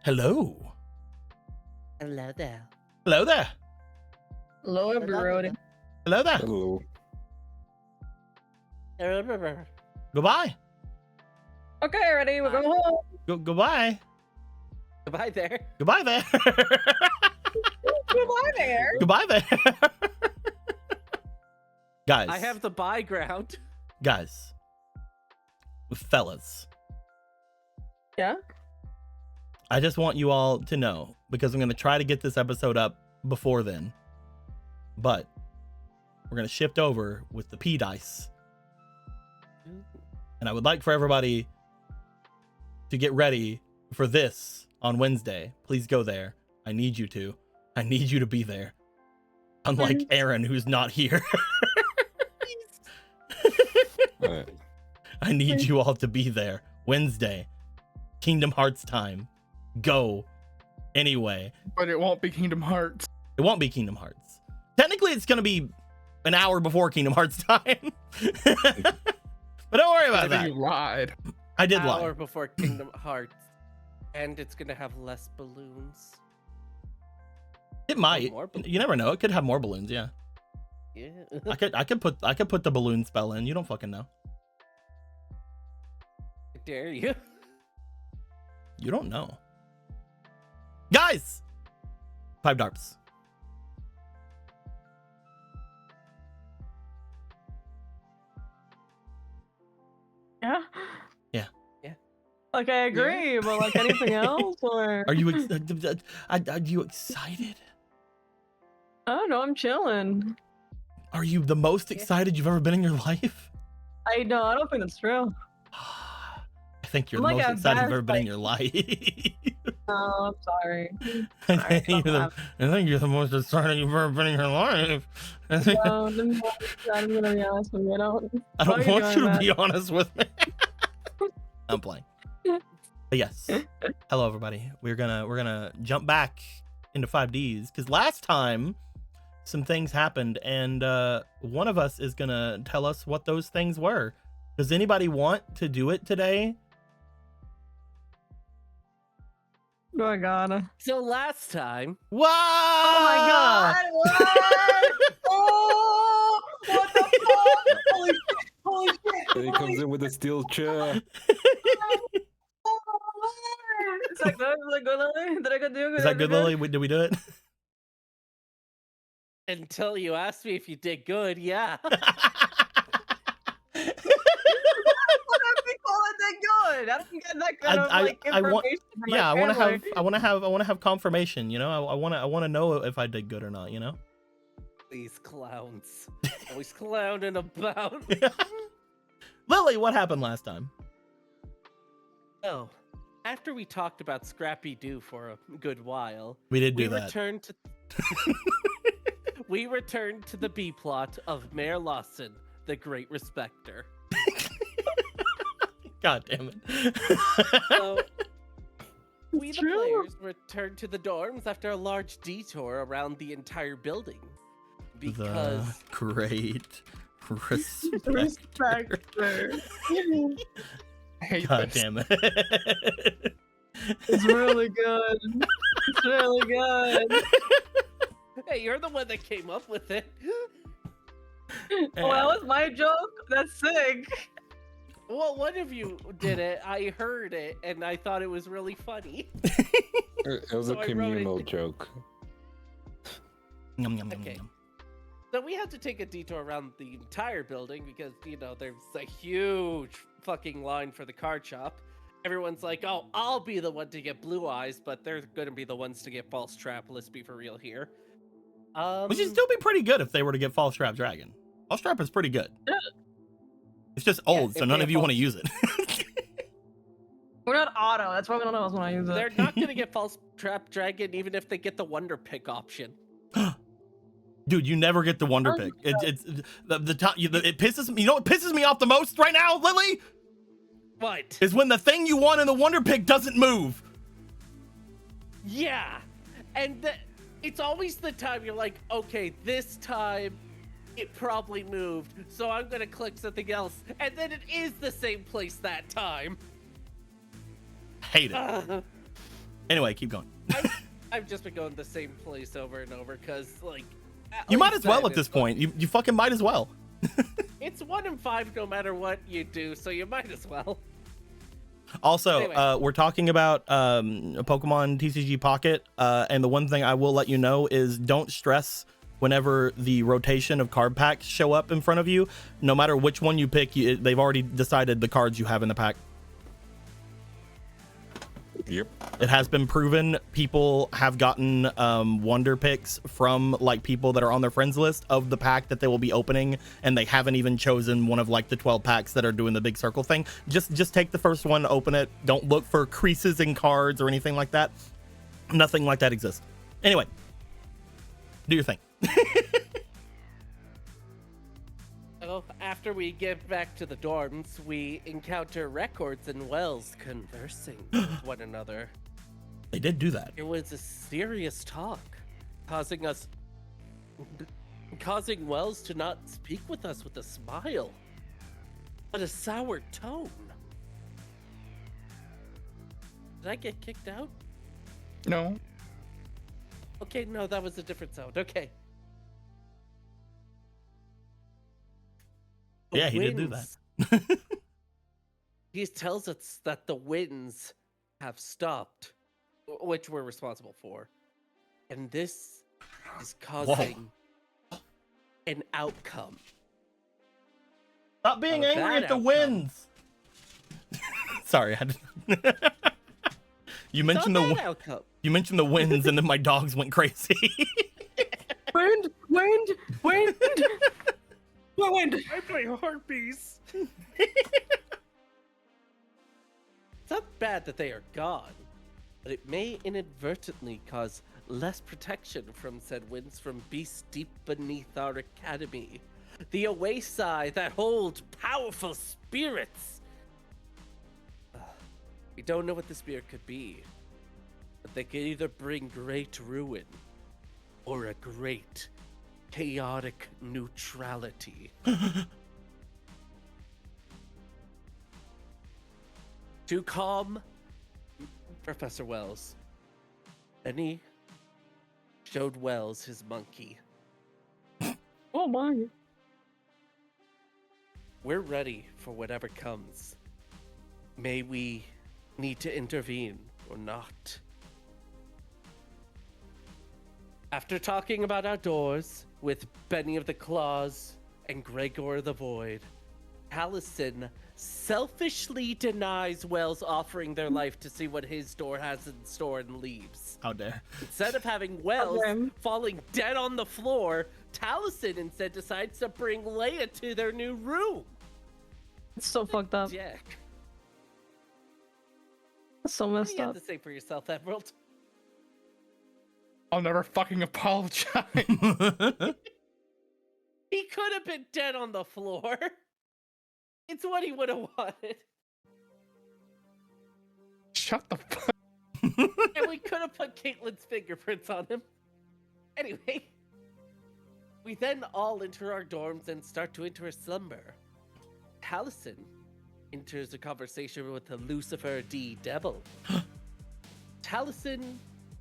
Hello. Hello there. Hello there. Hello, everybody. Hello there. Hello. Goodbye. Okay, ready? We're going home. Goodbye. Goodbye there. Goodbye there. Goodbye there. Goodbye there. Guys. I have the bye ground. Guys. Fellas. Yeah? I just want you all to know, because I'm going to try to get this episode up before then, but we're going to shift over with the P dice. And I would like for everybody to get ready for this on Wednesday. Please go there. I need you to. I need you to be there. Unlike Aaron, who's not here. Right. I need you all to be there. Wednesday. Kingdom Hearts time. Go. Anyway. But it won't be Kingdom Hearts. It won't be Kingdom Hearts. Technically, it's going to be an hour before Kingdom Hearts time. But don't worry about that. You lied. I did lie. Hour before Kingdom Hearts. And it's gonna have less balloons. It might. More balloons. You never know. It could have more balloons. Yeah. Yeah. I could put the balloon spell in. You don't fucking know. I dare you. You don't know. Guys! 5Darps. Yeah? Yeah. Yeah. Like, I agree, but like anything else? Or Are you are you excited? I don't know, I'm chilling. Are you the most excited you've ever been in your life? I don't think that's true. I think you're the I'm like most at excited you've best, ever been in like- your life. No, I'm sorry. I Alright, think you're the most excited you've ever been in your life. I think- No, I'm gonna be honest with you. I don't why are you want you doing to that? be honest with me. I'm playing. But yes. Hello everybody. We're gonna jump back into 5Ds because last time some things happened and one of us is gonna tell us what those things were. Does anybody want to do it today? Oh my god. So last time. Wow! Oh my god! What? Oh! What the fuck? Holy shit! Holy shit! Then he comes in with a steel chair. Is that good? Is that good, Lily? Did I go do? Is that good, Lily? Did we do it? Until you asked me if you did good, yeah. Good. I don't get that kind of like I want- information from my Yeah, I want family. to have confirmation, you know? I want to know if I did good or not, you know? These clowns. Always clowning about. Lily, what happened last time? Oh, after we talked about Scrappy Doo for a good while, We did do we that. returned to we returned to the B plot of Mayor Lawson, the Great Respecter. God damn it. So we, the true. players, returned to the dorms after a large detour around the entire building. Because The great respecter. Respecter. I hate God this. damn it. It's really good. It's really good. hey, you're the one that came up with it. Oh, that was my joke? That's sick. Well, one of you did it. I heard it, and I thought it was really funny. It was So a I wrote communal it- joke. Yum, yum, yum, Okay. yum. So we had to take a detour around the entire building because, you know, there's a huge fucking line for the card shop. Everyone's like, oh, I'll be the one to get blue eyes, but they're gonna be the ones to get false trap. Let's be for real here. Which would still be pretty good if they were to get False Trap Dragon. False Trap is pretty good. Yeah. It's just Yeah, old, if so they none of have you want to False- use it. We're not auto. That's why we don't know when I use it. They're not gonna get false trap dragon even if they get the wonder pick option. Dude, you never get the Wonder Pick. It's the top. It pisses me. You know what pisses me off the most right now, Lily? What? Is when the thing you want in the Wonder Pick doesn't move. Yeah, and it's always the time you're like, okay, this time it probably moved, so I'm gonna click something else, and then it is the same place that time. Hate it. Anyway, keep going. I've just been going the same place over and over because, like, You might least as well then at this it's point. You fucking might as well. It's 1 in 5 no matter what you do, so you might as well. Also, Anyway. we're talking about Pokemon TCG Pocket, and the one thing I will let you know is don't stress whenever the rotation of card packs show up in front of you. No matter which one you pick, they've already decided the cards you have in the pack. Yep. It has been proven people have gotten wonder picks from like people that are on their friends list of the pack that they will be opening, and they haven't even chosen one of like the 12 packs that are doing the big circle thing. Just take the first one, open it. Don't look for creases in cards or anything like that. Nothing like that exists. Anyway, do your thing. So after we get back to the dorms, we encounter records and Wells conversing with one another. They did do that. It was a serious talk, causing Wells to not speak with us with a smile, but a sour tone. Did I get kicked out? No. Okay, no, that was a different sound. Okay. The Yeah, he did do winds- that. He tells us that the winds have stopped, which we're responsible for. And this is causing an outcome. Stop being How angry that at the outcome. winds. Sorry, I had to... You mentioned Not the that outcome. you mentioned the winds, and then my dogs went crazy. Wind, wind, wind. Wind. I play harpies. It's not bad that they are gone, but it may inadvertently cause less protection from said winds from beasts deep beneath our academy. The Oasi that hold powerful spirits. We don't know what the spirit could be, but they could either bring great ruin or a great chaotic neutrality. To calm Professor Wells, Benny showed Wells his monkey. Oh my. We're ready for whatever comes. May we need to intervene or not. After talking about outdoors with Benny of the Claws and Gregor the Void, Taliesin selfishly denies Wells offering their life to see what his store has in store and leaves. How dare. Instead of having Wells Okay. falling dead on the floor, Taliesin instead decides to bring Leia to their new room. It's so fucked up. Jack, It's so what do messed you have up. to say for yourself, Emerald? I'll never fucking apologize. He could have been dead on the floor. It's what he would have wanted. Shut the fuck. And we could have put Caitlyn's fingerprints on him. Anyway, we then all enter our dorms and start to enter a slumber. Taliesin enters a conversation with the Lucifer D Devil. Taliesin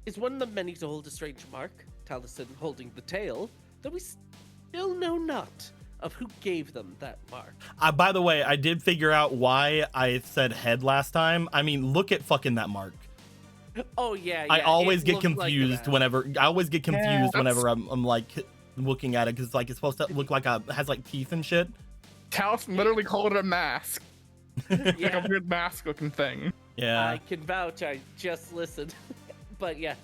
is one of the many to hold a strange mark, Taliesin holding the tail, though we still know not of who gave them that mark. By the way, I did figure out why I said head last time. I mean, look at fucking that mark. Oh yeah, I always it get looks like confused that. whenever that's- whenever I'm like looking at it, because like it's supposed to look like has like teeth and shit. Talos literally called it a mask. Like Yeah. a weird mask looking thing. Yeah. I can vouch, I just listened. But yeah.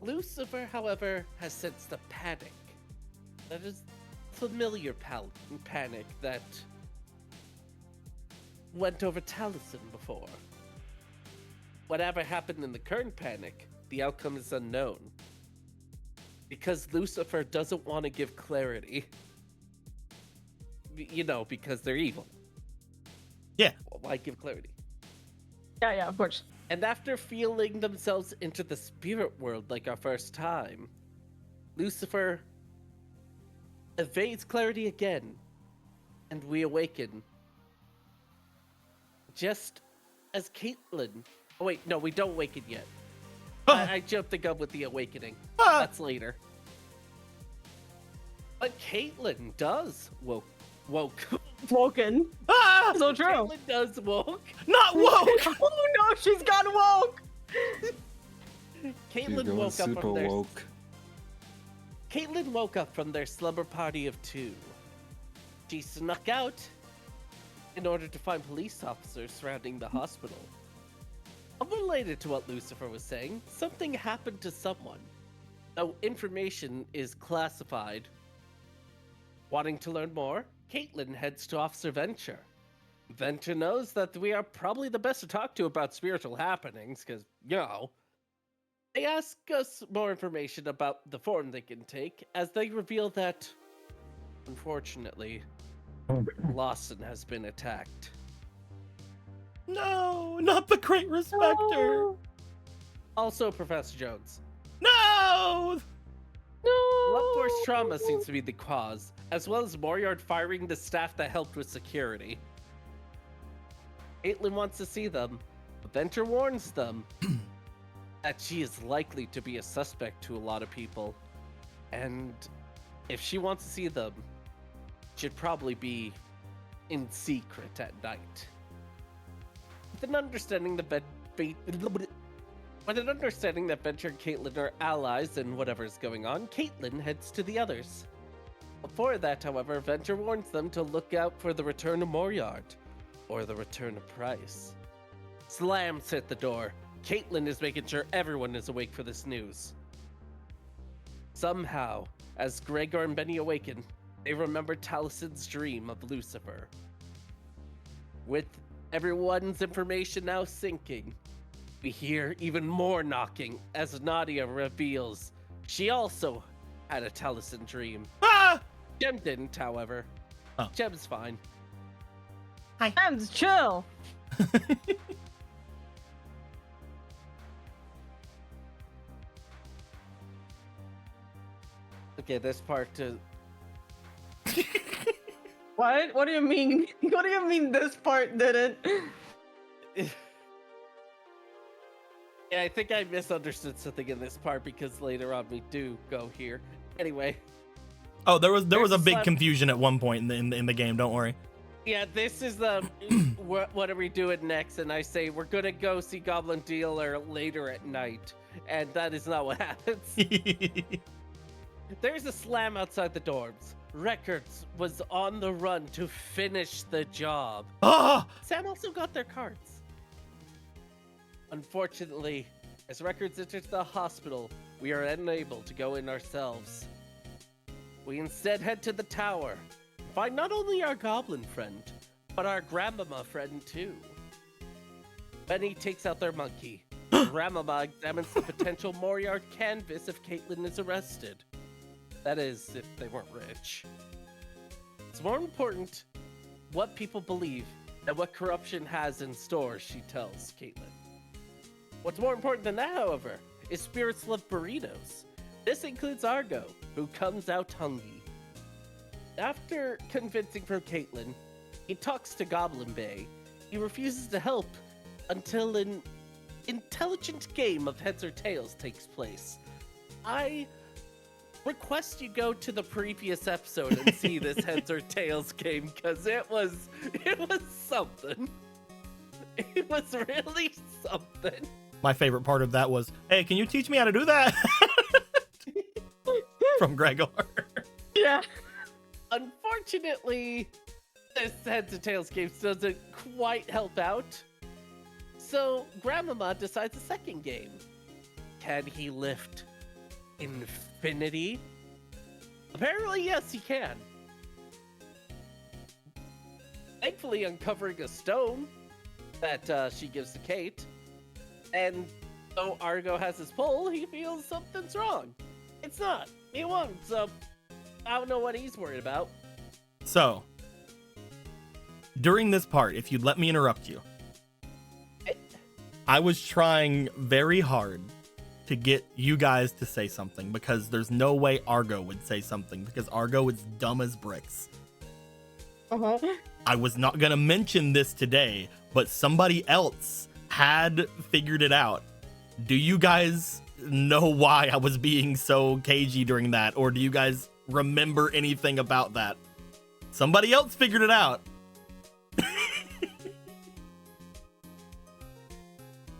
Lucifer, however, has sensed a panic. That is familiar panic that went over Taliesin before. Whatever happened in the current panic, the outcome is unknown. Because Lucifer doesn't want to give clarity. You know, because they're evil. Yeah. Why give clarity? Yeah, of course. And after feeling themselves into the spirit world like our first time, Lucifer evades clarity again, and we awaken. Just as Caitlyn Oh, wait, no, we don't awaken yet. Ah. I jumped the gun with the awakening. Ah. That's later. But Caitlyn does woke. Woken. Ah! So true. Caitlyn does woke. Not woke! Oh no, she's got woke. She's Caitlyn going woke up super from their woke. Caitlyn woke up from their slumber party of 2. She snuck out in order to find police officers surrounding the hospital. Unrelated to what Lucifer was saying, something happened to someone. Though information is classified. Wanting to learn more, Caitlyn heads to Officer Venture. Venture knows that we are probably the best to talk to about spiritual happenings, because, you know, they ask us more information about the form they can take, as they reveal that, unfortunately, Lawson has been attacked. No, not the Great Respecter. Also, Professor Jones. No! Blunt force trauma seems to be the cause, as well as Moriarty firing the staff that helped with security. Caitlyn wants to see them, but Venture warns them that she is likely to be a suspect to a lot of people, and if she wants to see them, it should probably be in secret at night. With an understanding that Venture and Caitlyn are allies in whatever's going on, Caitlyn heads to the others. Before that, however, Venture warns them to look out for the return of Moriarty, or the return of Price. Slams hit the door. Caitlyn is making sure everyone is awake for this news. Somehow, as Gregor and Benny awaken, they remember Talison's dream of Lucifer. With everyone's information now sinking, we hear even more knocking as Nadia reveals she also had a Taliesin dream. Ah! Jem didn't, however. Oh. Jem's fine. Ems, chill. Okay, this part to What? What do you mean? What do you mean this part didn't? Yeah, I think I misunderstood something in this part because later on we do go here. Anyway, Oh, there was a There's big some- confusion at one point in the game. Don't worry. yeah, this is the what are we doing next? And I say we're gonna go see Goblin Dealer later at night, and that is not what happens. There's a slam outside the dorms. Records was on the run to finish the job. Ah! Sam also got their cards. Unfortunately, as Records enters the hospital, we are unable to go in ourselves. We instead head to the tower, and find not only our goblin friend, but our grandmama friend too. Benny takes out their monkey. Grandmama examines the potential Moriarty canvas if Caitlyn is arrested. That is, if they weren't rich. It's more important what people believe than what corruption has in store, she tells Caitlyn. What's more important than that, however, is spirits love burritos. This includes Argo, who comes out hungry. After convincing from Caitlyn, he talks to Goblin Bay. He refuses to help until an intelligent game of heads or tails takes place. I request you go to the previous episode and see this heads or tails game, because it was something. It was really something. My favorite part of that was, "Hey, can you teach me how to do that?" From Gregor. Yeah. Unfortunately, this heads or tails game doesn't quite help out. So Grandmama decides a second game. Can he lift infinity? Apparently, yes, he can. Thankfully, uncovering a stone that she gives to Kate. And though Argo has his pull, he feels something's wrong. It's not. He won, so I don't know what he's worried about. So, during this part, if you'd let me interrupt you, I was trying very hard to get you guys to say something, because there's no way Argo would say something, because Argo is dumb as bricks. Uh-huh. I was not going to mention this today, but somebody else had figured it out. Do you guys know why I was being so cagey during that, or do you guys remember anything about that? Somebody else figured it out.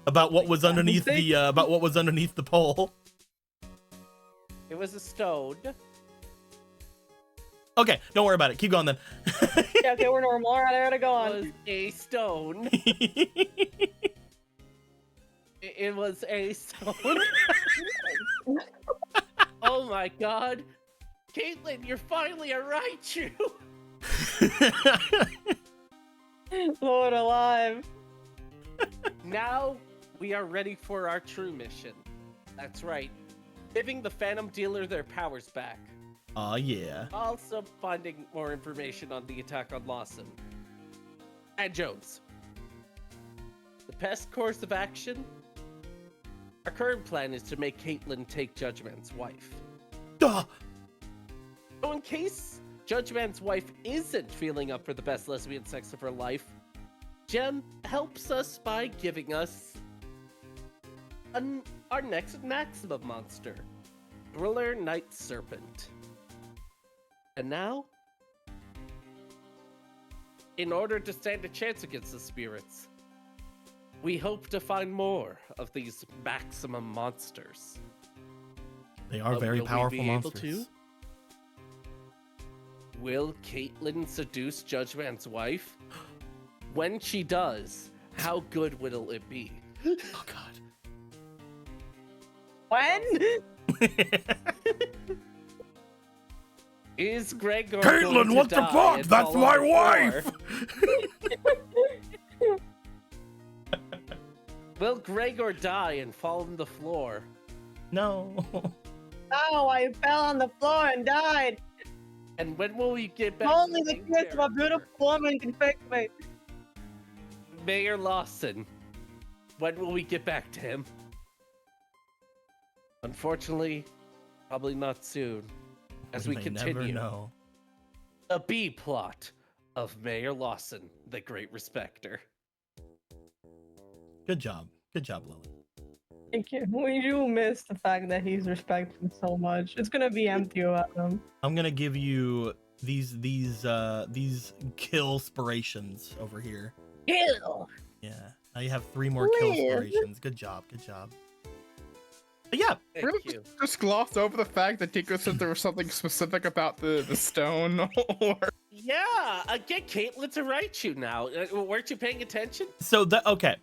About what was underneath the pole. It was a stone. Okay, don't worry about it. Keep going then. Yeah, okay, we're normal. All right, I gotta go It on. was a stone. It was a stone. Oh my god. Caitlin, you're finally a Raichu. Lord alive. Now we are ready for our true mission. That's right. Giving the Phantom Dealer their powers back. Oh yeah. Also finding more information on the attack on Lawson. And Jones. The best course of action? Our current plan is to make Caitlin take Judgment's wife. Duh. So in case Judgment's wife isn't feeling up for the best lesbian sex of her life, Jem helps us by giving us our next maximum monster, Thriller Night Serpent. And now, in order to stand a chance against the spirits, we hope to find more of these maximum monsters. They are But very will we powerful be able monsters. to? Will Caitlin seduce Judgment's wife? When she does, how good will it be? Oh god. When? Is Gregor Caitlin, going to what the die fuck? and That's fall my on the wife! floor? Will Gregor die and fall on the floor? No. Oh, I fell on the floor and died. And when will we get back Only to the main kiss of a beautiful character? woman can fix me. Mayor Lawson. When will we get back to him? Unfortunately, probably not soon. As we may continue never know. the B plot of Mayor Lawson, the Great Respecter. Good job. Good job, Lily. Thank you. We do miss the fact that he's respected so much. It's gonna be empty without him. I'm gonna give you these kill spirations over here. Ew. Yeah. Now you have 3 more kill Live. spirations. Good job. Good job. But yeah. Thank Really you. just glossed over the fact that Tico said there was something specific about the stone, or Yeah, get Caitlin to write you now. Weren't you paying attention? So okay.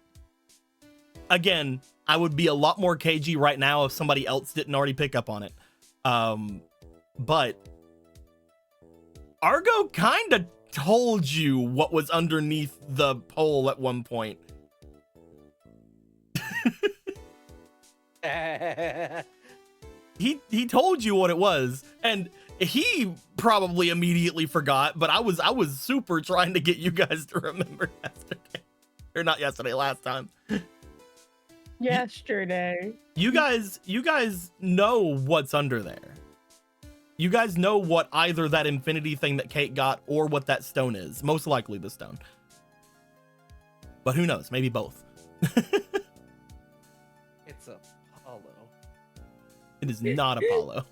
Again, I would be a lot more cagey right now if somebody else didn't already pick up on it. But Argo kind of told you what was underneath the pole at one point. He told you what it was, and he probably immediately forgot, but I was super trying to get you guys to remember yesterday. Or not yesterday, last time. Yesterday. You guys know what's under there. You guys know what either that infinity thing that Kate got or what that stone is. Most likely the stone. But who knows? Maybe both. It's a hollow. It is not Apollo.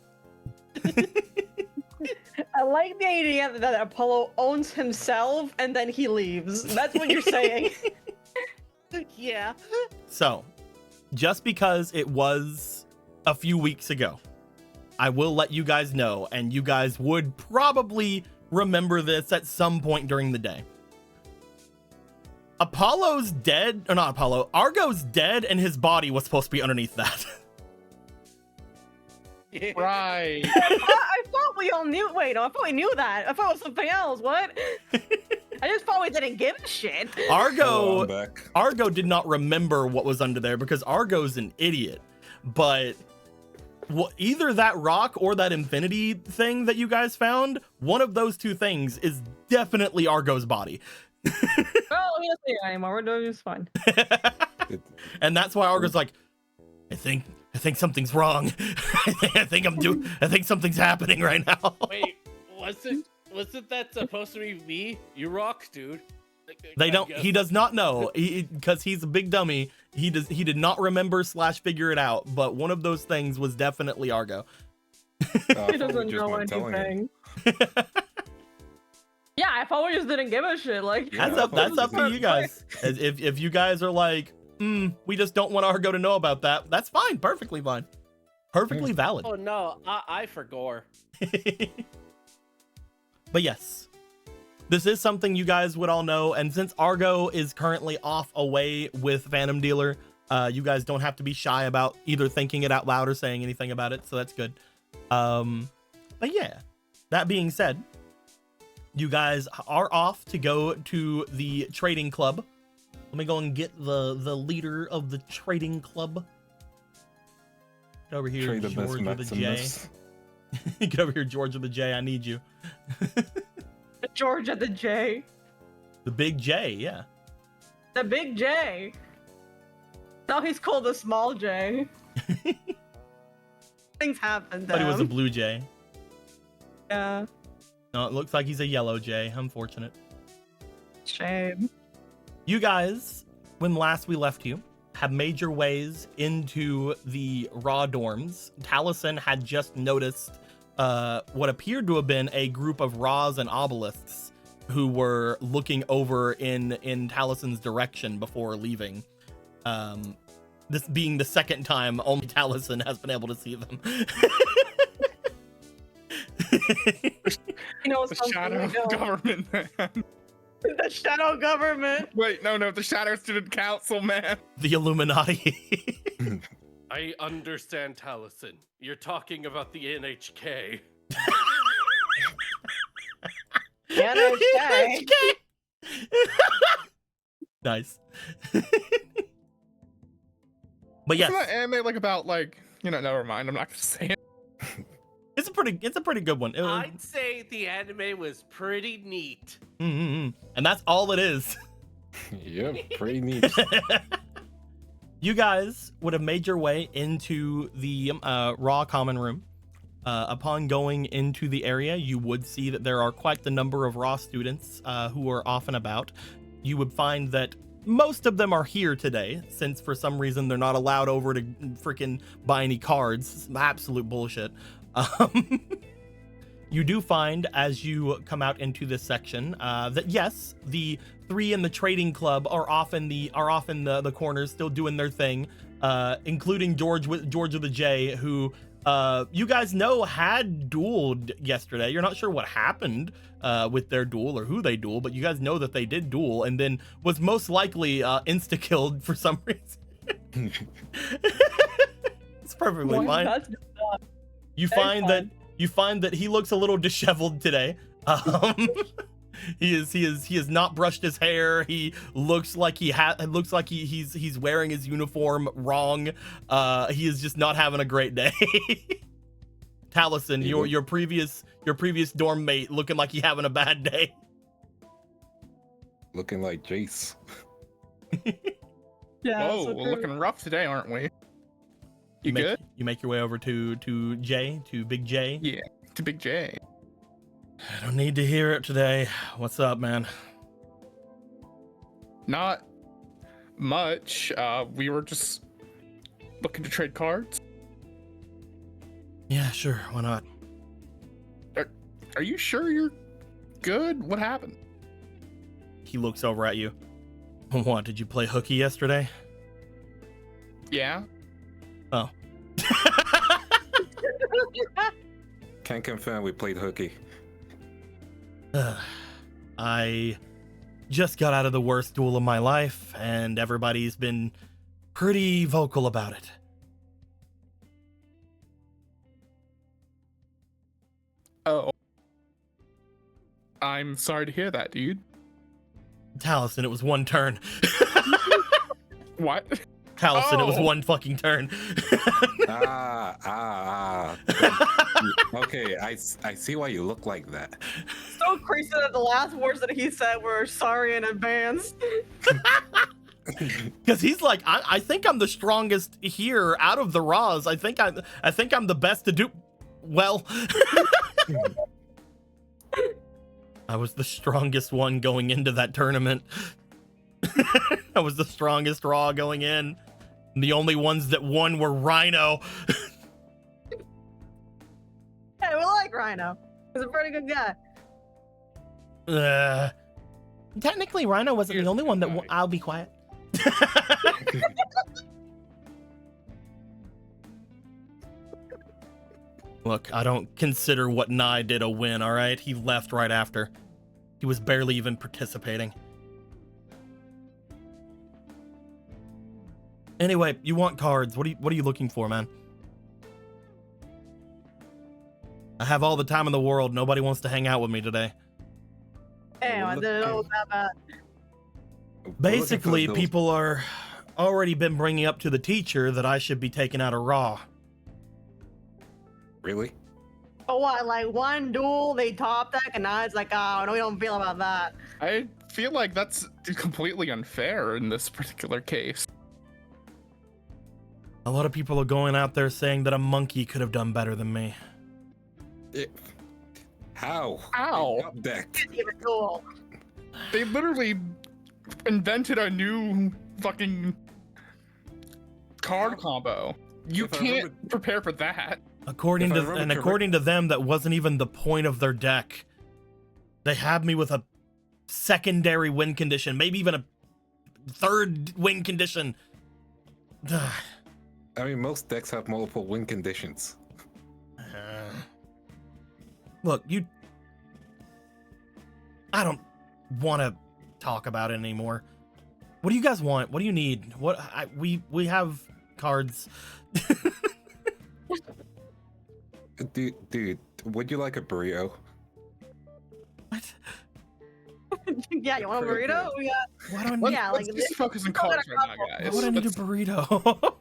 I like the idea that Apollo owns himself and then he leaves. That's what you're saying. Yeah. So, just because it was a few weeks ago, I will let you guys know, and you guys would probably remember this at some point during the day. Apollo's dead, or not Apollo, Argo's dead, and his body was supposed to be underneath that. right? I thought we all knew. Wait, no, I thought we knew that. I thought it was something else. What? I just thought we didn't give a shit. Oh, I'm back. Argo did not remember what was under there because Argo's an idiot. But either that rock or that infinity thing that you guys found, one of those two things is definitely Argo's body. Well, we don't see it anymore. We're doing just fine. And that's why Argo's like, I think something's wrong. I think something's happening right now. Wait, wasn't that supposed to be me? You rock, dude. They don't. guess. He does not know because he's a big dummy. He did not remember / figure it out. But one of those things was definitely Argo. He doesn't know anything. Yeah, I probably just didn't give a shit. Like, Yeah, That's up to you guys. If you guys are like, we just don't want Argo to know about that, that's fine. Perfectly fine. Perfectly valid. Oh no, I forgot. But yes, this is something you guys would all know. And since Argo is currently off away with Phantom Dealer, you guys don't have to be shy about either thinking it out loud or saying anything about it. So that's good. But yeah, that being said, you guys are off to go to the trading club. Let me go and get the leader of the trading club. Get over here, Trade the best George with a J. Maximus. Get over here, George with a J. I need you. George at the J. The big J, yeah. The big J. Now he's called the small J. Things happen to But he was a him. blue J. Yeah. No, it looks like he's a yellow J. Unfortunate. Shame. You guys, when last we left you, have made your ways into the raw dorms. Taliesin had just noticed what appeared to have been a group of raws and obelisks who were looking over in Taliesin's direction before leaving. This being the second time only Taliesin has been able to see them. You know, The something shadow we don't. government, man. The shadow government. Wait, no, the Shadow Student Council, man. The Illuminati. I understand, Taliesin. You're talking about the NHK. NHK. Nice. But yes, Isn't that anime like about like, never mind, I'm not gonna say it. it's a pretty good one. I'd say the anime was pretty neat. And that's all it is. Yep, pretty neat. You guys would have made your way into the raw common room. Upon going into the area, you would see that there are quite the number of raw students who are off and about. You would find that most of them are here today, since for some reason they're not allowed over to freaking buy any cards. Absolute bullshit. You do find as you come out into this section that yes, the three in the trading club are off in the corners, still doing their thing, including George with the J, who you guys know had dueled yesterday. You're not sure what happened with their duel or who they duel, but you guys know that they did duel and then was most likely insta-killed for some reason. It's perfectly fine. That's You find that he looks a little disheveled today. He has not brushed his hair. He looks like he's wearing his uniform wrong. He is just not having a great day. Taliesin, your previous dorm mate, looking like he having a bad day. Looking like Jace. Yeah. Whoa, so we're true. looking rough today, aren't we? You good? You make your way over to J, to Big J. Yeah, to Big J. I don't need to hear it today. What's up, man? Not much. We were just looking to trade cards. Yeah, sure. Why not? Are you sure you're good? What happened? He looks over at you. What, did you play hooky yesterday? Yeah. Oh. Can't confirm we played hooky. I just got out of the worst duel of my life, and everybody's been pretty vocal about it. Oh. I'm sorry to hear that, dude. Taliesin, it was one turn. What? Taliesin, it was Oh. one fucking turn. Okay, I see why you look like that. So crazy that the last words that he said were sorry in advance. Because he's like, I think I'm the strongest here out of the Raws. I think I'm the best to do well. I was the strongest one going into that tournament. I was the strongest Raw going in. And the only ones that won were Rhino. Hey, we like Rhino. He's a pretty good guy. Technically, Rhino wasn't the only one that won. I'll be quiet. Look, I don't consider what Nye did a win, all right? He left right after. He was barely even participating. Anyway, you want cards. What are you looking for, man? I have all the time in the world. Nobody wants to hang out with me today. Damn, I didn't know about that. Basically, people are already been bringing up to the teacher that I should be taken out of Raw. Really? Oh, what? Like one duel, they top deck, and now it's like, oh, no, we don't feel about that. I feel like that's completely unfair in this particular case. A lot of people are going out there saying that a monkey could have done better than me. How? Ow. Deck. Can't even duel. They literally invented a new fucking card combo. You If I can't remember- prepare for that. According to them, that wasn't even the point of their deck. They had me with a secondary win condition, maybe even a third win condition. I mean, most decks have multiple win conditions. Look, I don't want to talk about it anymore. What do you guys want? What do you need? We have cards. Dude, would you like a burrito? What? Yeah, you want a burrito? We got. Why do I need? Yeah, Let's like just focus on cards right now, Why guys. would I need a Let's- burrito?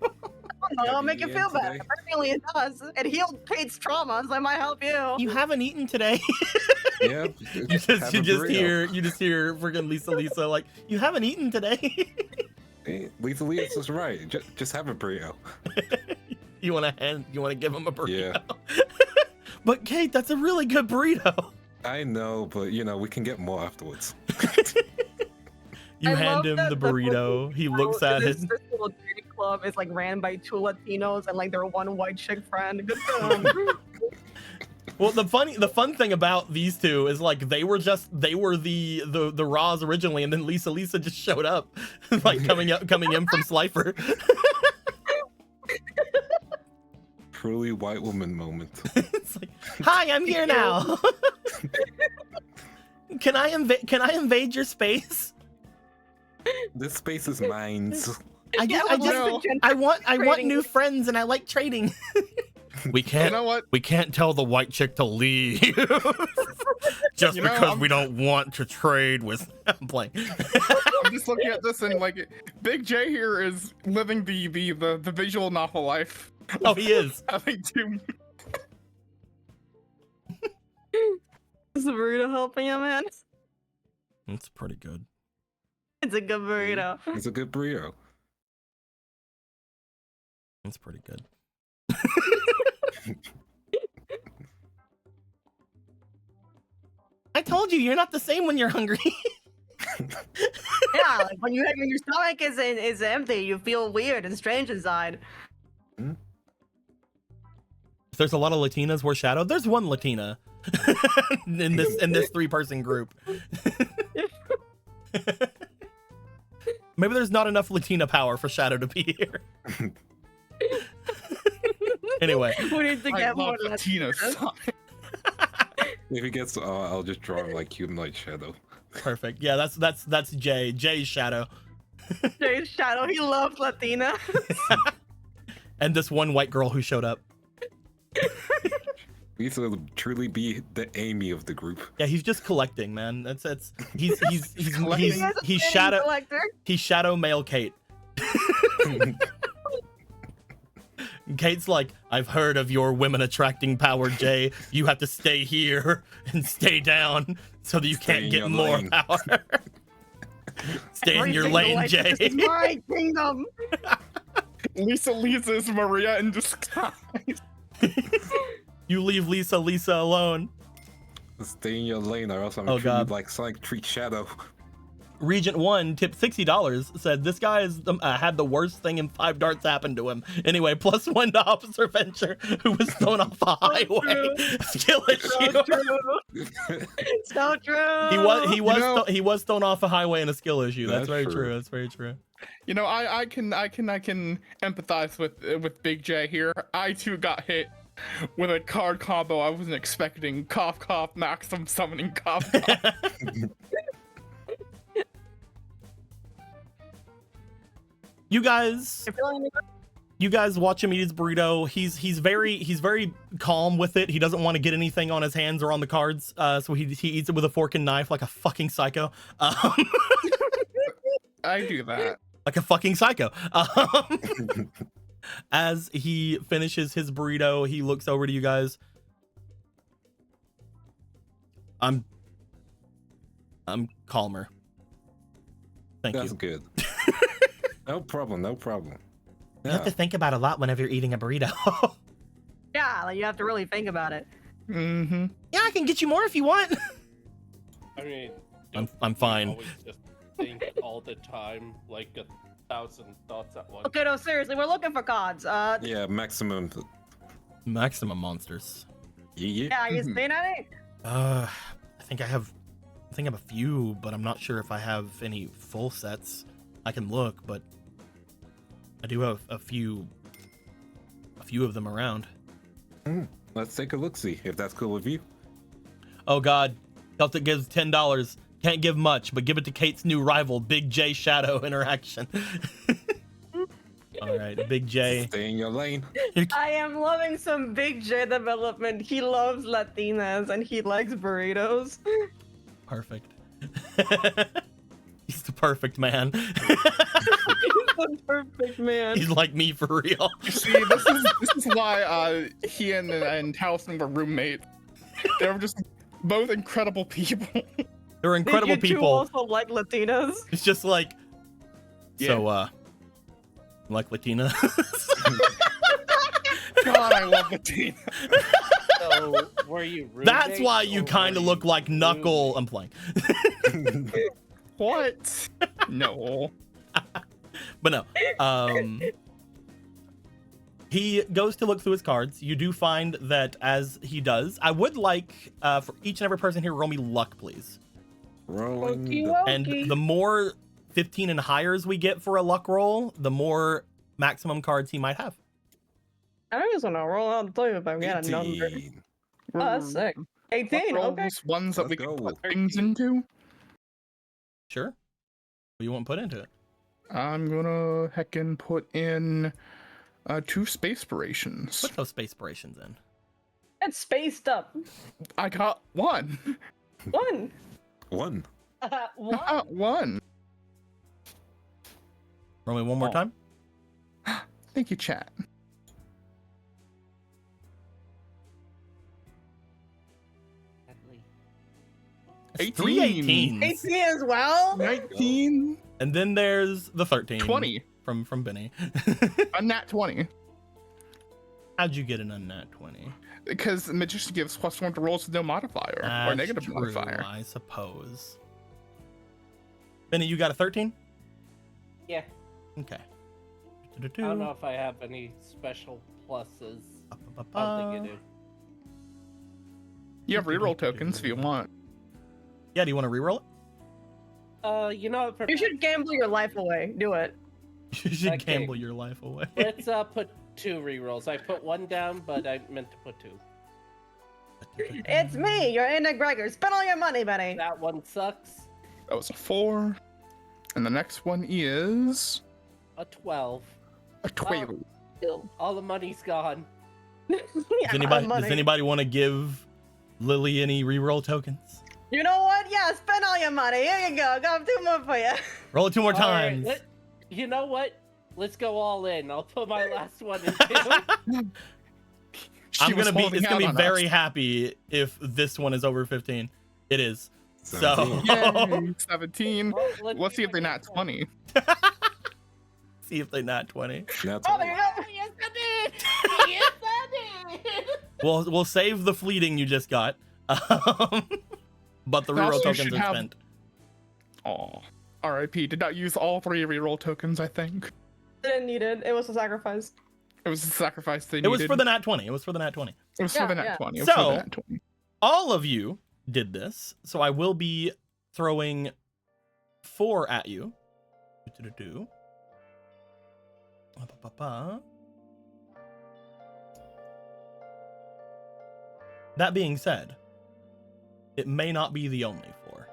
It'll make you you feel in better. today? Apparently it does. It healed Kate's trauma, so it might help you. You haven't eaten today. Yeah. you just hear freaking Lisa like, you haven't eaten today. Hey, Lisa is right. Just have a burrito. You want to give him a burrito? Yeah. But Kate, that's a really good burrito. I know, but we can get more afterwards. You I hand love him that the the burrito. He looks at this, it. This little dating club is like ran by 2 Latinos and like their 1 white chick friend. Good for them. Well, the fun thing about these two is like they were the Raws originally, and then Lisa just showed up, like coming in from Slifer. Truly white woman moment. It's like, hi, I'm here now. Can I invade your space? This space is mine. I want new friends, and I like trading. We can't. You know what? We can't tell the white chick to leave just because we don't want to trade with. I'm playing. I'm just looking at this and like, Big J here is living the visual novel life. Oh, he is. Having to. Is the burrito helping you, man? It's pretty good. It's a good burrito. It's a good burrito. It's pretty good. I told you, you're not the same when you're hungry. Yeah, like when your stomach is empty, you feel weird and strange inside. There's a lot of Latinas were shadowed. There's one Latina in this 3-person group. Maybe there's not enough Latina power for Shadow to be here. Anyway, We need to I get more love Latinos. Latinos. If he gets, I'll just draw him like humanoid shadow. perfect. Yeah, that's Jay. Jay's Shadow. Jay's Shadow, he loves Latina. And this one white girl who showed up. Lisa will truly be the Amy of the group. Yeah, he's just collecting, man. He's collecting. shadow male Kate. Kate's like, I've heard of your women attracting power, Jay. You have to stay here and stay down so that you Stay can't in get your more lane. power. Stay in your lane, Jay. This is my kingdom. Lisa is Maria in disguise. You leave Lisa alone. Stay in your lane, or else I'm Oh, gonna treat you God. like Sonic treat Shadow. Regent 1 tipped $60, said this guy has had the worst thing in 5Darps happen to him. Anyway, +1 to Officer Venture, who was thrown off a highway. Skill issue. So true. So true. He was thrown off a highway in a skill issue. That's That's very true. true. That's very true. You know, I can empathize with Big J here. I too got hit with a card combo I wasn't expecting. Cough cough, maximum summoning cough cough. You guys watch him eat his burrito. He's very calm with it. He doesn't want to get anything on his hands or on the cards. So he eats it with a fork and knife like a fucking psycho. I do that. Like a fucking psycho. As he finishes his burrito, he looks over to you guys. I'm calmer. Thank That's you. good. No problem. No problem. You have to think about a lot whenever you're eating a burrito. Yeah, like you have to really think about it. Mm-hmm. Yeah, I can get you more if you want. I mean, I'm don't we fine. always just think all the time, like 1,000 thoughts at once. Okay, no, seriously, we're looking for cards. Yeah, maximum. Maximum monsters. Yeah. Yeah, you seen any? I think I have a few, but I'm not sure if I have any full sets. I can look, but I do have a few of them around. Let's take a look. See if that's cool with you. Oh God, Celtic gives $10. Can't give much, but give it to Kate's new rival, Big J Shadow interaction. All right, Big J. Stay in your lane. I am loving some Big J development. He loves Latinas and he likes burritos. Perfect. He's the perfect man. He's the perfect man. He's like me for real. You see, this is why he and Talisman were roommates. They were just both incredible people. They're incredible Did you two people. also like Latinas? It's just like, so, like Latina. God, I love Latina. So, were you That's roommates why you or kind of were look you like Knuckle. I'm roommates? playing. What? No. But no. He goes to look through his cards. You do find that as he does, I would like for each and every person here, roll me luck, please. Rolling. Okie the- dokie. And the more 15 and highers we get for a luck roll, the more maximum cards he might have. I just want to roll out and tell you if I get a number. 18. Oh, that's sick. 18, What okay. roles, ones that Let's we can go. put things into. Sure. What do you want put into it? I'm gonna heckin' put in 2 spacepirations. Put those spacepirations in. It's spaced up. I got 1. One. 1. I One. got 1. Roll me one more Oh. time. Thank you, chat. It's 18. 3 18s. 18 as well? 19. And then there's the 13. 20. From Benny. A nat 20. How'd you get an unnat 20? Because the magician gives +1 to rolls with no modifier or That's negative true, modifier. I suppose. Benny, you got a 13? Yeah. Okay. I don't know if I have any special pluses. I don't think I do. You have reroll tokens if you want. Yeah, do you want to reroll it? You know, for, You should gamble your life away. Do it. You should Okay. gamble your life away. let's put 2 rerolls. I put 1 down, but I meant to put 2. It's me, your Anna Gregor. Spend all your money, Benny. That one sucks. That was a 4. And the next one is A 12. a 12. All the money's gone. Does anybody want to give Lily any reroll tokens? You know what? Yeah, spend all your money. Here you go. Got 2 more for you. Roll it 2 more All right, times. you know what? Let's go all in. I'll put my last one in too. She was holding It's out gonna be on very us. happy if this one is over 15. It is. So 17. Yay, 17. Well, Let's see if they my nat next one. 20. see if they nat 20. That's Oh, all. there you go. Yes, I did. Yes, I did. We'll save the fleeting you just got. But the Also, reroll you tokens should are have- spent. Oh, R.I.P. Did not use all 3 reroll tokens, I think. Didn't need it. It was a sacrifice. It was a sacrifice they It needed. was for the nat 20. It was for the nat 20. It was for the Yeah, nat yeah. 20. It was for So- the nat 20. All of you did this, so I will be throwing 4 at you. Do-do-do-do. Ba-ba-ba-ba. That being said, it may not be the only 4.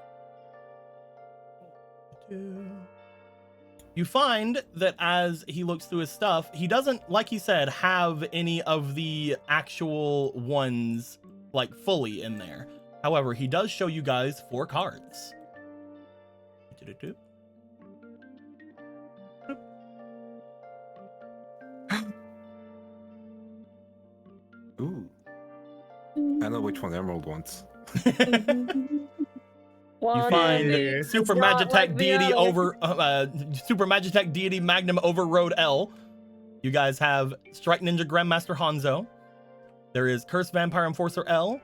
You find that as he looks through his stuff, he doesn't, like he said, have any of the actual ones like fully in there. However, he does show you guys 4 cards. Do-do-do. Ooh. I know which one Emerald wants. You One find indeed. Super It's not Magitech like the Deity other. Super Magitech Deity Magnum Overrode L. You guys have Strike Ninja Grandmaster Hanzo. There is Curse Vampire Enforcer L,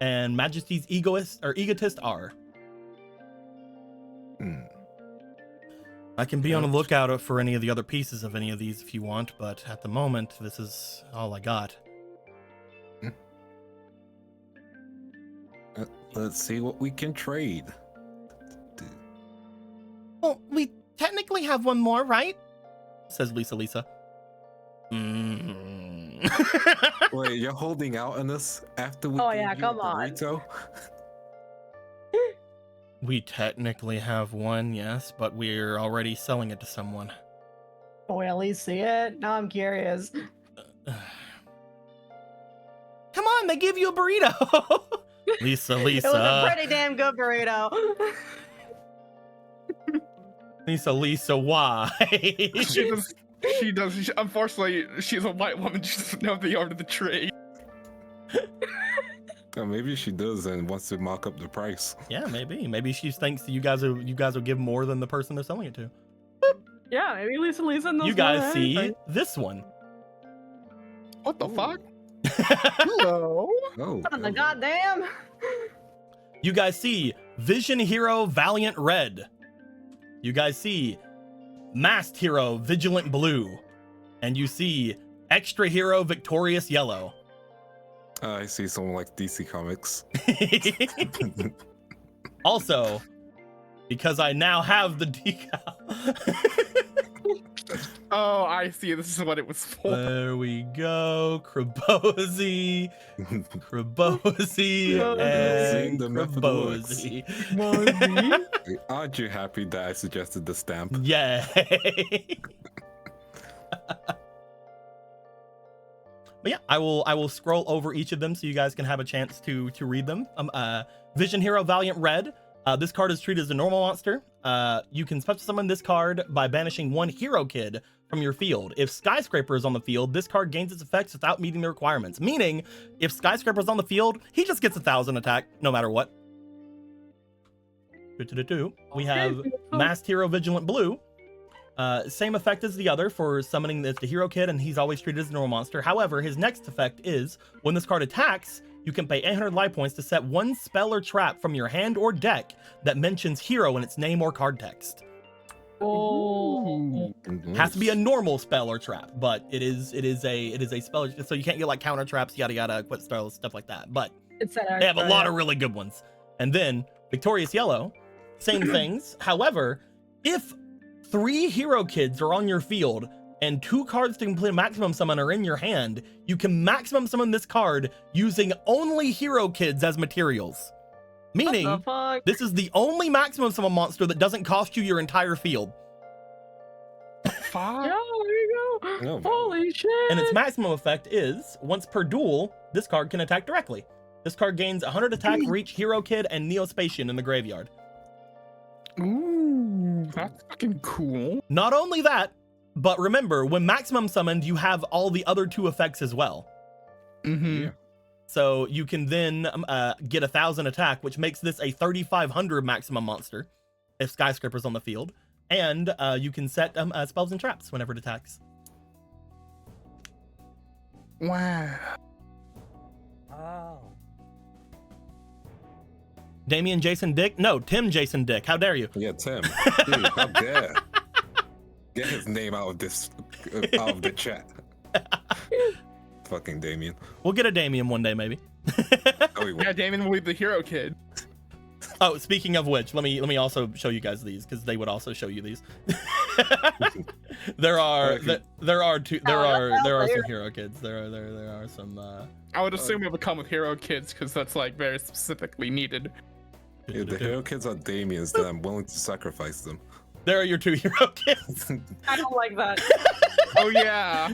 and Majesty's Egotist R. Hmm. I can be on the lookout for any of the other pieces of any of these if you want, but at the moment, this is all I got. Let's see what we can trade. Well, we technically have one more, right? Says Lisa. Wait, you're holding out on us after we Oh, gave yeah, you come a on. burrito? We technically have one, yes, but we're already selling it to someone. Can we at least see it? Now I'm curious. Come on, they give you a burrito. Lisa. It was a pretty damn good burrito. Lisa, why? She does. Unfortunately, she's a white woman. She doesn't know the art of the trade. Oh, maybe she does and wants to mock up the price. Yeah, maybe. Maybe she thinks that you guys will give more than the person they're selling it to. Yeah, maybe Lisa knows You guys more than see anything. this one. What the Ooh. fuck? Hello. Oh. What the goddamn? You guys see Vision Hero Valiant Red. You guys see Masked Hero Vigilant Blue. And you see Extra Hero Victorious Yellow. I see someone like DC Comics. Also, because I now have the decal. Oh, I see. This is what it was for. There we go. Krabozy, Seeing and the method works. Krabozy. Aren't you happy that I suggested the stamp? Yay. But yeah, I will scroll over each of them so you guys can have a chance to read them. Vision Hero Valiant Red. This card is treated as a normal monster. You can special summon this card by banishing 1 Hero Kid from your field. If Skyscraper is on the field, this card gains its effects without meeting the requirements. Meaning, if Skyscraper is on the field, he just gets 1,000 attack no matter what. We have Masked Hero Vigilant Blue. Same effect as the other for summoning the Hero Kid, and he's always treated as a normal monster. However, his next effect is when this card attacks, you can pay 800 life points to set 1 spell or trap from your hand or deck that mentions hero in its name or card text. Oh. Has to be a normal spell or trap, but it is a spell, so you can't get like counter traps, yada yada, quit spells, stuff like that. But It's an they have a extra, lot yeah. of really good ones. And then Victorious Yellow, same things. However, if 3 Hero Kids are on your field and 2 cards to complete a maximum summon are in your hand, you can maximum summon this card using only Hero Kids as materials. What Meaning, the fuck? this is the only maximum summon monster that doesn't cost you your entire field. Fuck. Yeah, there you go. No, Holy shit. And its maximum effect is, once per duel, this card can attack directly. This card gains 100 attack for each Hero Kid and Neospatian in the graveyard. Ooh, that's fucking cool. Not only that, but remember, when maximum summoned, you have all the other 2 effects as well. Mm-hmm. Yeah. So you can then get 1,000 attack, which makes this a 3,500 maximum monster if Skyscraper's on the field. And you can set spells and traps whenever it attacks. Wow. Oh. Damien Jason Dick? No, Tim Jason Dick. How dare you? Yeah, Tim. Dude, how dare? Get his name out of this, out of the chat. Fucking Damien. We'll get a Damien one day, maybe. Oh, we will. Yeah, Damon will be the hero kid. Oh, speaking of which, let me also show you guys these because they would also show you these. there are some hero kids. There are some. I would assume it would come with hero kids because that's like very specifically needed. If the hero kids are Damien's, then I'm willing to sacrifice them. There are your 2 hero kids. I don't like that. Oh yeah.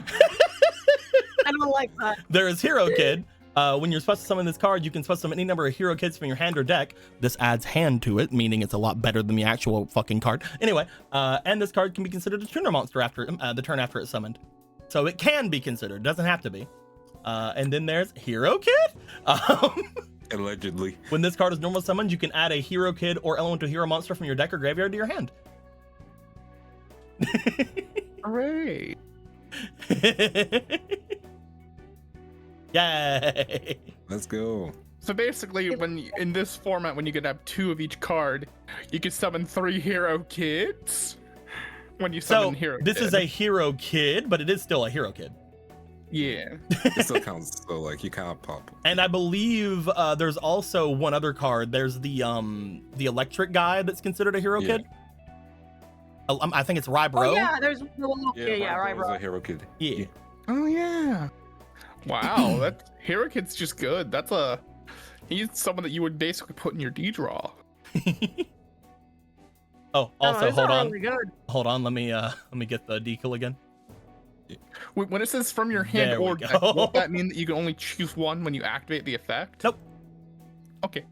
I don't like that. There is hero kid. When you're supposed to summon this card, you can summon any number of hero kids from your hand or deck. This adds hand to it, meaning it's a lot better than the actual fucking card. Anyway, and this card can be considered a tuner monster after the turn after it's summoned. So it can be considered, doesn't have to be. And then there's hero kid. Allegedly. When this card is normal summoned, you can add a hero kid or elemental hero monster from your deck or graveyard to your hand. Hooray. Yay! Let's go. So basically, in this format, when you could have 2 of each card, you could summon 3 hero kids. When you summon hero this kid. is a hero kid, but it is still a hero kid. Yeah. It still counts, so like you can't pop. And I believe there's also one other card. There's the electric guy that's considered a hero kid. I think it's Rybro. Oh yeah, there's right, was bro. a hero kid. Yeah. Oh yeah. Wow, that hero kid's just good. He's someone that you would basically put in your D draw. Oh, also it's hold not on. really good. Hold on, let me get the decal again. When it says from your hand There we or go. deck, won't that mean that you can only choose one when you activate the effect? Nope. Okay.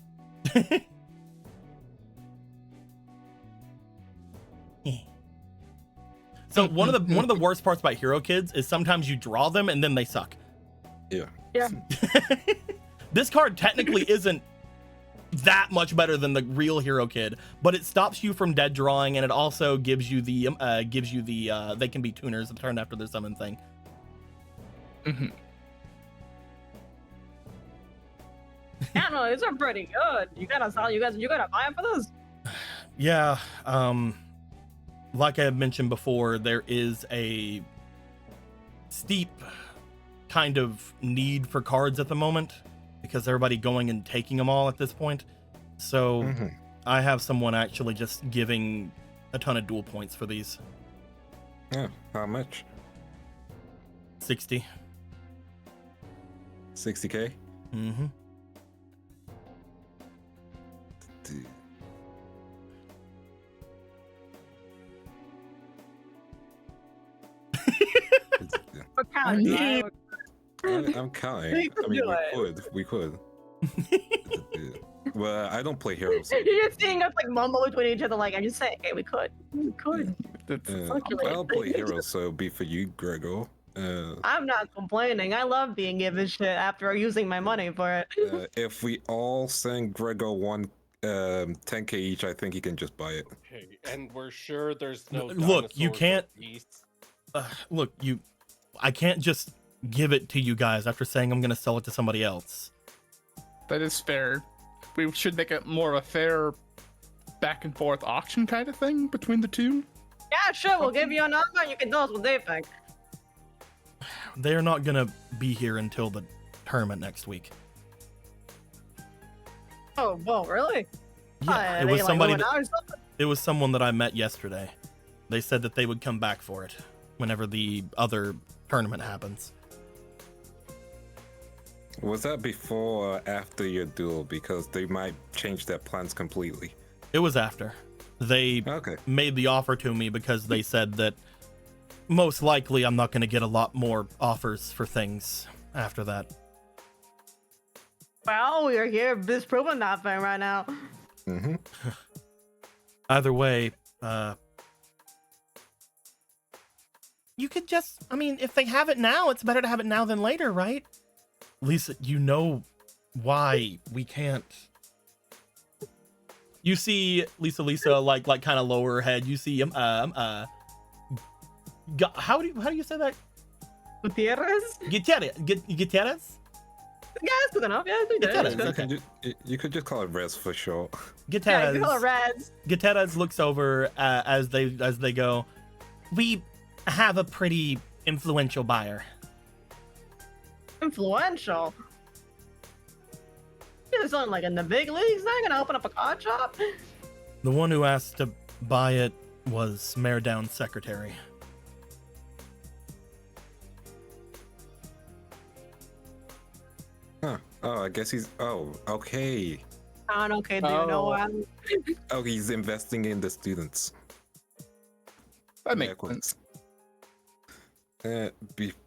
So one of the worst parts about hero kids is sometimes you draw them and then they suck. Yeah. Yeah. This card technically isn't that much better than the real hero kid, but it stops you from dead drawing, and it also gives you the they can be tuners the turn after their summon thing. Mm-hmm. Yeah, no, these are pretty good. You gotta buy them for this. Yeah, like I had mentioned before, there is a steep kind of need for cards at the moment because everybody going and taking them all at this point. So I have someone actually just giving a ton of dual points for these. Yeah. How much? 60. 60K? Mm-hmm. Dude. What kind of Yeah. I'm counting. I mean, we could. Well, I don't play heroes. So, You're just seeing us like mumble between each other, like I'm just saying, okay, we could. I'll play heroes, so it'll be for you, Gregor. I'm not complaining. I love being given shit after using my money for it. If we all send Gregor 10K each, I think he can just buy it. Okay, and we're sure there's no. Look, you dinosaurs or can't- beasts. Look, I can't just give it to you guys after saying I'm gonna sell it to somebody else. That is fair. We should make it more of a fair back and forth auction kind of thing between the two. Yeah, sure. We'll give you a number, and you can tell us what they think. They're not gonna be here until the tournament next week. Oh, well, really? Yeah, it was somebody. It was someone that I met yesterday. They said that they would come back for it whenever the other tournament happens. Was that before or after your duel? Because they might change their plans completely. It was after. They Okay. made the offer to me because they said that most likely I'm not going to get a lot more offers for things after that. Well, we are here disproving that thing right now. Mm-hmm. Either way, you could just, I mean, if they have it now, it's better to have it now than later, right? Lisa, you know why we can't. You see Lisa like kind of lower her head. You see how do you say that? Gutierrez? Gutierrez? Yeah, that's good enough. Yeah, we did. That That's is, good. okay. You could just call it Res for short. Yeah, you call it Gutierrez, Reds. Gutierrez looks over as they go. We have a pretty influential buyer. Influential. There's something like in the big leagues. They're gonna open up a card shop. The one who asked to buy it was Mayor Down's secretary. Huh. Oh, I guess he's. Oh, okay. Okay, do you know what? Oh, he's investing in the students. That makes Yeah, sense.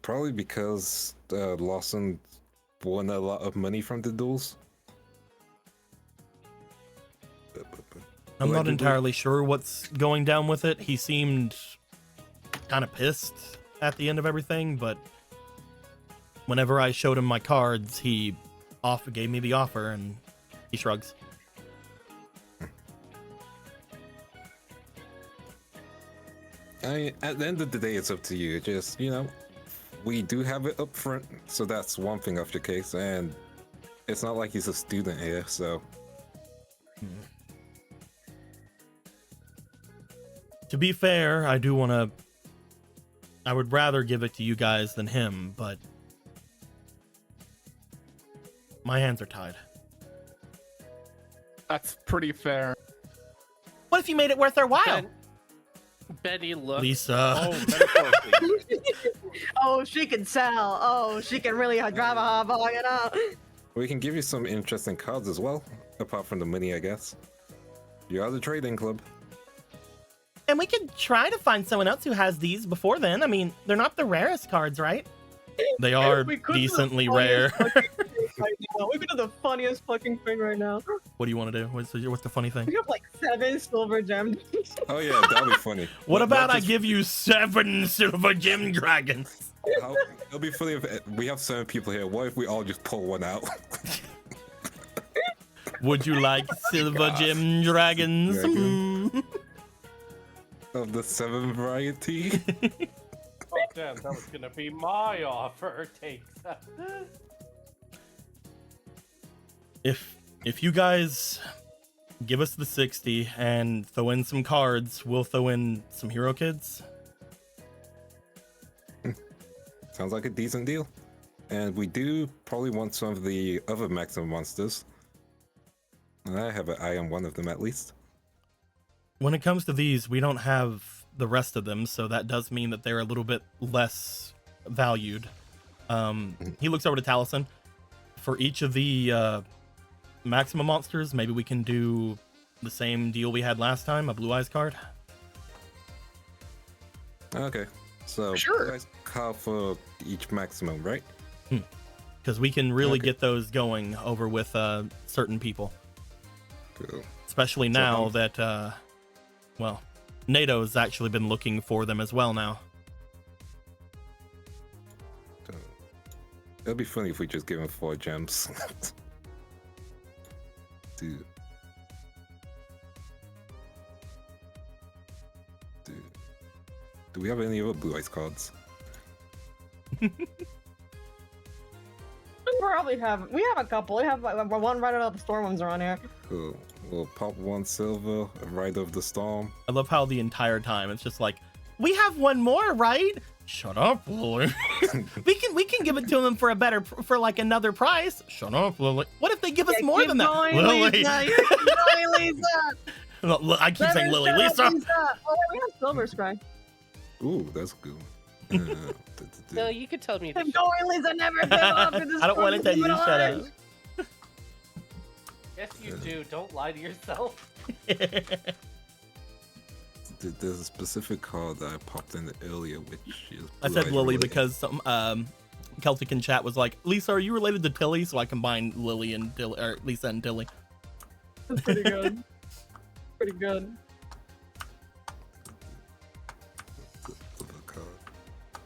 Probably because Lawson won a lot of money from the duels. I'm not Allegedly. entirely sure what's going down with it. He seemed kind of pissed at the end of everything, but whenever I showed him my cards, he gave me the offer, and he shrugs. At the end of the day, it's up to you. Just, we do have it up front, so that's one thing off your case, and it's not like he's a student here, so. To be fair, I would rather give it to you guys than him, but my hands are tied. That's pretty fair. What if you made it worth their while? Benny looks. Lisa. Oh, metaphorically. Oh, she can sell. Oh, she can really drive a hard bargain out. We can give you some interesting cards as well, apart from the money, I guess. You are the trading club. And we could try to find someone else who has these before then. I mean, they're not the rarest cards, right? They are We could do the decently funniest rare. fucking thing right now. We could do the funniest fucking thing right now. What do you want to do? What's the funny thing? We have like 7 silver gems. Oh yeah, that'd be funny. What Not about I just- give you 7 silver gem dragons? It'll be funny if we have 7 people here. What if we all just pull one out? Would you like silver gem dragons? Dragon. Hmm. Of the 7 variety? Oh, damn, that was gonna be my offer. Take that. If you guys give us the 60 and throw in some cards, we'll throw in some hero kids. Sounds like a decent deal. And we do probably want some of the other maximum monsters. I have an eye on one of them at least. When it comes to these, we don't have the rest of them, so that does mean that they're a little bit less valued. He looks over to Taliesin. For each of the maximum monsters, maybe we can do the same deal we had last time, a Blue Eyes card. Okay, so Sure. you guys call for each maximum, right? Because we can really Okay. get those going over with certain people. Cool. Especially So, now that, well, NATO's actually been looking for them as well now. So, it'll be funny if we just give him 4 gems. Dude. Do we have any other Blue Eyes cards? We have a couple. We have like, one right out of the storm ones around here. Cool. We'll pop 1 silver, Ride of the Storm. I love how the entire time it's just like, we have one more, right? Shut up, Lily. we can give it to them for like another price. Shut up, Lily. What if they give us Yeah, more keep than that? going, Lily. Lisa. You keep going, Lisa. I keep saying Lily. Lisa. Lisa. Oh, we have silver scry. Ooh, that's good. No, you could tell me. To Keep going, Lisa. Never give up. I don't want to tell you to shut up. Yes, you do. Don't lie to yourself. There's a specific card that I popped in earlier, which is. I said Blue Eyes Lily related. because some Celtic in chat was like, Lisa, are you related to Tilly? So I combined Lily and Tilly, or Lisa and Tilly. That's pretty good. Pretty good. Other card.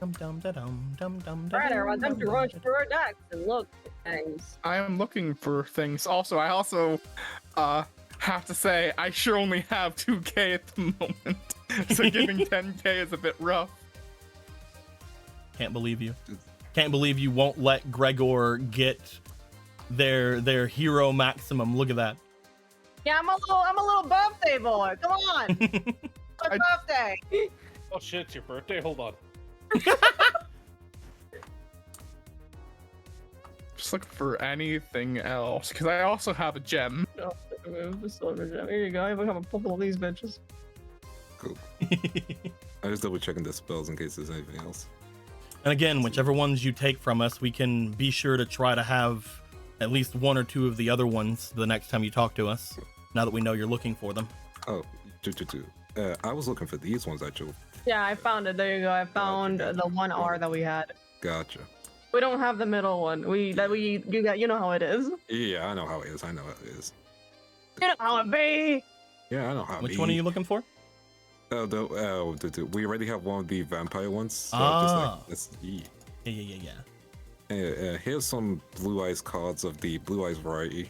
Dum dum da dum dum dum. Alright, everyone, time to rush through our decks and look at things. I am looking for things. I also have to say I sure only have 2k at the moment, so giving 10k is a bit rough. Can't believe you. Can't believe you won't let Gregor get their hero maximum. Look at that. Yeah, I'm a little birthday boy. Come on. My birthday. Oh shit, it's your birthday? Hold on. Just looking for anything else, because I also have a gem. Oh, here you go. I have a couple of these bitches. Cool. I was double checking the spells in case there's anything else. And again, whichever ones you take from us, we can be sure to try to have at least one or two of the other ones the next time you talk to us, now that we know you're looking for them. Oh, I was looking for these ones actually. Yeah, I found it. There you go. I found the one R that we had. Gotcha. We don't have the middle one. You know how it is. Yeah, I know how it is. I know how it is. You know how it be. Yeah, I know how it Which be. one are you looking for? We already have one of the vampire ones. So just like, Yeah. here's some Blue Eyes cards of the Blue Eyes variety.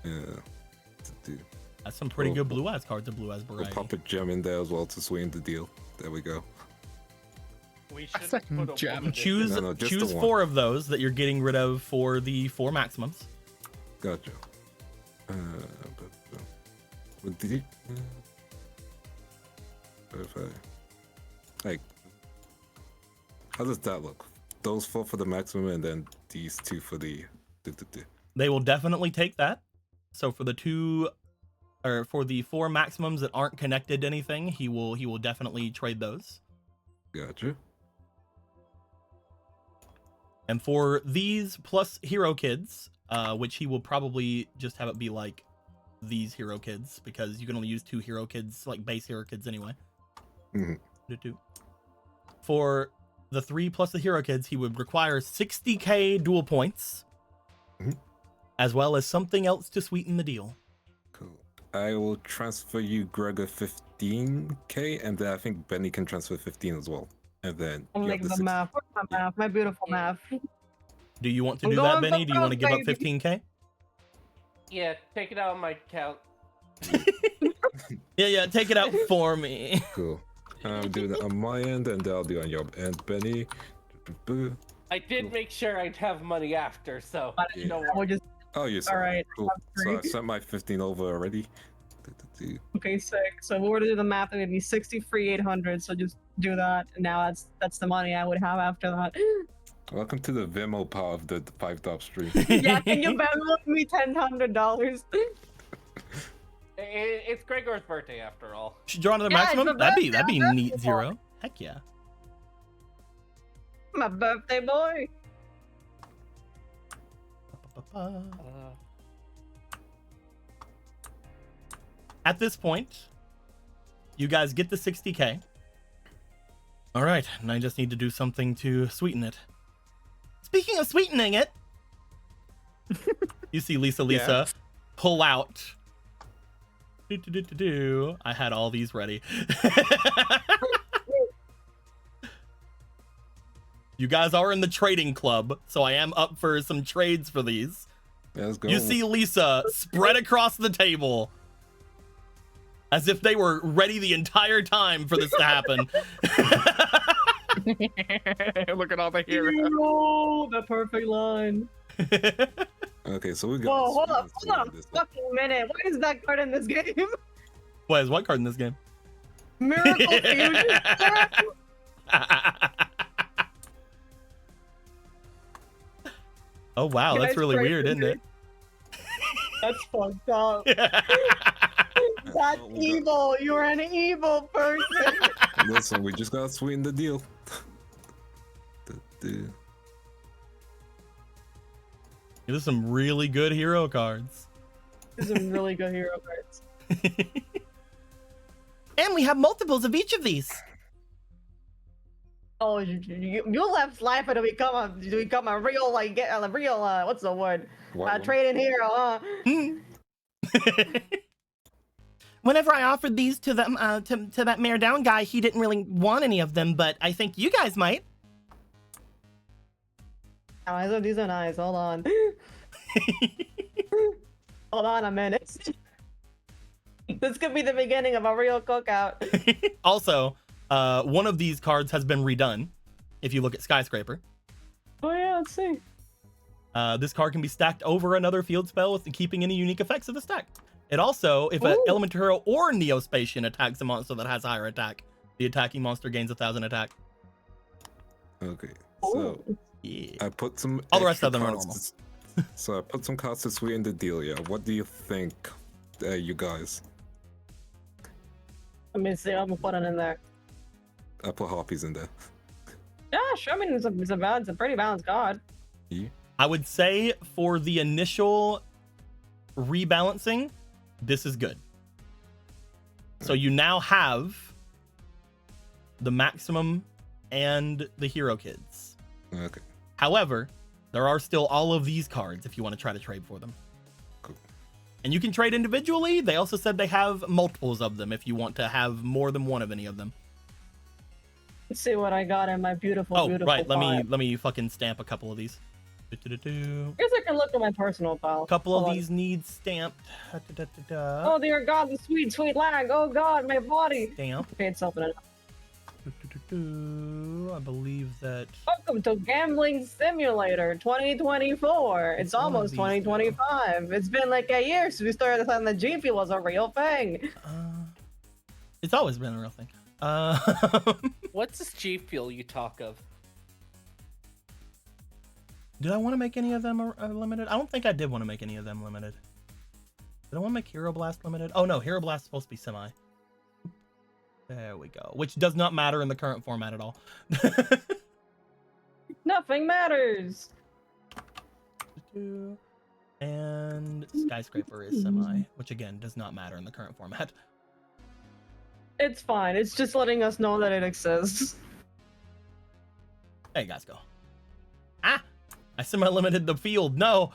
That's some pretty good Blue Eyes cards of Blue Eyes We'll variety. pop a gem in there as well to sweeten the deal. There we go. We should second put a gem. woman in Choose this. No, just choose the one. 4 of those that you're getting rid of for the 4 maximums. Gotcha. What did it? Like, how does that look? Those 4 for the maximum, and then these 2 for the. They will definitely take that. So for the 4 maximums that aren't connected to anything, he will definitely trade those. Gotcha. And for these plus Hero Kids, which he will probably just have it be like these Hero Kids, because you can only use 2 Hero Kids, like base Hero Kids anyway. Mm-hmm. For the 3 plus the Hero Kids, he would require 60k dual points, as well as something else to sweeten the deal. Cool. I will transfer you, Gregor, 15k, and then I think Benny can transfer 15 as well. And then I'm you have making the the math. Where's my math? My beautiful math. Do you want to I'm do that, going Benny? for Do you want to give up broke, 15k? Yeah, take it out of my account. Yeah, take it out for me. Cool. I'm doing it on my end, and I'll do on your end, Benny. I did make sure I'd have money after, so Yeah. don't We'll worry. just Oh, you all right. Cool. So I sent my 15 over already. Okay, sick. So if we were to do the math, it would be 63,800. So just do that. And now that's the money I would have after that. Welcome to the Venmo part of the 5Darps stream. Yeah, can you Venmo me $1,000? It's Gregor's birthday after all. Should draw another Yeah, maximum? it's my That'd be birthday. neat, Zero. Heck yeah. My birthday boy. At this point, you guys get the 60k. All right, and I just need to do something to sweeten it. Speaking of sweetening it, you see Lisa pull out. I had all these ready. You guys are in the trading club, so I am up for some trades for these. Yeah, let's go. You see Lisa spread across the table as if they were ready the entire time for this to happen. Look at all the heroes. Oh, the perfect line. Okay, so we got. Whoa, hold up a fucking minute. What is that card in this game? What is what card in this game? Miracle Fusion. Oh wow, Can I that's really spray weird, isn't it? That's fucked up. That's evil. You're an evil person. Listen, we just gotta sweeten the deal. There's some really good hero cards. These are really good hero cards. And we have multiples of each of these. Oh, you left life to become a real what's the word? Trading hero, huh? Whenever I offered these to them to that Mare Down guy, he didn't really want any of them, but I think you guys might. Oh, these are nice. Hold on. Hold on a minute. This could be the beginning of a real cookout. Also, one of these cards has been redone. If you look at Skyscraper, Oh yeah, let's see. This card can be stacked over another field spell with keeping any unique effects of the stack. It also, if an Ooh. elemental hero or Neospatian attacks a monster that has higher attack, the attacking monster gains 1,000 attack. Okay, so Yeah. I put some. All the rest extra of them are cards So I put some cards to sweeten the deal. Yeah, what do you think, you guys? Let me see. I'm putting in there. I put harpies in there. Yeah, sure. I mean, it's a pretty balanced card. Yeah. I would say for the initial rebalancing, this is good. So you now have the maximum and the hero kids. Okay. However, there are still all of these cards if you want to try to trade for them. Cool. And you can trade individually. They also said they have multiples of them if you want to have more than one of any of them. Let's see what I got in my beautiful, Oh, beautiful right. pile. Let me fucking stamp a couple of these. Do-do-do-do. Guess I can look at my personal pile. A couple Hold of on. these need stamped. Da-da-da-da-da. Oh dear God, the sweet lag. Oh God, my body. Stamp. Okay, it's opening. Do-do-do-do. I believe that. Welcome to Gambling Simulator 2024. It's One of almost these 2025. It's been like a year since we started saying the G Fuel was a real thing. It's always been a real thing. What's this G Fuel you talk of? Did I want to make any of them limited? I don't think I did want to make any of them limited. Did I want to make Hero Blast limited? Oh no, Hero Blast is supposed to be semi. There we go. Which does not matter in the current format at all. Nothing matters. And Skyscraper is semi, which again does not matter in the current format. It's fine. It's just letting us know that it exists. There you guys go. Ah! I semi-limited the field. No!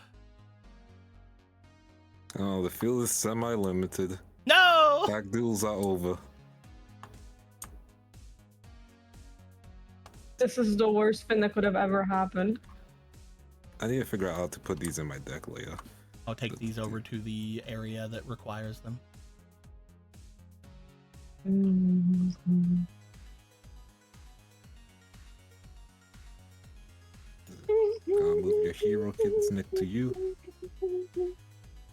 Oh, the field is semi-limited. No! Back duels are over. This is the worst thing that could have ever happened. I need to figure out how to put these in my deck later. I'll take these over to the area that requires them. Gotta move your hero kids next to you.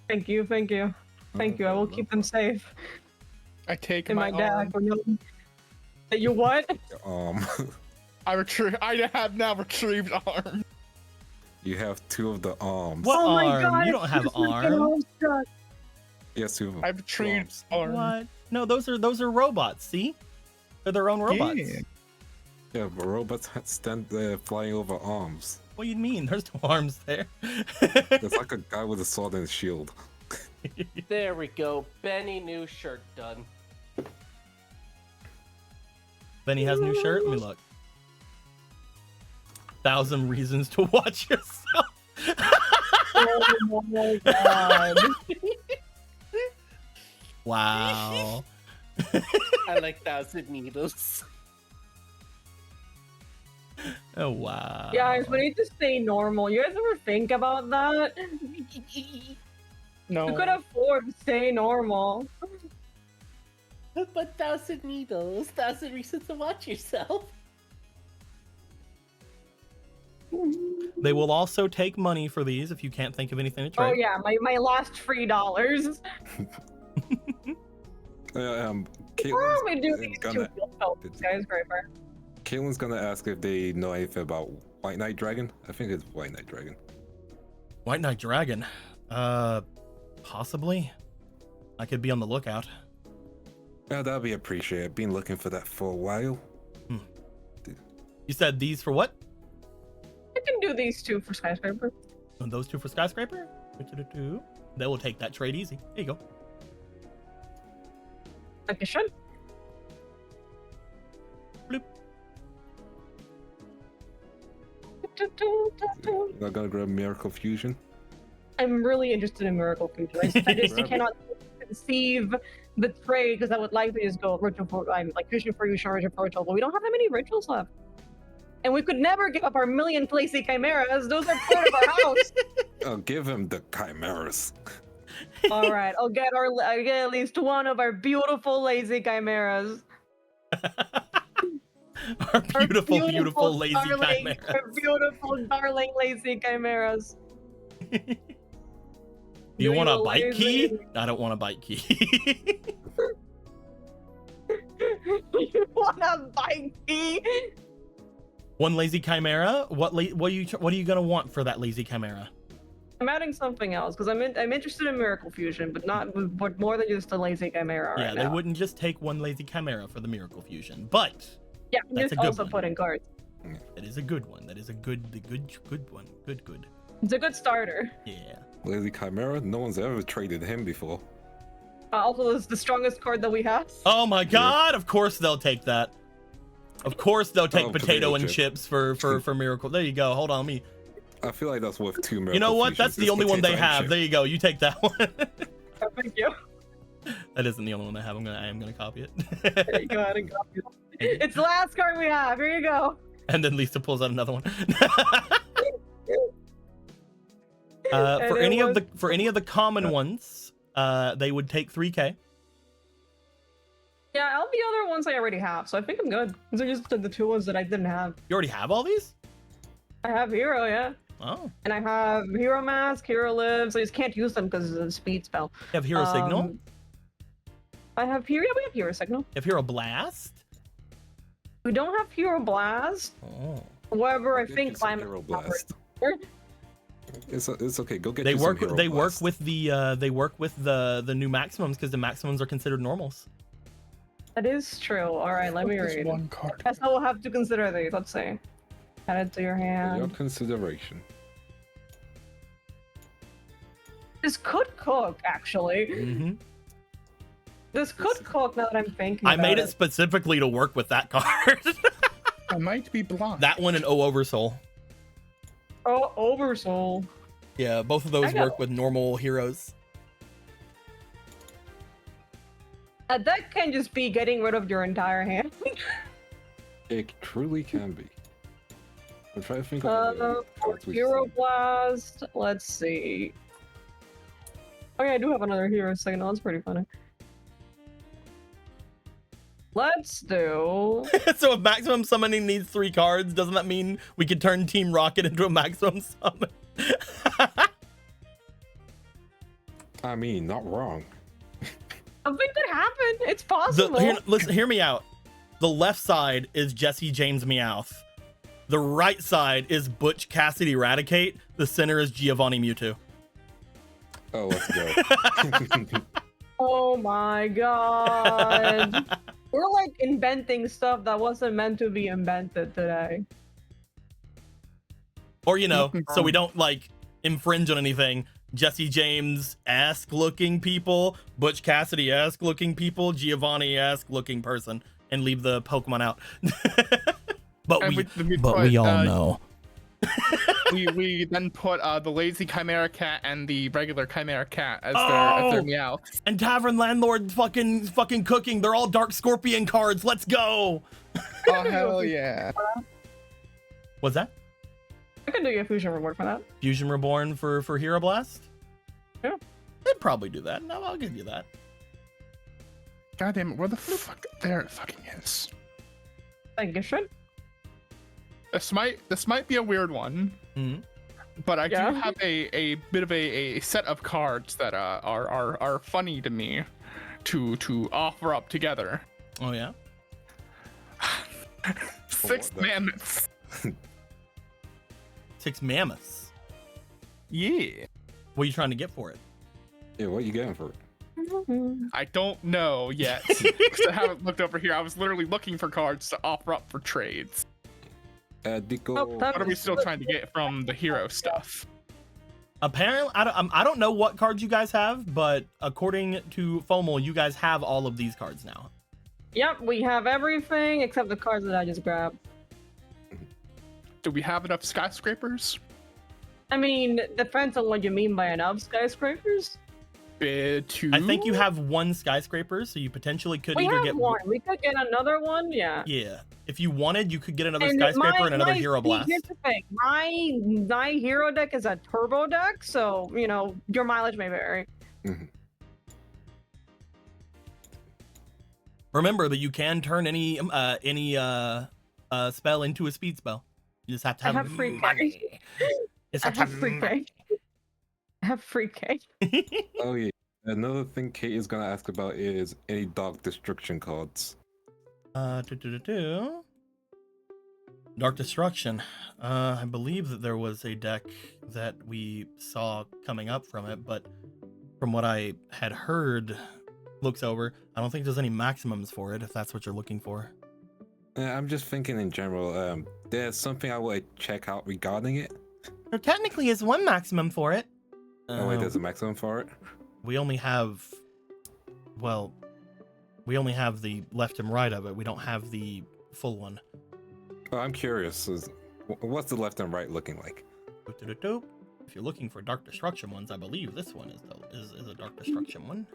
Thank you, thank you. Thank you. I will keep them safe I take in my arm. deck. You what? I have now retrieved arm. You have two of the arms. What Oh my arm? God, You don't have it's freaking arms. awesome. Yes, two of them. I've retrieved arm. What? No, those are robots. See, they're their own robots. Yeah. Yeah, but robots stand there flying over arms. What do you mean? There's no arms there. It's like a guy with a sword and a shield. There we go. Benny new shirt done. Benny has a new shirt. Let me look. 1,000 reasons to watch yourself. Oh my God. Wow. I like 1,000 needles. Oh wow. Guys, we need to stay normal. You guys ever think about that? No. You could afford to stay normal. But 1,000 needles, 1,000 reasons to watch yourself. They will also take money for these if you can't think of anything to trade. Oh yeah, my last $3. Why don't we do these two skyscraper? Caitlin's gonna ask if they know anything about White Knight Dragon. I think it's White Knight Dragon. White Knight Dragon. Possibly. I could be on the lookout. Yeah, that'd be appreciated. Been looking for that for a while. You said these for what? I can do these two for skyscraper. And those two for Skyscraper? They will take that trade easy. There you go. Like I should. Bloop. Not gonna grab Miracle Fusion. I'm really interested in Miracle Fusion. I just cannot conceive the trade because I would like to just go ritual for like Fusion for you, Charge for ritual, but we don't have that many rituals left. And we could never give up our million Placy Chimeras. Those are part of our house. Oh, give him the chimeras. All right, I'll get at least one of our beautiful lazy chimeras. Our beautiful lazy darling, chimeras. Our beautiful, darling lazy chimeras. Do you want a bike lazy- key? I don't want a bike key. You want a bike key? One lazy chimera. What are you gonna want for that lazy chimera? I'm adding something else because I'm interested in Miracle Fusion, but more than just a lazy chimera Yeah, right they now. wouldn't just take one lazy chimera for the miracle fusion, but Yeah, I'm that's just a good also one. putting cards. that is a good one. That is a good one. Good. It's a good starter. Yeah. Lazy Chimera, no one's ever traded him before. Also, it's the strongest card that we have. Oh my God! Of course they'll take that. Of course they'll take Oh, potato potato and chip. chips for miracle. There you go. Hold on, me. I feel like that's worth 2 Miracle You know what? Fusions. That's the It's only one they potato and have. chip. There you go. You take that one. Oh, thank you. That isn't the only one they have. I am gonna copy it. There you go ahead and copy it. It's the last card we have. Here you go. And then Lisa pulls out another one. And For it any of the common ones, they would take 3K. Yeah, all the other ones I already have, so I think I'm good. These are just the two ones that I didn't have. You already have all these? I have Hero, yeah. Oh. And I have Hero Mask, Hero Lives. I just can't use them because of the speed spell. You have Hero Signal? You I have Hero. Yeah, we have Hero Signal. have Hero Blast? We don't have Hero Blast. Oh. However, I Get think you some Climate Hero Blast. Operator- It's okay. Go get They you work some Hero they work Blast. with the new maximums because the maximums are considered normals. That is true. All right, let me There's read. one card. Guess I will have to consider these. Let's see. Add it to your For your hand. consideration. This could cook, actually. Mm-hmm. This could cook now that I'm thinking. I made about it specifically to work with that card. I might be blind. That one and O Oversoul. Oh, Oversoul. Yeah, both of those I got- work with normal heroes. That can just be getting rid of your entire hand. It truly can be. I'm trying to think of cards we've Hero seen. Blast. Let's see. Oh yeah, I do have another Hero Signal. That's pretty funny. Let's do. So if maximum summoning needs 3 cards, doesn't that mean we could turn Team Rocket into a maximum summon? I mean, not wrong. Something could happen. It's possible. Listen, hear me out. The left side is Jesse James Meowth. The right side is Butch Cassidy Eradicate. The center is Giovanni Mewtwo. Oh, let's go. Oh my god. We're like inventing stuff that wasn't meant to be invented today. Or, you know, so we don't like infringe on anything. Jesse James-esque looking people, Butch Cassidy-esque looking people, Giovanni-esque looking person, and leave the Pokemon out. but And we put, all know. we then put the lazy chimera cat and the regular chimera cat as their meow. And Tavern Landlord fucking cooking. They're all Dark Scorpion cards. Let's go. Oh hell yeah! What's that? I can do your fusion reward for that. Fusion Reborn for Hero Blast? Yeah. I'd probably do that. No, I'll give you that. God damn it! Where the fuck? There it fucking is. Thank you, should. This might be a weird one, Mhm. but I Yeah. do have a bit of a set of cards that are funny to me to offer up together. Oh, yeah? 6 the- mammoths. 6 mammoths. Yeah. What are you trying to get for it? Yeah, what you getting for it? I don't know yet because I haven't looked over here. I was literally looking for cards to offer up for trades. Dico. Oh, that- What are we still trying to get from the hero stuff? Apparently, I don't know what cards you guys have, but according to FOMO, you guys have all of these cards now. Yep, we have everything except the cards that I just grabbed. Do we have enough skyscrapers? I mean, depends on what you mean by enough skyscrapers. Two. I think you have 1 skyscraper, so you potentially could We either have get one. We could get another one, yeah. Yeah, if you wanted, you could get another And skyscraper and another Hero see, Blast. Here's the thing. My hero deck is a turbo deck, so you know your mileage may vary. Remember that you can turn any spell into a speed spell. You just have to I have, have free money. pay. Just I have to have have free money. pay. Have free cake. Oh yeah. Another thing Kate is gonna ask about is any dark destruction cards. Dark Destruction. I believe that there was a deck that we saw coming up from it, but from what I had heard looks over, I don't think there's any maximums for it, if that's what you're looking for. I'm just thinking in general. There's something I would check out regarding it. There technically is one maximum for it. Oh wait, there's a maximum for it. We only have, well, we only have the left and right of it. We don't have the full one. Oh, I'm curious. What's the left and right looking like? If you're looking for Dark Destruction ones, I believe this one is a Dark Destruction one.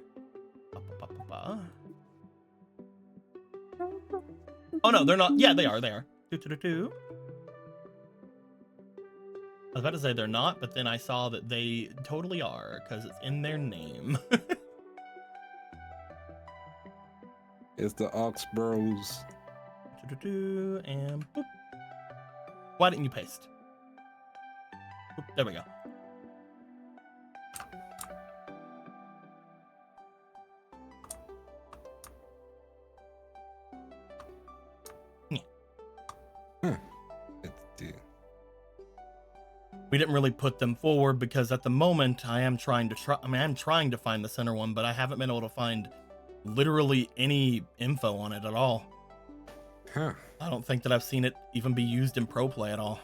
Oh no, they're not. Yeah, they are. They are. I was about to say they're not, but then I saw that they totally are because it's in their name. It's the Oxboros. And boop. Why didn't you paste? Boop, there we go. We didn't really put them forward because at the moment I am trying to I'm trying to find the center one, but I haven't been able to find literally any info on it at all. Huh. I don't think that I've seen it even be used in pro play at all.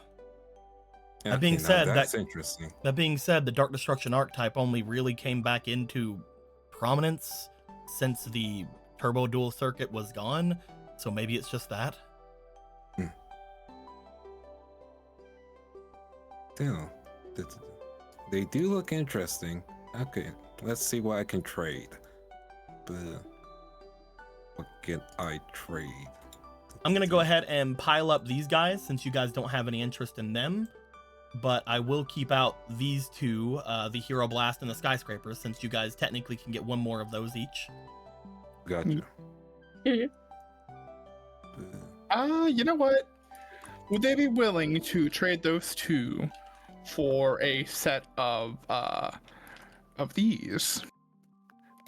Okay, That being said, that's interesting. That being said, the Dark Destruction archetype only really came back into prominence since the Turbo Duel circuit was gone, so maybe it's just that. Still, they do look interesting. Okay, let's see what I can trade. What can I trade? I'm gonna go ahead and pile up these guys since you guys don't have any interest in them, but I will keep out these two, the Hero Blast and the Skyscraper, since you guys technically can get one more of those each. Gotcha. You know what? Would they be willing to trade those two for a set of these?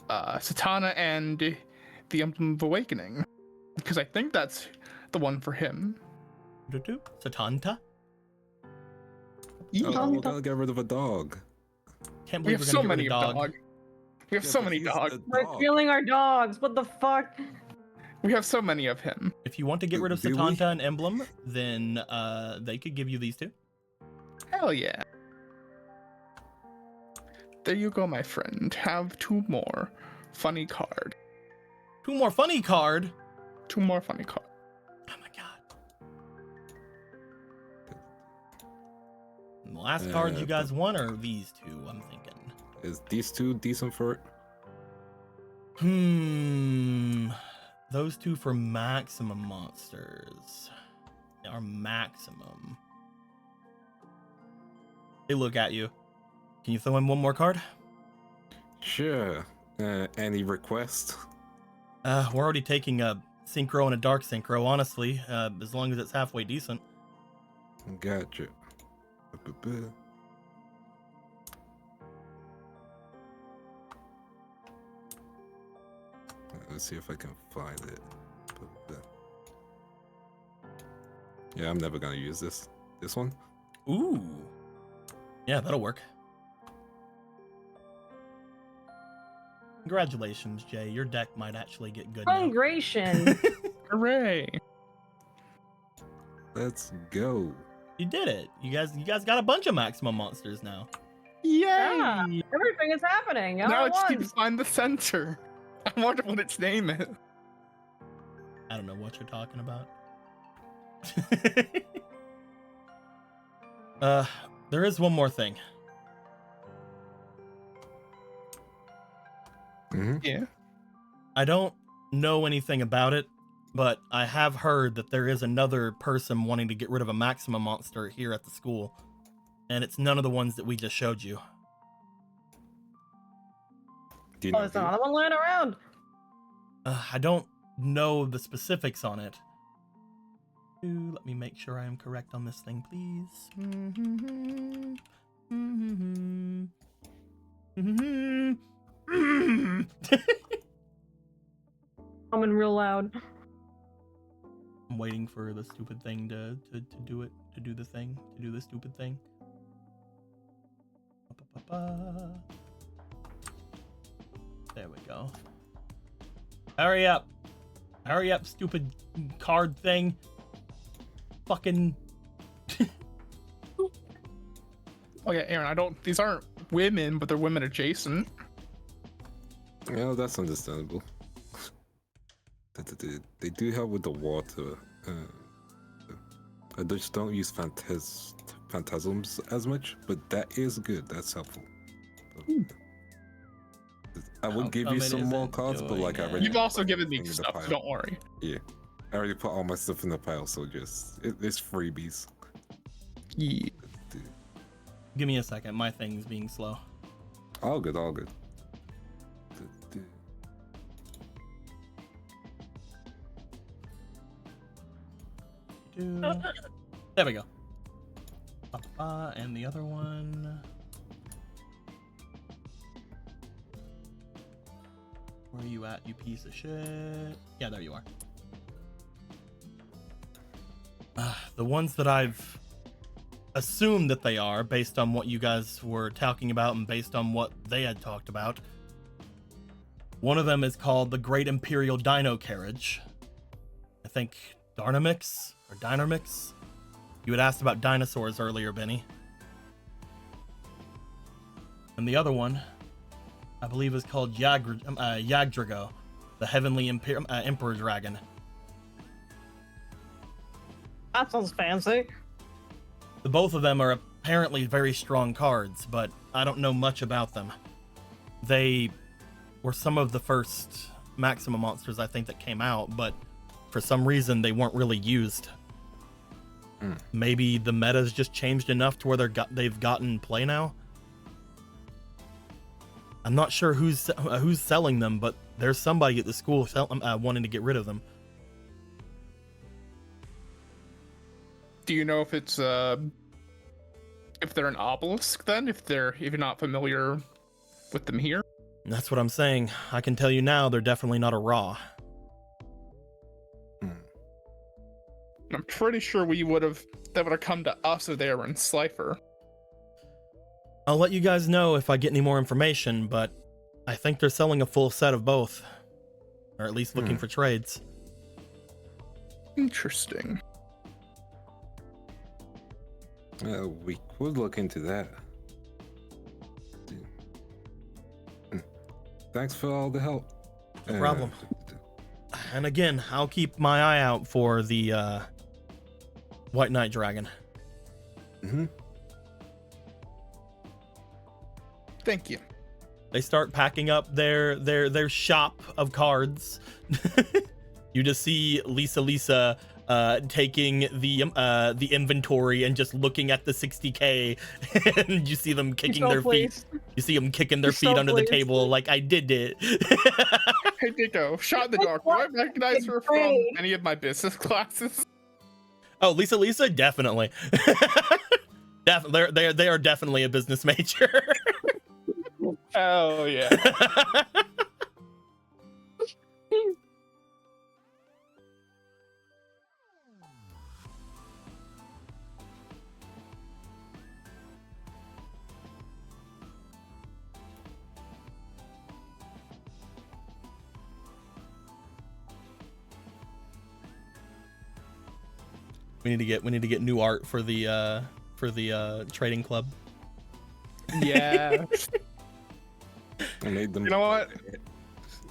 Satana and the Emblem of Awakening. Because I think that's the one for him. Satanta? Oh, we gotta get rid of a dog. Can't We believe have we're so gonna get many rid of of dog. We have Yeah, so but many he's dogs. the We're dog. stealing our dogs. What the fuck? We have so many of him. If you want to get rid of Do we? Satanta and Emblem, then they could give you these two. Hell yeah. There you go, my friend. Have two more funny card. Two more funny card. Two more funny card. Oh my god. And the last cards you guys want are these two, I'm thinking. Is these two decent for it? Those two for maximum monsters are maximum. They look at you. Can you throw in one more card? Sure. Any request? We're already taking a synchro and a dark synchro, honestly, as long as it's halfway decent. Gotcha. Let's see if I can find it. Yeah, I'm never gonna use this. This one? Ooh. Yeah, that'll work. Congratulations, Jay. Your deck might actually get good now. Hungration. Hooray! Let's go. You did it. You guys got a bunch of maximum monsters now. Yay! Yeah, everything is happening. All Now I at just need to once. find the center. I wonder what its name is. I don't know what you're talking about. There is one more thing. Yeah. I don't know anything about it, but I have heard that there is another person wanting to get rid of a maximum monster here at the school, and it's none of the ones that we just showed you. Do you Oh, know there's who? another one laying around. I don't know the specifics on it. Let me make sure I am correct on this thing, please. Mm-hmm. Coming real loud. I'm waiting for the stupid thing to do it, to do the thing, to do the stupid thing. Ba-ba-ba-ba. There we go. Hurry up. Hurry up, stupid card thing. Fucking. Oh yeah, Aaron, these aren't women, but they're women adjacent. Yeah, that's understandable. They do help with the water. I just don't use phantasms as much, but that is good. That's helpful. I How would give come you it some more isn't cards, but like I doing already. You've also given me in the stuff, pile. don't worry. Yeah, I already put all my stuff in the pile, so it's freebies. Yeah. Give me a second. My thing's being slow. All good, all good. There we go. And the other one. Where are you at, you piece of shit? Yeah, there you are. The ones that I've assumed that they are, based on what you guys were talking about and based on what they had talked about. One of them is called the Great Imperial Dino Carriage. I think Dynamix or Dynamix. You had asked about dinosaurs earlier, Benny. And the other one, I believe, is called Yagdrago, the Heavenly Emperor Dragon. That sounds fancy. The both of them are apparently very strong cards, but I don't know much about them. They were some of the first Maxima monsters, I think, that came out, but for some reason they weren't really used. Maybe the meta's just changed enough to where they've gotten play now. I'm not sure who's selling them, but there's somebody at the school wanting to get rid of them. Do you know if it's if they're an obelisk then? If you're not familiar with them here? That's what I'm saying. I can tell you now, they're definitely not a raw. I'm pretty sure they would have come to us if they were in Slifer. I'll let you guys know if I get any more information, but I think they're selling a full set of both. Or at least looking for trades. Interesting. We could look into that. Thanks for all the help. No problem. And again, I'll keep my eye out for the White Knight Dragon. Thank you. They start packing up their shop of cards. You just see Lisa taking the inventory and just looking at the 60k, and you see them kicking their feet. You see them kicking their feet under the table like, I did it. Hey Dico, shot in the dark. Do I recognize her from any of my business classes? Oh, Lisa, definitely. They are definitely a business major. Oh yeah. We need to get new art for the trading club. Yeah. I made them. You know what?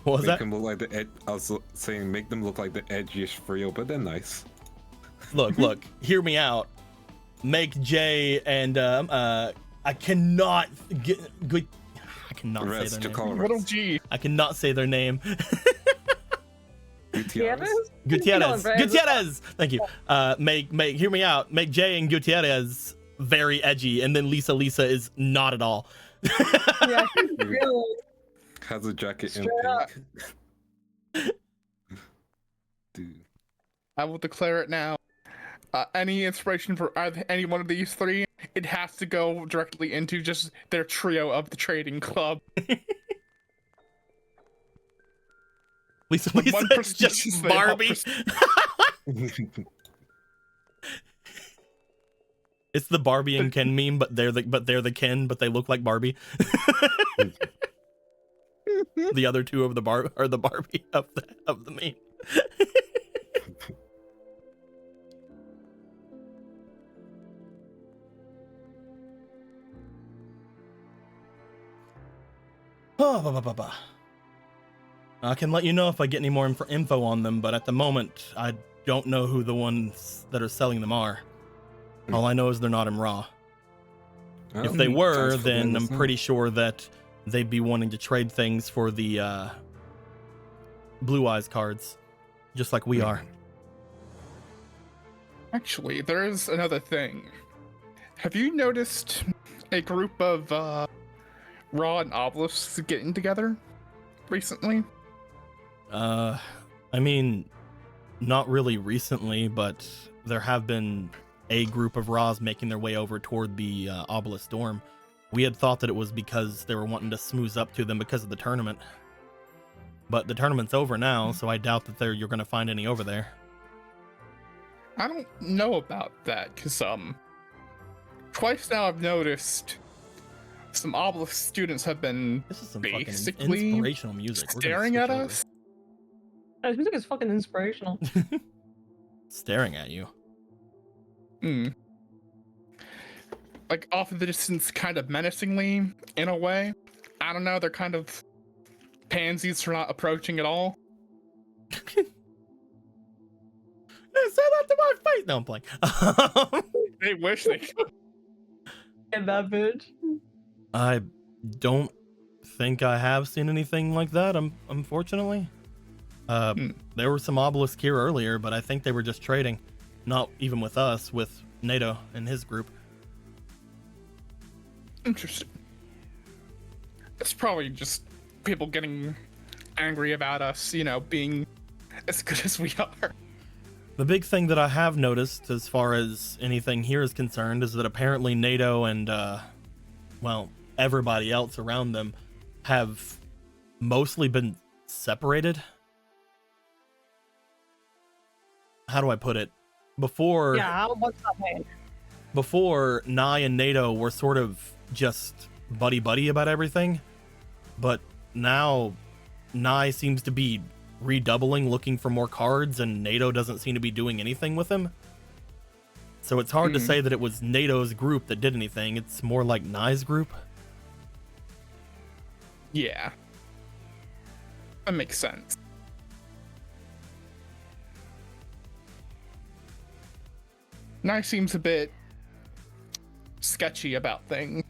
What was make that? them look like the I was saying make them look like the edgiest Frio, but they're nice. Look, hear me out. Make Jay and I cannot get good. I cannot say their name. Little G. I cannot say their name. Gutierrez. Gutierrez. Thank you. Make hear me out. Make Jay and Gutierrez very edgy, and then Lisa is not at all. Yeah, really. Has a jacket in pink. Dude. I will declare it now. Any inspiration for either, any one of these three it has to go directly into just their trio of the trading club. Lisa When one it's prestigious, just they all Barbie. It's the Barbie and Ken meme, but they're the Ken, but they look like Barbie. The other two of the Barbie of the meme. Oh, I can let you know if I get any more info on them, but at the moment, I don't know who the ones that are selling them are. All I know is they're not in Raw. Oh, If they thanks were, for then letting I'm us know. pretty sure that they'd be wanting to trade things for the Blue Eyes cards, just like we are. Actually, there's another thing. Have you noticed a group of Raw and Obelisks getting together recently? I mean, not really recently, but there have been a group of Raws making their way over toward the Obelisk Dorm. We had thought that it was because they were wanting to smooth up to them because of the tournament. But the tournament's over now, so I doubt that you're going to find any over there. I don't know about that, because twice now I've noticed some Obelisk students have been This is some basically fucking inspirational music. We're gonna staring at switch over. us. This music is fucking inspirational. Staring at you. Like off of the distance, kind of menacingly, in a way. I don't know, they're kind of pansies for not approaching at all. Say that to my face. No, I'm playing. They wish they could. Get that bitch. I don't think I have seen anything like that, unfortunately. There were some obelisks here earlier, but I think they were just trading. Not even with us, with NATO and his group. Interesting. It's probably just people getting angry about us, you know, being as good as we are. The big thing that I have noticed as far as anything here is concerned is that apparently NATO and, well, everybody else around them have mostly been separated. How do I put it? Before, Yeah, what's that mean? before Nye and NATO were sort of just buddy-buddy about everything, but now Nye seems to be redoubling, looking for more cards, and NATO doesn't seem to be doing anything with him. So it's hard to say that it was NATO's group that did anything. It's more like Nye's group. Yeah. That makes sense. Nye seems a bit sketchy about things.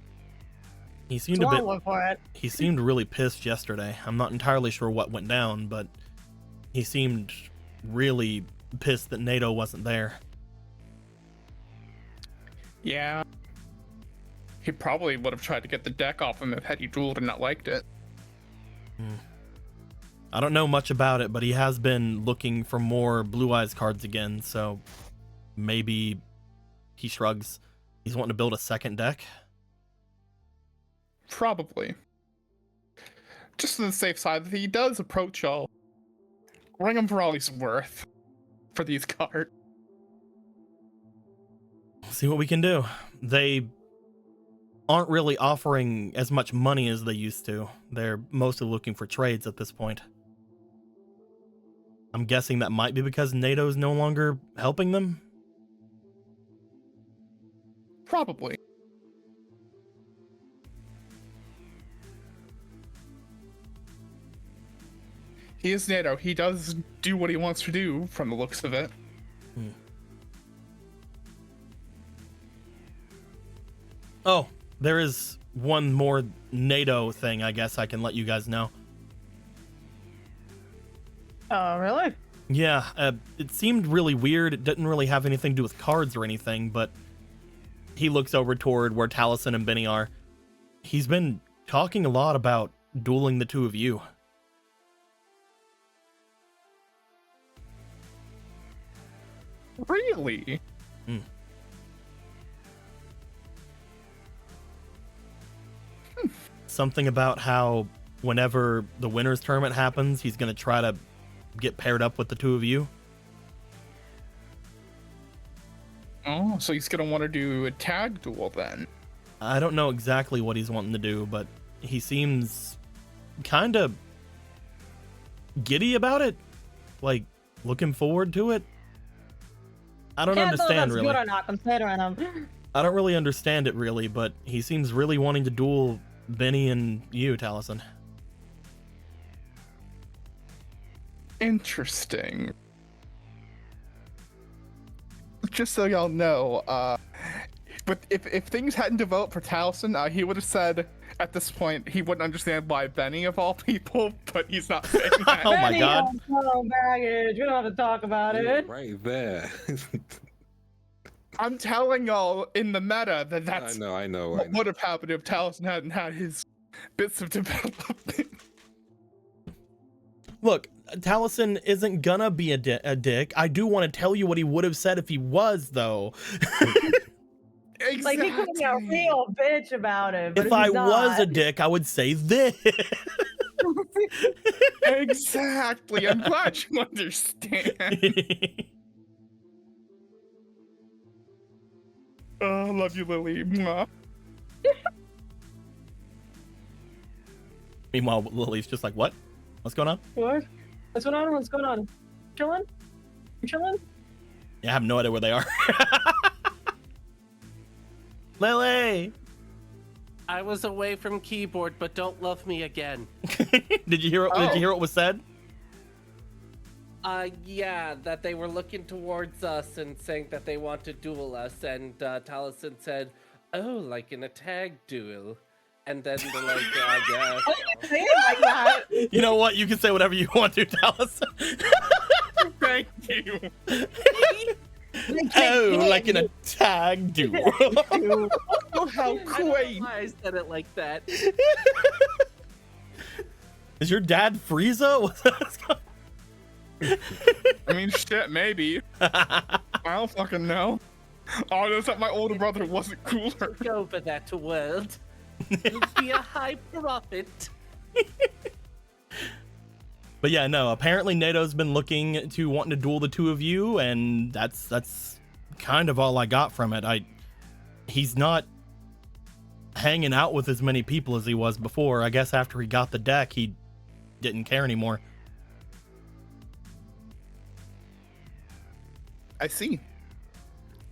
He seemed So a I'll bit. look for it. He seemed really pissed yesterday. I'm not entirely sure what went down, but he seemed really pissed that NATO wasn't there. Yeah. He probably would have tried to get the deck off him if had he dueled and not liked it. I don't know much about it, but he has been looking for more Blue Eyes cards again, so maybe he shrugs. He's wanting to build a second deck. Probably. Just on the safe side, if he does approach y'all, bring him for all he's worth for these cards. See what we can do. They aren't really offering as much money as they used to. They're mostly looking for trades at this point. I'm guessing that might be because NATO's no longer helping them. Probably. He is NATO. He does do what he wants to do from the looks of it. Oh, there is one more NATO thing I guess I can let you guys know. Oh, really? Yeah, it seemed really weird. It didn't really have anything to do with cards or anything, but he looks over toward where Taliesin and Benny are. He's been talking a lot about dueling the two of you. Really? something about how whenever the winners tournament happens, he's going to try to get paired up with the two of you. Oh, so he's gonna want to do a tag duel then. I don't know exactly what he's wanting to do, but he seems kind of giddy about it, like looking forward to it. I don't understand really. Good or not, considering him. I don't really understand it really, but he seems really wanting to duel Benny and you, Taliesin. Interesting. Just so y'all know, but if things hadn't developed for Taliesin, he would have said at this point he wouldn't understand why Benny of all people, but he's not saying that. Oh my god. Baggage. We don't have to talk about it. Right there. I'm telling y'all in the meta that that's I know. what would have happened if Taliesin hadn't had his bits of development. Look, Taliesin isn't gonna be a dick. I do want to tell you what he would have said if he was, though. Exactly. Like, he could be a real bitch about it. But If I he's not. was a dick, I would say this. Exactly. I'm glad you understand. Oh, love you, Lily. Mwah. Meanwhile, Lily's just like, what? What's going on? What? What's going on? What's going on? Chilling? You chilling? Yeah, I have no idea where they are. Lily! I was away from keyboard, but don't love me again. Did you hear what was said? Yeah, that they were looking towards us and saying that they want to duel us, and Taliesin said, "Oh, like in a tag duel." And then they're like, "Yeah." Say it like that. You know what? You can say whatever you want to, Taliesin. Thank you. Oh, like in a tag duel. Oh, how I don't know quaint. why I said it like that. Is your dad Frieza? What's going I mean, shit, maybe. I don't fucking know. Oh, it's that my older brother wasn't cooler. Go over that world. You'll be a high prophet. But yeah, no, apparently NATO's been looking to wanting to duel the two of you, and that's kind of all I got from it. He's not hanging out with as many people as he was before. I guess after he got the deck, he didn't care anymore. I see.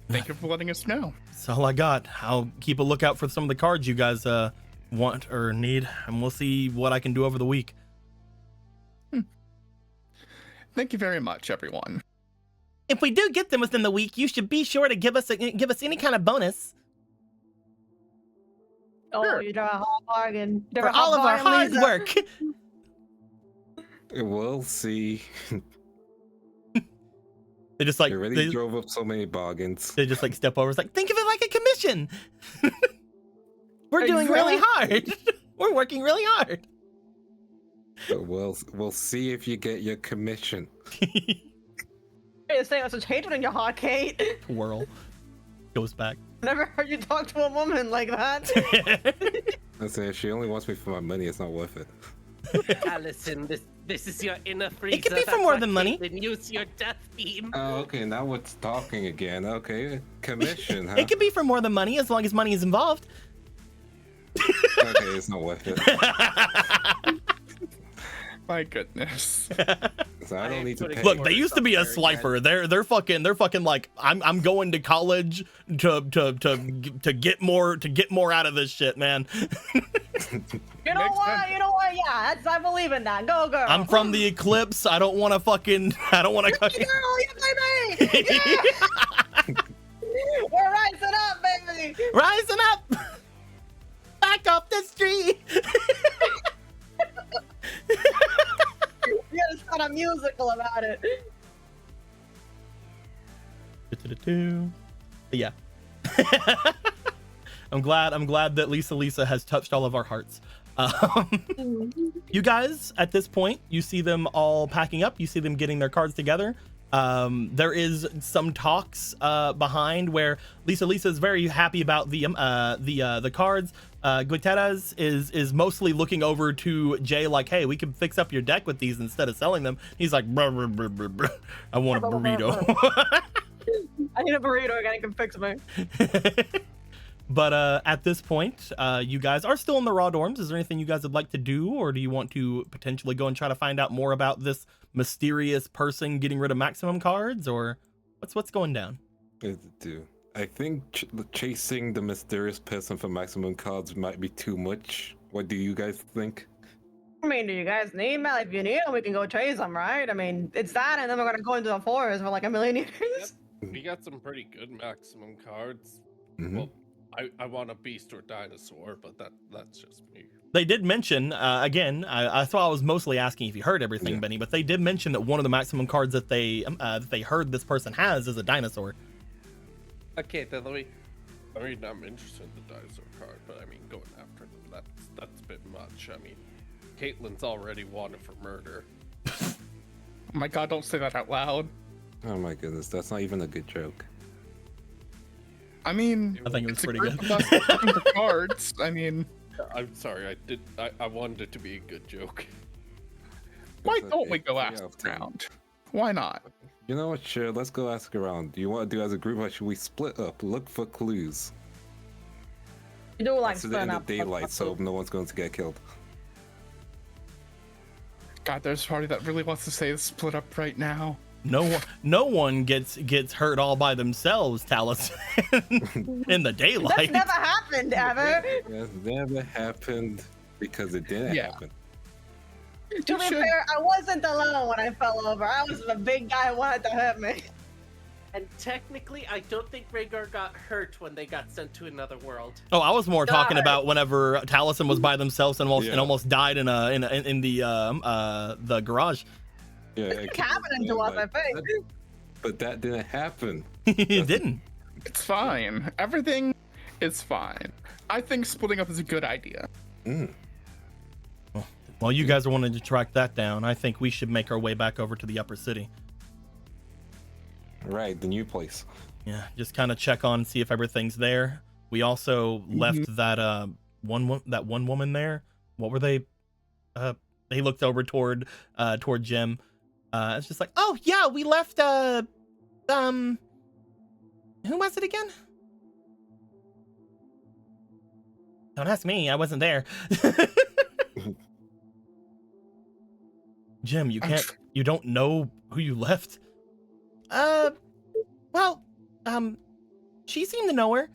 Thank you for letting us know. That's all I got. I'll keep a lookout for some of the cards you guys want or need, and we'll see what I can do over the week. Thank you very much, everyone. If we do get them within the week, you should be sure to give us any kind of bonus Oh, Sure. you drive a hard bargain. for all of our hard work. We'll see. They just like You already drove up so many bargains. they just like step over. It's like, think of it like a commission. We're doing really hard. We're working really hard. But we'll see if you get your commission. You're saying such hatred in your heart, Kate. Twirl goes back. Never heard you talk to a woman like that. I say if she only wants me for my money, it's not worth it. Taliesin, this is your inner freezer. It could be for more than money. Then use your death beam. Oh, okay, now we're talking again. Okay, commission, huh? It could be for more than money as long as money is involved. Okay, it's not worth it. My goodness. So I don't need to pay. Look, they used to be a swiper. They're fucking like I'm going to college to get more out of this shit, man. You know what? You know what? Yeah, I believe in that. Go, girl. I'm from the Eclipse. I don't want to. Girl, you baby. Yeah. We're rising up, baby. Rising up. Back off the street. We gotta start a musical about it. But yeah. I'm glad that Lisa has touched all of our hearts. You guys, at this point, you see them all packing up. You see them getting their cards together. There is some talks behind where Lisa is very happy about the cards. Guiteras is mostly looking over to Jay like, hey, we can fix up your deck with these instead of selling them. He's like, brr, brr, brr, brr, brr. I want a burrito. I need a burrito. I can fix me. But at this point, you guys are still in the raw dorms. Is there anything you guys would like to do, or do you want to potentially go and try to find out more about this mysterious person getting rid of maximum cards, or what's going down? I think chasing the mysterious person for maximum cards might be too much. What do you guys think? I mean, do you guys need me? If you need them, we can go chase them, right? I mean, it's that, and then we're gonna go into the forest for like a million years. Yep. We got some pretty good maximum cards. Mhm. Well, I want a beast or dinosaur, but that's just me. They did mention again. I thought I was mostly asking if you heard everything, Yeah. Benny, but they did mention that one of the maximum cards that they heard this person has is a dinosaur. Okay, then let me. I mean, I'm interested in the dinosaur card, but I mean, going after them, that's a bit much. I mean, Caitlin's already wanted for murder. Oh my god, don't say that out loud. Oh my goodness, that's not even a good joke. I mean, I think it was it's a pretty group good. of us looking for cards. I mean, I'm sorry, I wanted it to be a good joke. why It's don't we okay. go Yeah, ask I'll tell you. around? Why not? You know what? Sure, let's go ask around. Do you want to do as a group, or should we split up, look for clues? You do like It's in the splitting up. daylight, so no one's going to get killed. God, there's a party that really wants to say split up right now. No one gets hurt all by themselves, Talus, in the That's daylight. never happened ever. That never happened because it didn't Yeah. happen. To You be should- fair, I wasn't alone when I fell over. I was the big guy who wanted to hurt me. And technically, I don't think Rhaegar got hurt when they got sent to another world. Oh, I was more talking God. about whenever Taliesin was by themselves and Yeah. almost died in the garage. Yeah, It's happening to us, I think. But that didn't happen. It didn't. It's fine. Everything is fine. I think splitting up is a good idea. Mm. Well, you guys are wanting to track that down. I think we should make our way back over to the upper city. Right, the new place. Yeah, just kind of check on, see if everything's there. We also left that one woman there. What were they? They looked over toward Jim. It's just like, oh yeah, we left. Who was it again? Don't ask me. I wasn't there. Jim, you can't. You don't know who you left. Well, she seemed to know her.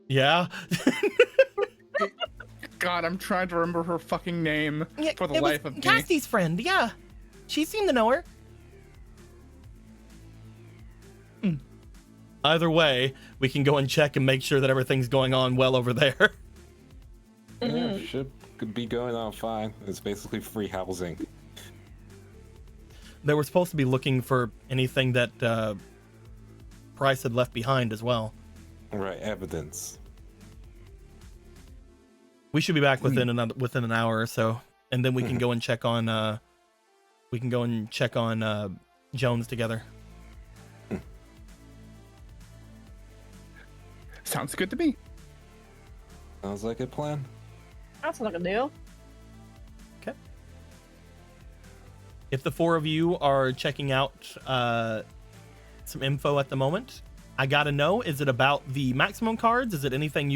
Yeah. God, I'm trying to remember her fucking name Yeah, for the it was life of me. Cassie's friend. Yeah, she seemed to know her. Either way, we can go and check and make sure that everything's going on well over there. Yeah, ship could be going on fine. It's basically free housing. They were supposed to be looking for anything that Price had left behind as well. Right, evidence. We should be back within an hour or so, and then we can go and check on Jones together. Sounds good to me. Sounds like a plan. That's not a deal. Okay. If the four of you are checking out some info at the moment, I gotta know, is it about the maximum cards? Is it anything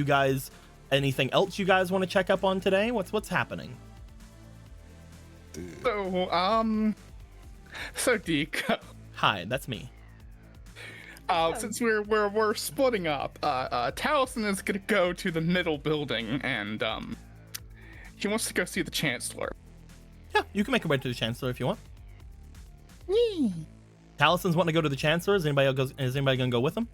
else you guys want to check up on today? What's happening? So Deke, Hi, that's me. since we're splitting up, Taliesin is gonna go to the middle building and he wants to go see the Chancellor. Yeah, you can make your way to the Chancellor if you want. Talison's wanting to go to the Chancellor. Is anybody gonna go with him?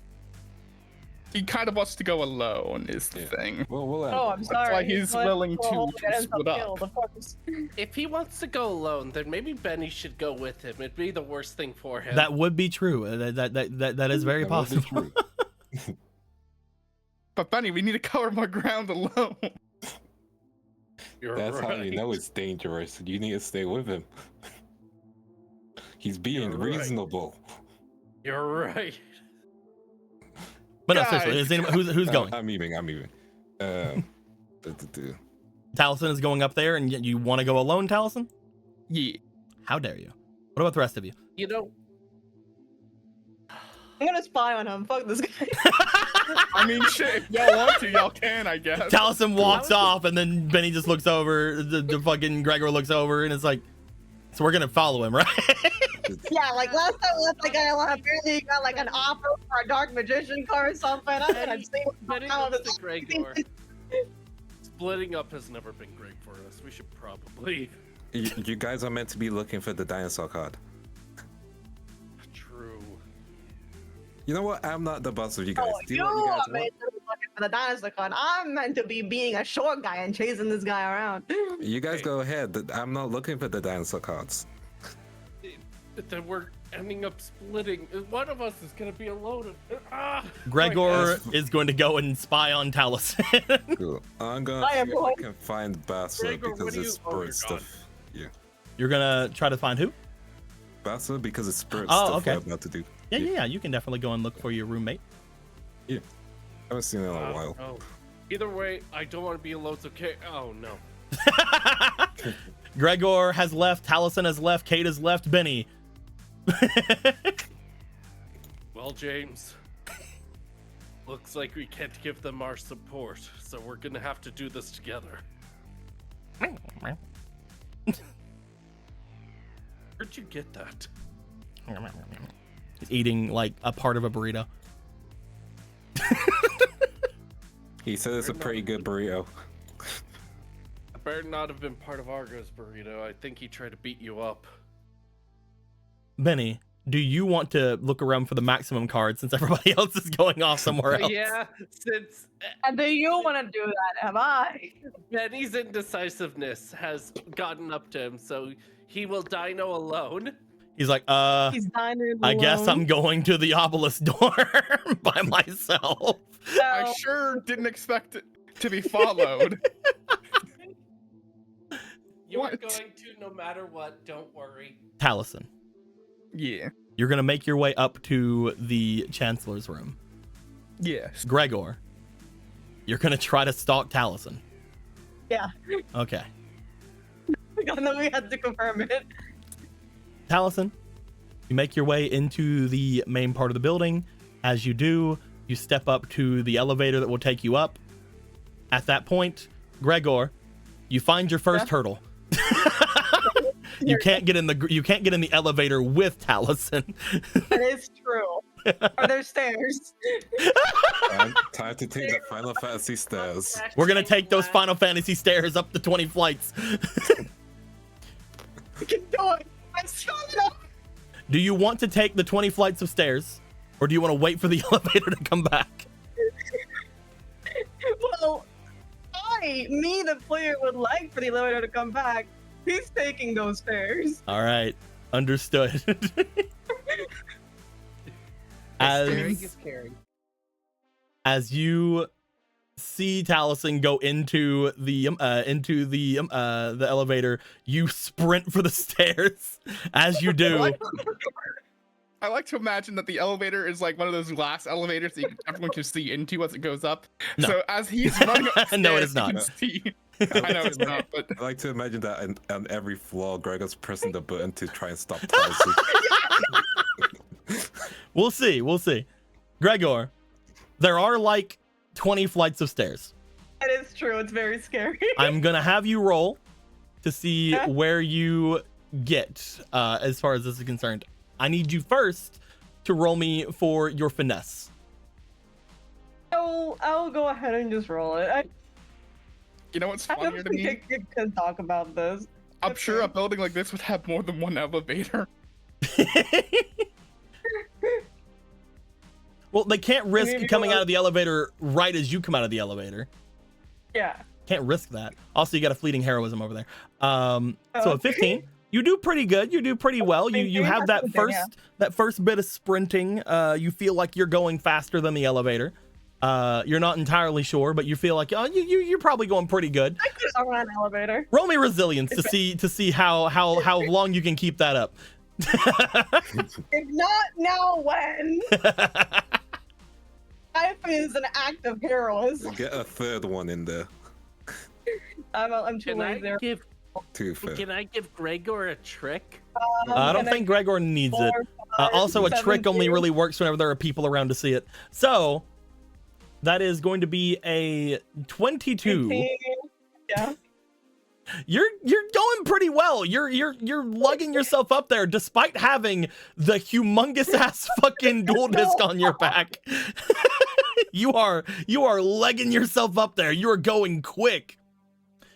He kind of wants to go alone, is the Yeah. thing. Well, we'll Oh, I'm That's sorry. why he's willing to get himself split up. killed, of course. If he wants to go alone, then maybe Benny should go with him. It'd be the worst thing for him. That would be true. That is very That will be possible. true. But Benny, we need to cover more ground alone. You're That's how you right. know it's dangerous. You need to stay with him. He's being You're right. reasonable. You're right. But no, Guys. seriously, is anyone, who's going? I'm moving. Taliesin is going up there, and you want to go alone, Taliesin? Yeah. How dare you? What about the rest of you? You know, I'm gonna spy on him. Fuck this guy. I mean, shit. If y'all want to, y'all can, I guess. Taliesin walks off, and then Benny just looks over. The fucking Gregor looks over, and it's like, so we're gonna follow him, right? Yeah, like last time we left the guy alive, apparently he got like an offer for a dark magician card or something. I haven't seen Benny how looks this- to Gregor. Splitting up has never been great for us. We should probably. You guys are meant to be looking for the dinosaur card. True. You know what? I'm not the boss of you guys. Oh, Do you what you guys are want. meant to be looking for the dinosaur card. I'm meant to be being a short guy and chasing this guy around. You guys go ahead. I'm not looking for the dinosaur cards. Then we're ending up splitting. One of us is gonna be alone. Gregor is going to go and spy on Taliesin. Cool. I'm gonna I am see if I going- can find Bassa Gregor, what because do it's you- oh, you're spirit stuff. Yeah. You're gonna try to find who? Bassa because it's spirit Oh, stuff okay. we're about to do. Yeah. You can definitely go and look for your roommate. I haven't seen it in a while. Oh. Either way, I don't want to be alone. It's okay. Oh no. Gregor has left. Taliesin has left. Kate has left. Benny. Well, James. Looks like we can't give them our support, so we're gonna have to do this together. Where'd you get that? He's eating like a part of a burrito. He said it's a pretty good burrito. I better not have been part of Argo's burrito. I think he tried to beat you up. Benny, do you want to look around for the maximum card since everybody else is going off somewhere else? Yeah, since And do you want to do that? Have I? Benny's indecisiveness has gotten up to him, so he will dino alone. He's like, He's dining I guess alone. I'm going to the obelisk dorm by myself. I So, sure didn't expect it to be followed. You are What? going to no matter what, don't worry. Taliesin, Yeah. you're gonna make your way up to the Chancellor's room. Yes. Gregor, you're gonna try to stalk Taliesin. yeah. Okay. And then we had to confirm it. Taliesin, you make your way into the main part of the building. As you do, you step up to the elevator that will take you up. At that point, Gregor, you find your first hurdle. You can't get in the elevator with Taliesin. That is true. Are there stairs? Time to take the Final Fantasy stairs. We're gonna take those Final Fantasy stairs up to 20 flights. We can do it. I'm strong enough. Do you want to take the 20 flights of stairs, or do you want to wait for the elevator to come back? Well, the player, would like for the elevator to come back. He's taking those stairs. All right, understood. As you see Taliesin go into the elevator, you sprint for the stairs. As you do, I like to imagine that the elevator is like one of those glass elevators that everyone can see into as it goes up. No. So as he's running up the No, it is stairs, you not. can see. I know it's not, but I like to imagine that on every floor, Gregor's pressing the button to try and stop Taliesin. we'll see. Gregor, there are like 20 flights of stairs. It is true. It's very scary. I'm gonna have you roll to see where you get as far as this is concerned. I need you first to roll me for your finesse. I'll go ahead and just roll it. you know what's I funnier don't to me? think I can talk about this. I'm sure a building like this would have more than one elevator. Well, they can't risk need to coming go out of the elevator right as you come out of the elevator. Yeah. Can't risk that. Also, you got a fleeting heroism over there. So Okay. at 15, you do pretty good. You do pretty well. You have that first bit of sprinting. You feel like you're going faster than the elevator. You're not entirely sure, but you feel like you're probably going pretty good. I could run an elevator. Roll me resilience to see how long you can keep that up. If not now, when? Life is an act of heroism. Get a third one in there. I'm too Can I late there. give Too fair. Can I give Gregor a trick? I don't think Gregor needs it. Also, a trick only really works whenever there are people around to see it. So that is going to be a 22. 18. Yeah. You're going pretty well. You're lugging yourself up there despite having the humongous ass fucking dual disc on your back. You are legging yourself up there. You are going quick.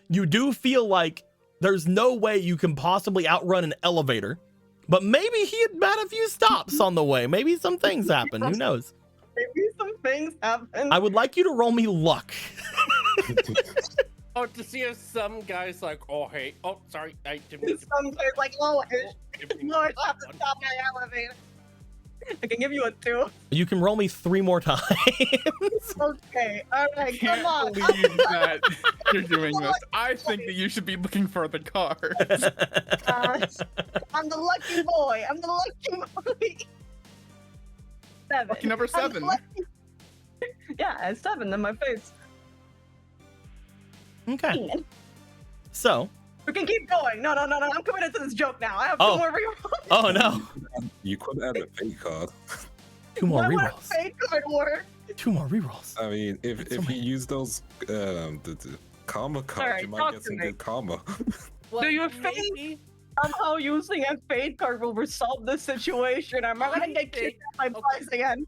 You do feel like there's no way you can possibly outrun an elevator, but maybe he had had a few stops on the way. Maybe some things happen. Who knows? Maybe some things happen. I would like you to roll me luck. Oh, to see if some guy's like, oh hey, oh sorry, I didn't. mean to- Some days like Lois. give me Lois, I have to one." stop my elevator. I can give you a 2. You can roll me 3 more times. Okay. All right. Can't Come on. believe that you're doing this. I think that you should be looking for the cards. I'm the lucky boy. I'm the lucky boy. 7. Lucky number I'm the 7. lucky- Yeah, it's 7 in my face. Okay. So, We can keep going. No. I'm committed to this joke now. I have Oh. 2 more rerolls. oh no, You could add a fake card. 2 more Why would a rerolls. fake card work? 2 more rerolls. I mean, if That's so you many. use those the karma cards, Alright, you might talk get to some me. good karma. Well, Do you think- maybe- Somehow using a fake card will resolve the situation. I'm not gonna get kicked out my place again.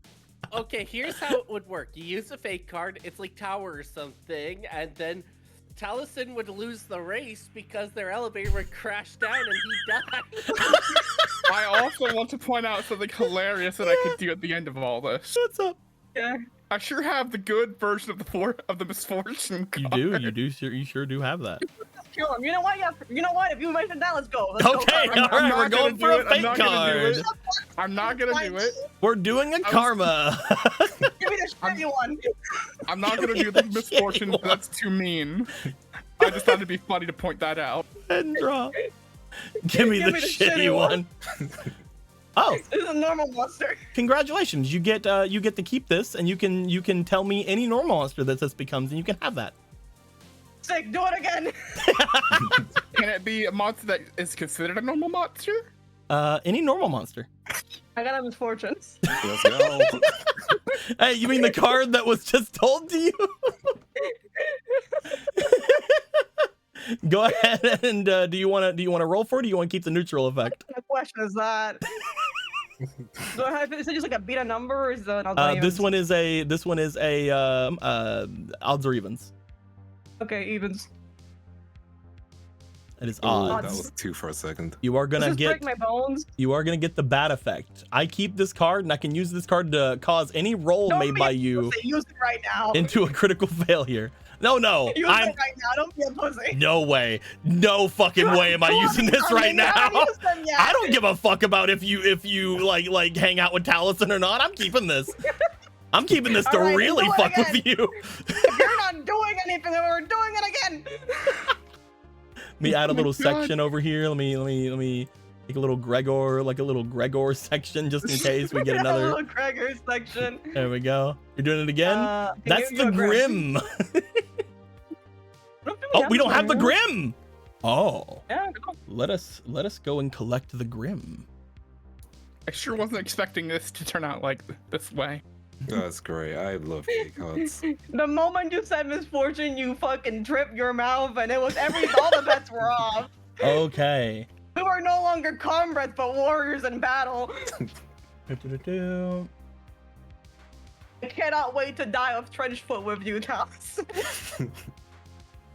Okay, here's how it would work. You use a fake card, it's like Tower or something, and then Taliesin would lose the race because their elevator would crash down and he died. I also want to point out something hilarious that I could do at the end of all this. What's up? Yeah. I sure have the good version of the misfortune You card. do. You sure do have that. Kill him. You know what? Yeah. You know what? If you mentioned that, let's go. Let's go. Okay, Karma. all right, not we're going gonna for do a it, I'm fake not gonna do card. it. I'm not gonna do it. We're doing a karma. Give me the shitty one. I'm not gonna do the Shitty misfortune. one. That's too mean. I just thought it'd be funny to point that out. And draw. Give me the shitty one. Oh, This is a normal monster. congratulations! You get to keep this, and you can tell me any normal monster that this becomes, and you can have that. Sick. Do it again. Can it be a monster that is considered a normal monster? Any normal monster. I got a misfortune. Let's go. Hey, you mean the card that was just told to you? Go ahead and do you want to roll for it? Or do you want to keep the neutral effect? The question is that. Do I have? Is it just like a beta number, or is it? This one is a odds or evens. Okay, evens. It is Ooh, odds. that was 2 for a second. You are Does gonna this get break my bones? the bad effect. I keep this card, and I can use this card to cause any roll Don't made be by a you pussy. Use it right now. into a critical failure. No, Use I'm it right now. Don't be a pussy. no way, no fucking way am I using this right now. I don't give a fuck about if you like hang out with Taliesin or not. I'm keeping this. I'm keeping this to All right, really do it fuck again. with you. If you're not doing anything, then we're doing it again. Let me add a Oh my little God. section over here. Let me make a little Gregor section just in case we get A another. little Gregor section. There we go. You're doing it again. Can That's you the do a Grim. Oh, we don't have the Grim. Oh, Yeah, go. let us go and collect the Grim. I sure wasn't expecting this to turn out like this way. That's great. I love fake cards. The moment you said misfortune, you fucking tripped your mouth, and it was all the bets were off. Okay. We were no longer comrades, but warriors in battle. Do-do-do-do. I cannot wait to die of trench foot with you, Talis.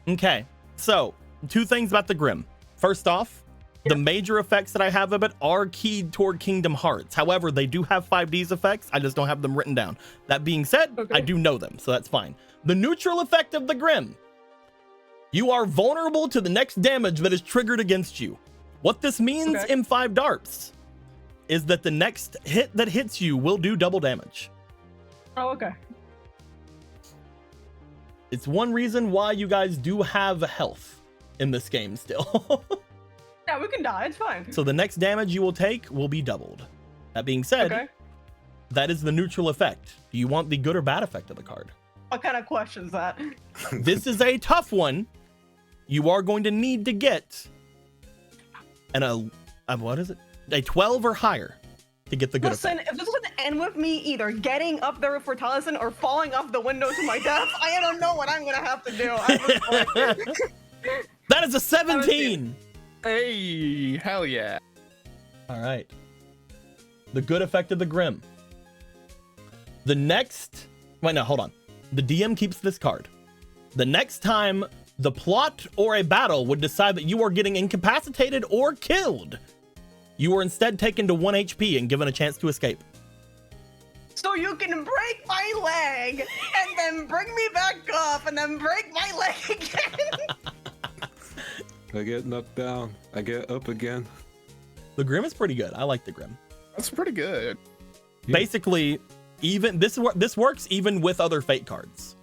Okay, so 2 things about the Grim. First off, the major effects that I have of it are keyed toward Kingdom Hearts. However, they do have 5D's effects. I just don't have them written down. That being said, Okay. I do know them, so that's fine. The neutral effect of the Grim. You are vulnerable to the next damage that is triggered against you. What this means Okay. in 5Darps is that the next hit that hits you will do double damage. Oh, okay. It's one reason why you guys do have health in this game still. Yeah, we can die. It's fine. So the next damage you will take will be doubled. That being said, Okay. that is the neutral effect. Do you want the good or bad effect of the card? What kind of question's that? This is a tough one. You are going to need to get what is it? A 12 or higher to get the good Listen, effect. if this was to end with me either getting up there for Taliesin or falling off the window to my death, I don't know what I'm gonna have to do. That is a 17. Hey, hell yeah. All right. The good effect of the Grim. The next... Wait, no, hold on. The DM keeps this card. The next time the plot or a battle would decide that you are getting incapacitated or killed, you are instead taken to 1 HP and given a chance to escape. So you can break my leg and then bring me back up and then break my leg again. I get knocked down. I get up again. The Grim is pretty good. I like the Grim. That's pretty good. Yeah. Basically, even this works even with other fate cards.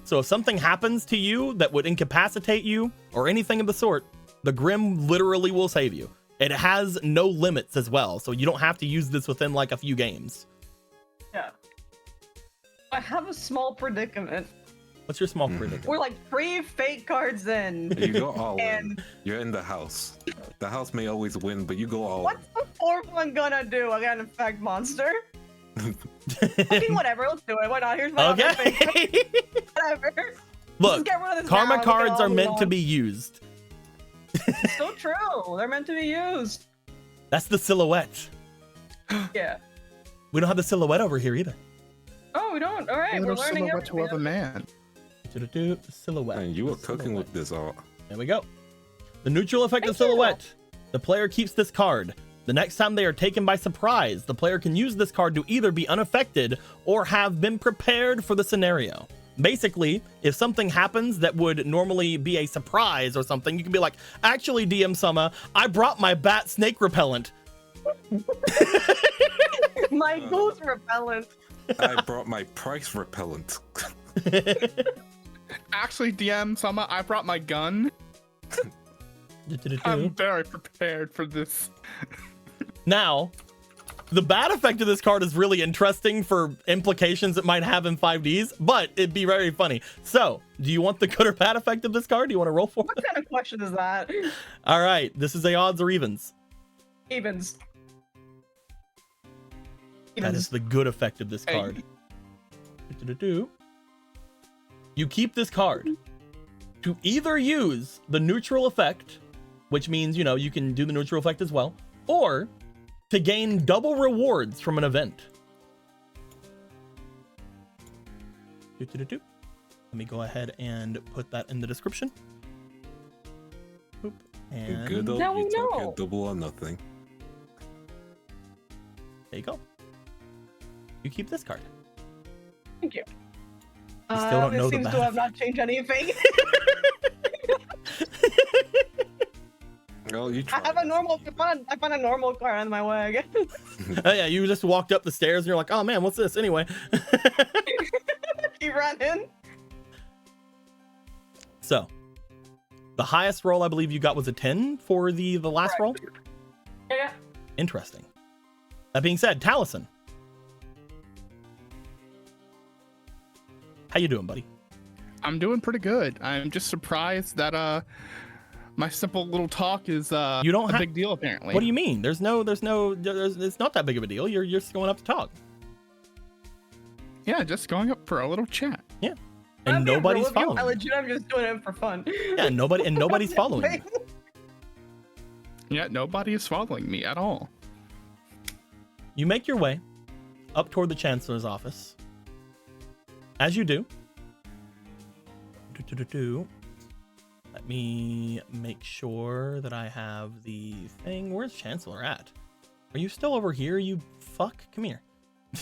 So if something happens to you that would incapacitate you or anything of the sort, the Grim literally will save you. It has no limits as well, so you don't have to use this within like a few games. Yeah. I have a small predicament. What's your small predicament? We're like 3 fake cards in. You go all in. And- You're in the house. The house may always win, but you go all in. What's the 4th one gonna do? I got an infect monster. Okay, whatever. Let's do it. Why not? Here's my other fake card. Okay. Whatever. Look, Just get rid of this karma now. We can cards all are move meant to on. be used. So true. They're meant to be used. That's the silhouette. Yeah. We don't have the silhouette over here either. Oh, we don't. All right, we're Little learning silhouette to everything. other man. Do-do-do, silhouette. Man, you were The cooking silhouette. with this all. There we go. The neutral effect of Thank you. silhouette. The player keeps this card. The next time they are taken by surprise, the player can use this card to either be unaffected or have been prepared for the scenario. Basically, if something happens that would normally be a surprise or something, you can be like, actually, DM Summer, I brought my bat snake repellent. My ghost repellent. I brought my price repellent. Actually, DM Sama, I brought my gun. I'm very prepared for this. Now, the bad effect of this card is really interesting for implications it might have in 5Ds, but it'd be very funny. So, do you want the good or bad effect of this card? Do you want to roll for What it? kind of question is that? All right, this is a odds or evens. Evens. That is the good effect of this Hey. card. Do-do-do-do. You keep this card to either use the neutral effect, which means, you know, you can do the neutral effect as well, or to gain double rewards from an event. Do-do-do-do. Let me go ahead and put that in the description. Boop. And Good old Now we Utah know. get double or nothing. there you go. You keep this card. Thank you. You still don't know it the seems bad to have not changed anything. Well, you I tried. have a normal. I found a normal card on my way. Oh yeah, you just walked up the stairs and you're like, oh man, what's this anyway? He ran in. So, the highest roll I believe you got was a 10 for the last roll. Yeah. Interesting. That being said, Taliesin, how you doing, buddy? I'm doing pretty good. I'm just surprised that my simple little talk is You don't a ha- big deal apparently. What do you mean? It's not that big of a deal. You're just going up to talk. Yeah, just going up for a little chat. And I'm being nobody's real with you. following. I you. legit, I'm just doing it for fun. Yeah, nobody's following you. Yeah, nobody is following me at all. You make your way up toward the Chancellor's office. As you do. Let me make sure that I have the thing. Where's Chancellor at? Are you still over here, you fuck? Come here.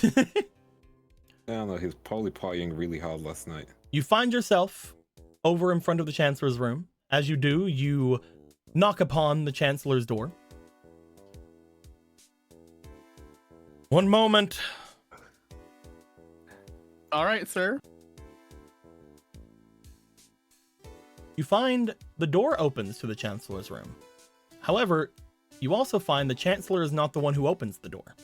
I don't know, he was probably partying really hard last night. You find yourself over in front of the Chancellor's room. As you do, you knock upon the Chancellor's door. One moment. All right, sir. You find the door opens to the Chancellor's room. However, you also find the Chancellor is not the one who opens the door.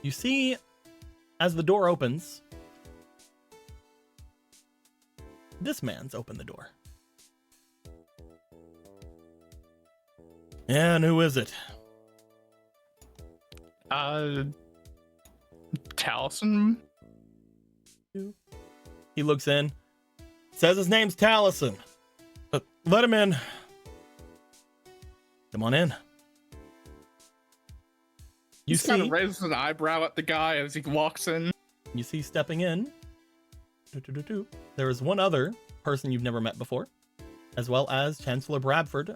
You see, as the door opens, this man's opened the door. And who is it? Taliesin? He looks in, says his name's Taliesin. Let him in. Come on in. You He's kind see, of raises an eyebrow at the guy as he walks in. you see stepping in, there is one other person you've never met before, as well as Chancellor Bradford,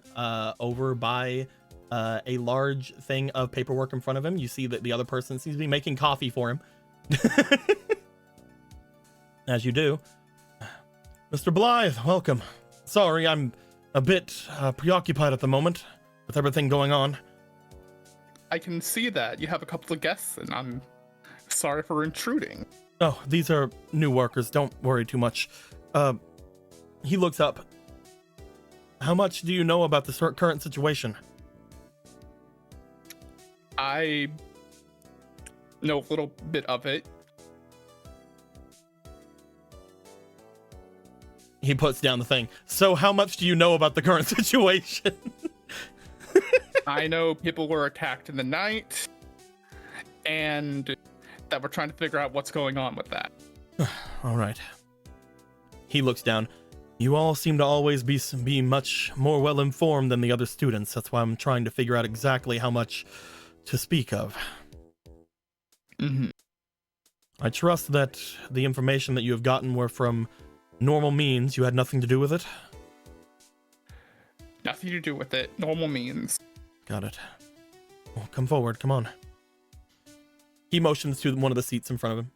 over by a large thing of paperwork in front of him. You see that the other person seems to be making coffee for him. As you do. Mr. Blythe, welcome. Sorry, I'm a bit preoccupied at the moment with everything going on. I can see that. You have a couple of guests, and I'm sorry for intruding. Oh, these are new workers. Don't worry too much. He looks up. How much do you know about the current situation? I know a little bit of it. He puts down the thing. So how much do you know about the current situation? I know people were attacked in the night, and that we're trying to figure out what's going on with that. All right. He looks down. You all seem to always be much more well informed than the other students. That's why I'm trying to figure out exactly how much to speak of. Mm-hmm. I trust that the information that you have gotten were from normal means. You had nothing to do with it? Nothing to do with it. Normal means. Got it. Well, come forward. Come on. He motions to one of the seats in front of him.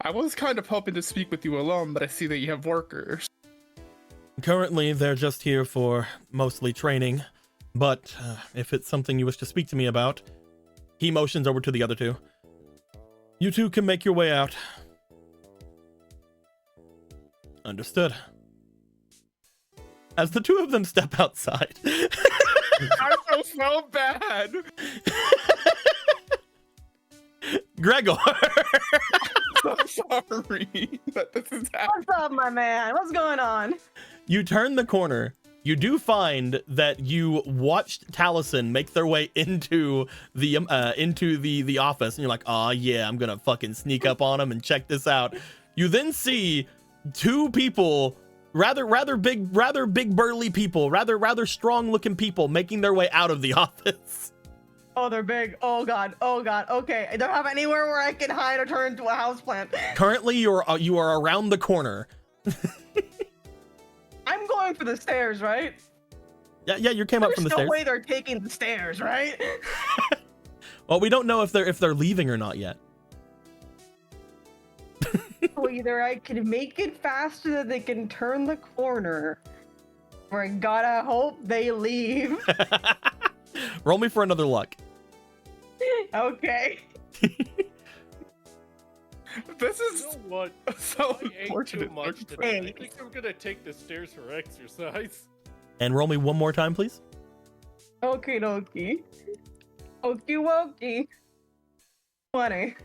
I was kind of hoping to speak with you alone, but I see that you have workers. Currently, they're just here for mostly training, but if it's something you wish to speak to me about, he motions over to the other two. You two can make your way out. Understood. As the two of them step outside. I feel so bad. Gregor. I'm sorry that this is happening. What's up, my man? What's going on? You turn the corner. You do find that you watched Taliesin make their way into the office, and you're like, "Oh yeah, I'm gonna fucking sneak up on them and check this out." You then see two people, rather big burly people, rather strong looking people, making their way out of the office. Oh, they're big. Oh god. Oh god. Okay. I don't have anywhere where I can hide or turn into a houseplant. Currently, you are around the corner. I'm going for the stairs, right? Yeah, you came up from the There's no stairs. way they're taking the stairs, right? Well, we don't know if they're leaving or not yet. So either I can make it faster that they can turn the corner, or I gotta hope they leave. Roll me for another luck. Okay. This is You know what? so I ate too unfortunate. much today. I think I'm gonna take the stairs for exercise. And roll me one more time, please. Okie dokie. Okie dokie. 20.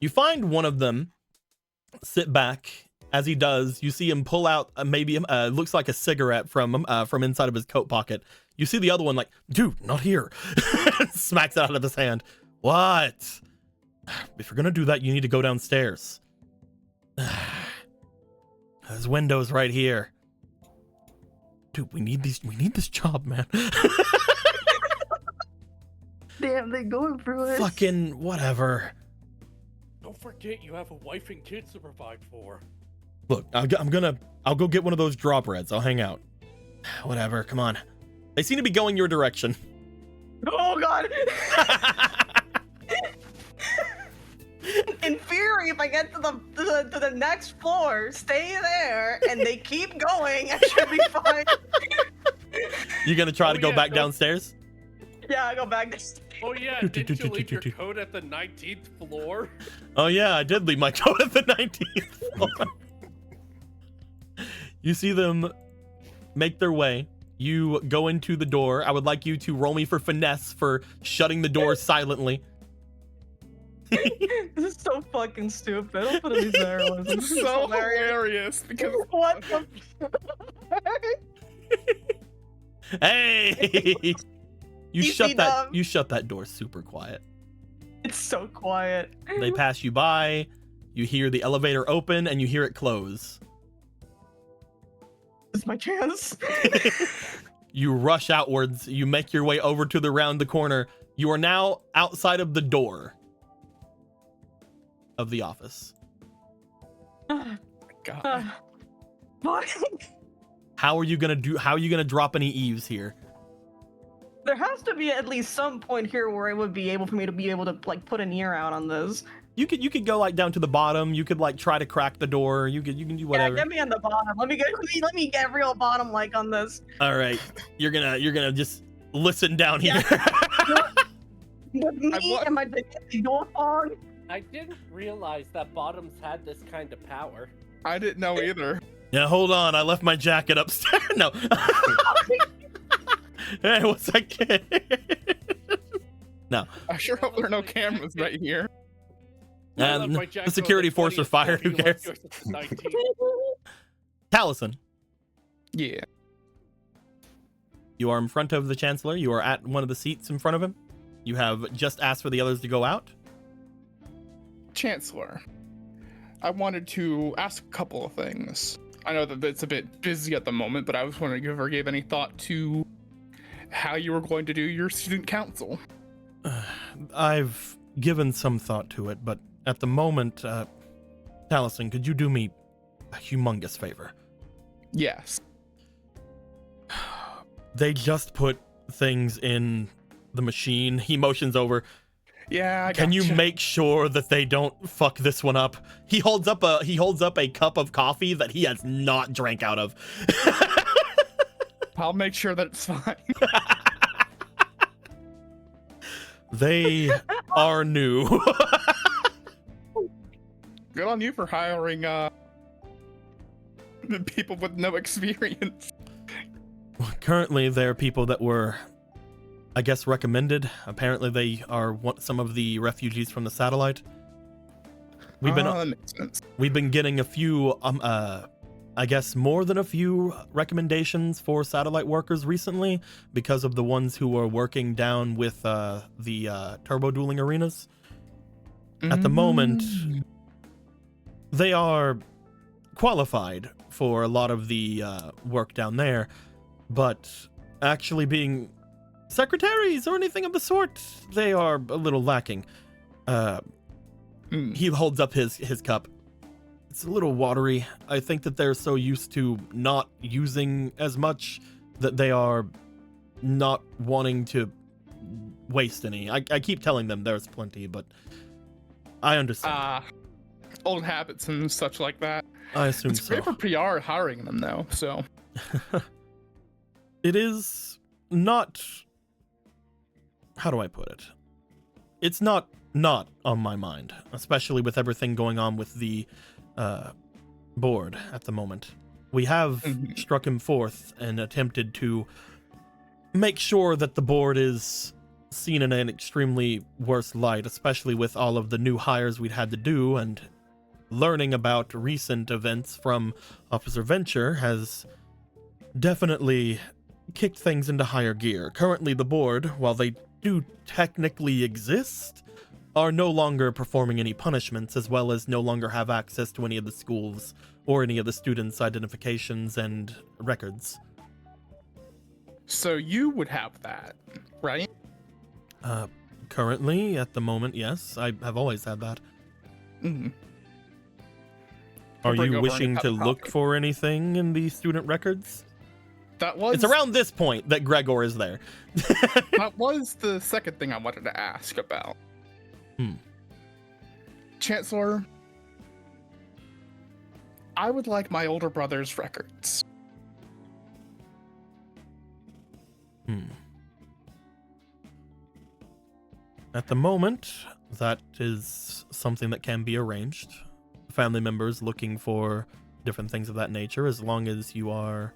You find one of them sit back. As he does, you see him pull out maybe looks like a cigarette from inside of his coat pocket. You see the other one like, dude, not here. Smacks it out of his hand. What? If you're gonna do that, you need to go downstairs. There's windows right here. Dude, we need this job, man. Damn, they going through it. Fucking whatever. Don't forget you have a wife and kids to provide for. Look, I'll go get one of those drop reds. I'll hang out. Whatever, come on. They seem to be going your direction. Oh god. In theory, if I get to the next floor, stay there, and they keep going, I should be fine. You gonna try to go back downstairs? Yeah, I go back to stairs. Oh yeah, didn't you leave your coat at the 19th floor? Oh yeah, I did leave my coat at the 19th floor. You see them make their way. You go into the door. I would like you to roll me for finesse for shutting the door silently. This is so fucking stupid. I'll put in these arrows. This is so hilarious because What the Hey! You Easy shut that. dumb. You shut that door super quiet. It's so quiet. They pass you by. You hear the elevator open and you hear it close. This is my chance. You rush outwards. You make your way over to the round the corner. You are now outside of the door of the office. God. Fuck. How are you gonna drop any eaves here? There has to be at least some point here where it would be able for me to be able to like put an ear out on this. You could go like down to the bottom. You could like try to crack the door. You can do whatever. Yeah, get me on the bottom. Let me get real bottom like on this. All right, you're gonna just listen down here. With me and my door on. I didn't realize that bottoms had this kind of power. I didn't know either. Yeah, hold on. I left my jacket upstairs. No. Hey, what's that kid? No. I sure hope there are no cameras right here. The security force are fired. Who cares? Taliesin, Yeah. you are in front of the Chancellor. You are at one of the seats in front of him. You have just asked for the others to go out. Chancellor, I wanted to ask a couple of things. I know that it's a bit busy at the moment, but I was wondering if you ever gave any thought to how you were going to do your student council. I've given some thought to it, but at the moment, Taliesin, could you do me a humongous favor? Yes. They just put things in the machine. He motions over. Yeah, I Can you gotcha. make sure that they don't fuck this one up? He holds up a cup of coffee that he has not drank out of. I'll make sure that it's fine. They are new. Good on you for hiring people with no experience. Currently, they're people that were, I guess, recommended. Apparently, they are some of the refugees from the satellite. That makes sense. We've been getting a few, I guess more than a few recommendations for satellite workers recently because of the ones who are working down with the turbo dueling arenas. At the moment, they are qualified for a lot of the work down there, but actually being secretaries or anything of the sort, they are a little lacking. He holds up his cup. It's a little watery. I think that they're so used to not using as much that they are not wanting to waste any. I keep telling them there's plenty, but I understand. Old habits and such like that. I assume It's so. great for PR hiring them though, so. It is not. How do I put it? It's not on my mind, especially with everything going on with the board at the moment. We have struck him forth and attempted to make sure that the board is seen in an extremely worse light, especially with all of the new hires we'd had to do, and learning about recent events from Officer Venture has definitely kicked things into higher gear. Currently, the board, while they do technically exist, are no longer performing any punishments, as well as no longer have access to any of the schools or any of the students' identifications and records. So you would have that, right? Currently, at the moment, yes. I have always had that. Are Bring you over wishing any to cup of look coffee. for anything in the student records? That was It's around this point that Gregor is there. that was the second thing I wanted to ask about. Chancellor, I would like my older brother's records. At the moment, that is something that can be arranged. Family members looking for different things of that nature, as long as you are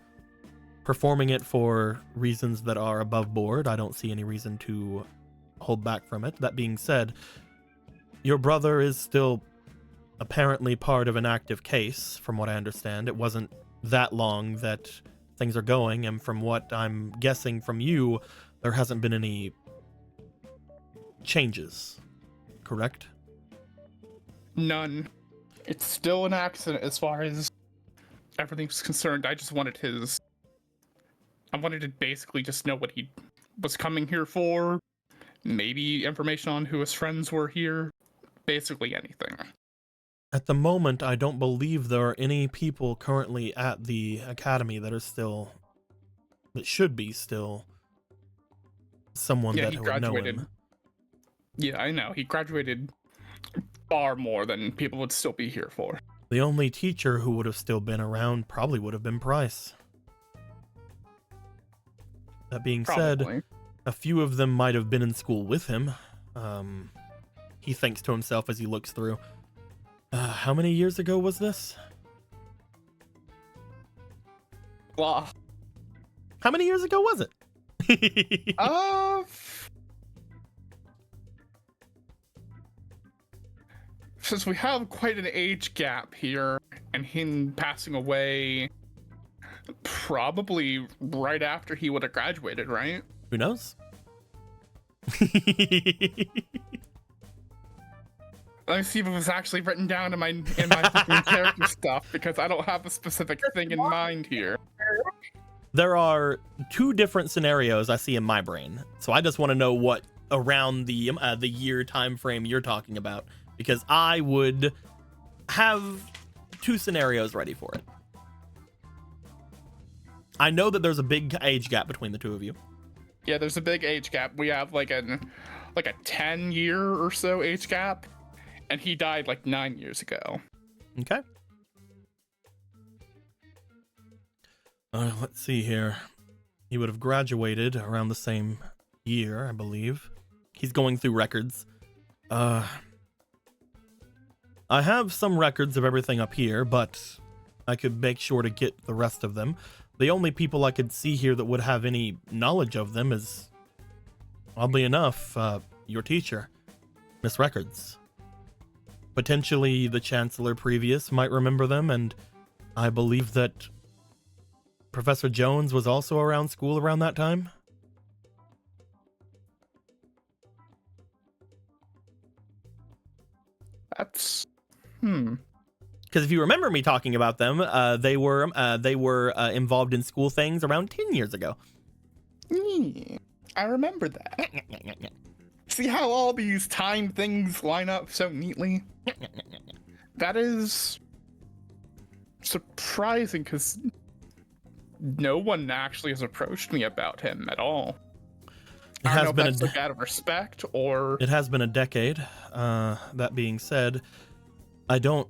performing it for reasons that are above board, I don't see any reason to hold back from it. That being said, your brother is still apparently part of an active case, from what I understand. It wasn't that long that things are going, and from what I'm guessing from you, there hasn't been any changes, correct? None. It's still an accident as far as everything's concerned. I just wanted I wanted to basically just know what he was coming here for. Maybe information on who his friends were here. Basically anything. At the moment, I don't believe there are any people currently at the academy that should be still someone Yeah, that he would know graduated. him. Yeah, I know. He graduated far more than people would still be here for. The only teacher who would have still been around probably would have been Price. That being said, Probably. a few of them might have been in school with him. He thinks to himself as he looks through. How many years ago was this? Blah. How many years ago was it? Since we have quite an age gap here, and him passing away probably right after he would have graduated, right? Who knows? Let me see if it was actually written down in my fucking character stuff, because I don't have a specific thing in mind here. There are two different scenarios I see in my brain, so I just want to know what around the year time frame you're talking about, because I would have two scenarios ready for it. I know that there's a big age gap between the two of you. Yeah, there's a big age gap. We have like a 10-year or so age gap, and he died like 9 years ago. Okay. Let's see here. He would have graduated around the same year, I believe. He's going through records. I have some records of everything up here, but I could make sure to get the rest of them. The only people I could see here that would have any knowledge of them is, oddly enough, your teacher, Miss Records. Potentially the Chancellor previous might remember them, and I believe that Professor Jones was also around school around that time. That's Because if you remember me talking about them, they were involved in school things around 10 years ago. I remember that. See how all these time things line up so neatly? That is surprising, because no one actually has approached me about him at all. I don't know if that's like out of respect or... It has been a decade. That being said, I don't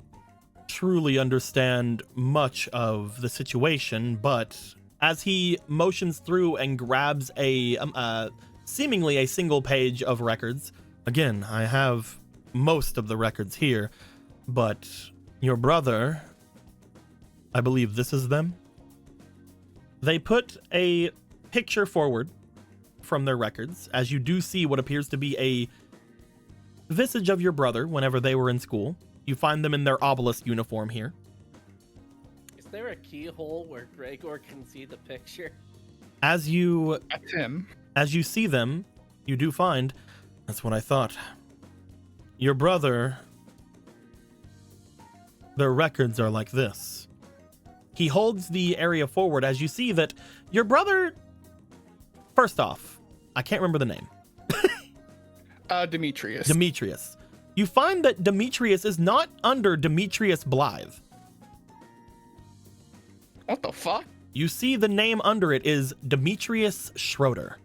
truly understand much of the situation, but as he motions through and grabs a seemingly a single page of records, again, I have most of the records here, but your brother, I believe this is them. They put a picture forward from their records, as you do see what appears to be a visage of your brother whenever they were in school. You find them in their obelisk uniform here. Is there a keyhole where Gregor can see the picture? As you That's him. As you see them, you do find, that's what I thought. Your brother, their records are like this. He holds the area forward as you see that your brother, first off, I can't remember the name. Demetrius. Demetrius. You find that Demetrius is not under Demetrius Blythe. What the fuck? You see the name under it is Demetrius Schroeder.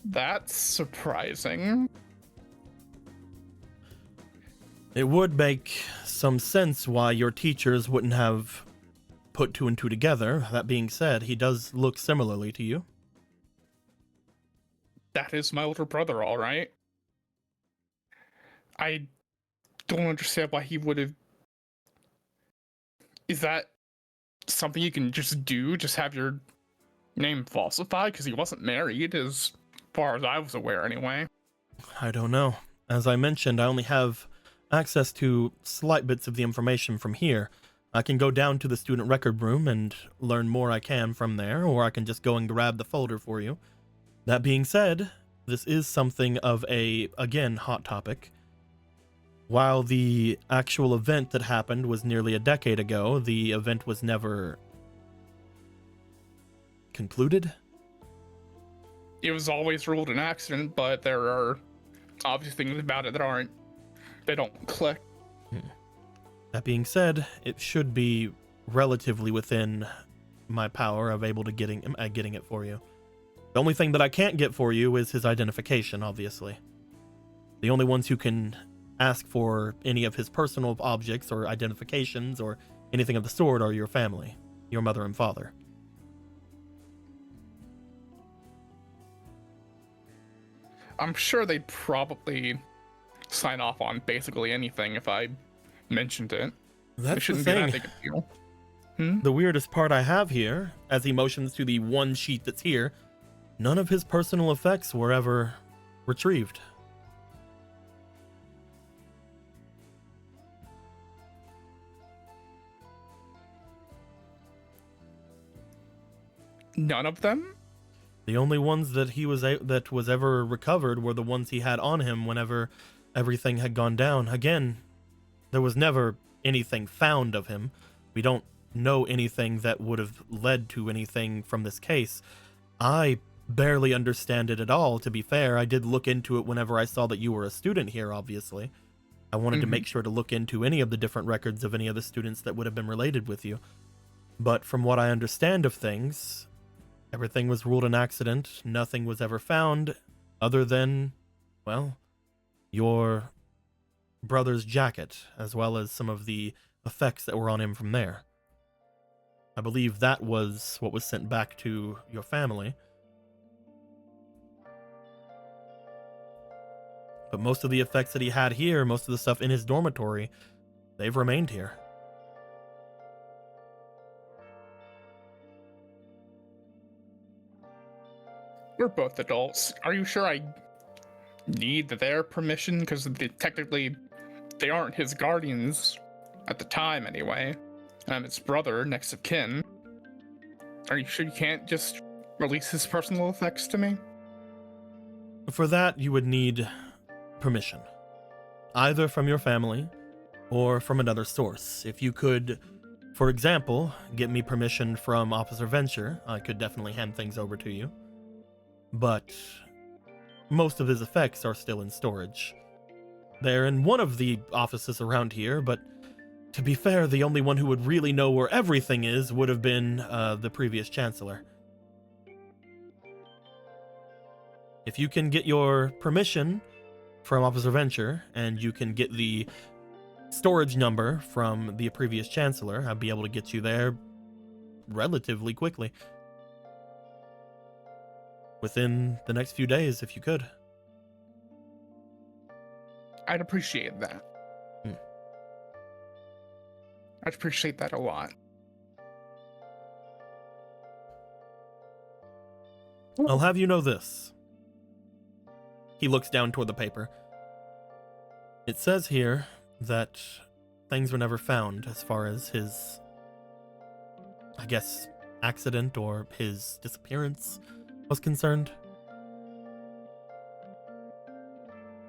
That's surprising. It would make some sense why your teachers wouldn't have put two and two together. That being said, he does look similarly to you. That is my older brother, all right. I don't understand why he would have. Is that something you can just do? Just have your name falsified? Because he wasn't married, as far as I was aware, anyway. I don't know. As I mentioned, I only have access to slight bits of the information from here. I can go down to the student record room and learn more I can from there, or I can just go and grab the folder for you. That being said, this is something of a, again, hot topic. While the actual event that happened was nearly a decade ago, the event was never concluded. It was always ruled an accident, but there are obvious things about it that they don't click. That being said, it should be relatively within my power of able to getting it for you. The only thing that I can't get for you is his identification, obviously. The only ones who can ask for any of his personal objects or identifications or anything of the sort are your family, your mother and father. I'm sure they'd probably sign off on basically anything if I mentioned it. That's the Be that thing. big a deal. The weirdest part I have here, as he motions to the one sheet that's here, none of his personal effects were ever retrieved. None of them? The only ones that that was ever recovered were the ones he had on him whenever everything had gone down. Again, there was never anything found of him. We don't know anything that would have led to anything from this case. I barely understand it at all, to be fair. I did look into it whenever I saw that you were a student here, obviously. I wanted to make sure to look into any of the different records of any of the students that would have been related with you. But from what I understand of things, everything was ruled an accident. Nothing was ever found other than, well, your brother's jacket, as well as some of the effects that were on him from there. I believe that was what was sent back to your family. But most of the effects that he had here, most of the stuff in his dormitory, they've remained here. We're both adults. Are you sure I need their permission? Because technically, they aren't his guardians at the time, anyway. And I'm his brother, next of kin. Are you sure you can't just release his personal effects to me? For that, you would need permission, either from your family or from another source. If you could, for example, get me permission from Officer Venture, I could definitely hand things over to you. But most of his effects are still in storage. They're in one of the offices around here, but to be fair, the only one who would really know where everything is would have been the previous Chancellor. If you can get your permission from Officer Venture, and you can get the storage number from the previous Chancellor, I'd be able to get you there relatively quickly. Within the next few days, if you could. I'd appreciate that. I'd appreciate that a lot. I'll have you know this. He looks down toward the paper. It says here that things were never found as far as his, I guess, accident or his disappearance was concerned.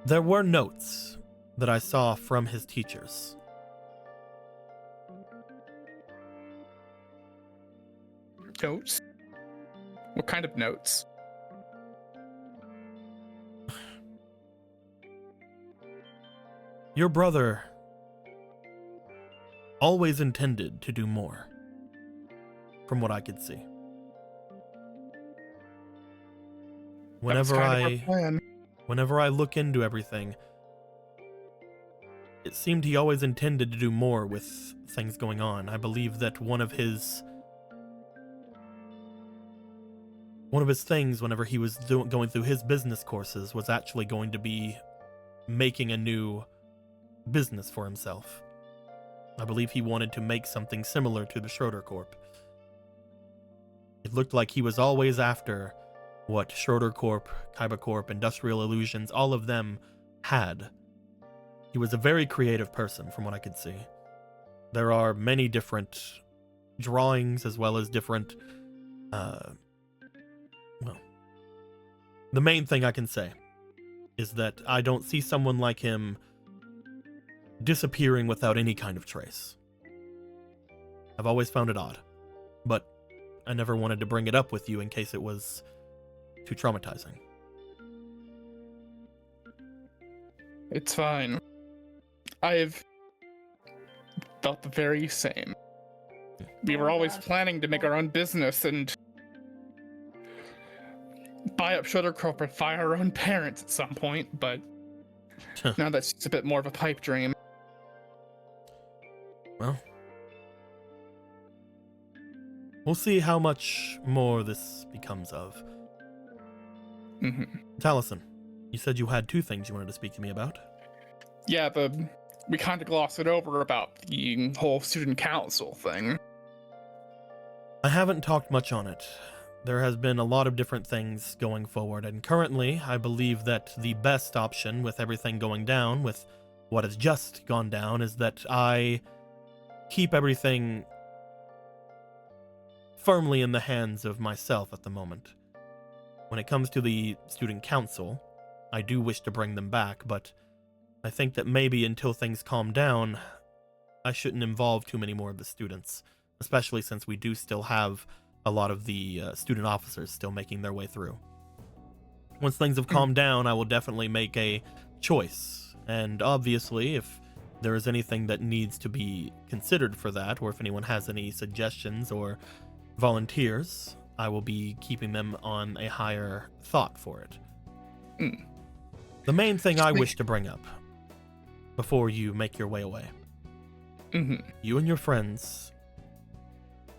There were notes that I saw from his teachers. Notes? What kind of notes? Your brother always intended to do more, from what I could see. That was kind of our Whenever plan. I look into everything, it seemed he always intended to do more with things going on. I believe that one of his things whenever he was going through his business courses was actually going to be making a new business for himself. I believe he wanted to make something similar to the Schroeder Corp. It looked like he was always after what Schroeder Corp, Kaiba Corp, Industrial Illusions, all of them had. He was a very creative person from what I could see. There are many different drawings as well as different, the main thing I can say is that I don't see someone like him disappearing without any kind of trace. I've always found it odd, but I never wanted to bring it up with you in case it was too traumatizing. It's fine. I've felt the very same. We were always planning to make our own business and buy up Schroeder Corp and fire our own parents at some point, but now that's just a bit more of a pipe dream. Well, we'll see how much more this becomes of. Taliesin, you said you had 2 things you wanted to speak to me about. Yeah, we kind of glossed it over about the whole student council thing. I haven't talked much on it. There has been a lot of different things going forward, and currently I believe that the best option with everything going down, with what has just gone down, is that I keep everything firmly in the hands of myself at the moment. When it comes to the student council, I do wish to bring them back, but I think that maybe until things calm down, I shouldn't involve too many more of the students, especially since we do still have a lot of the student officers still making their way through. Once things have calmed down, I will definitely make a choice, and obviously if there is anything that needs to be considered for that, or if anyone has any suggestions or volunteers, I will be keeping them on a higher thought for it. The main thing I wish to bring up before you make your way away. You and your friends,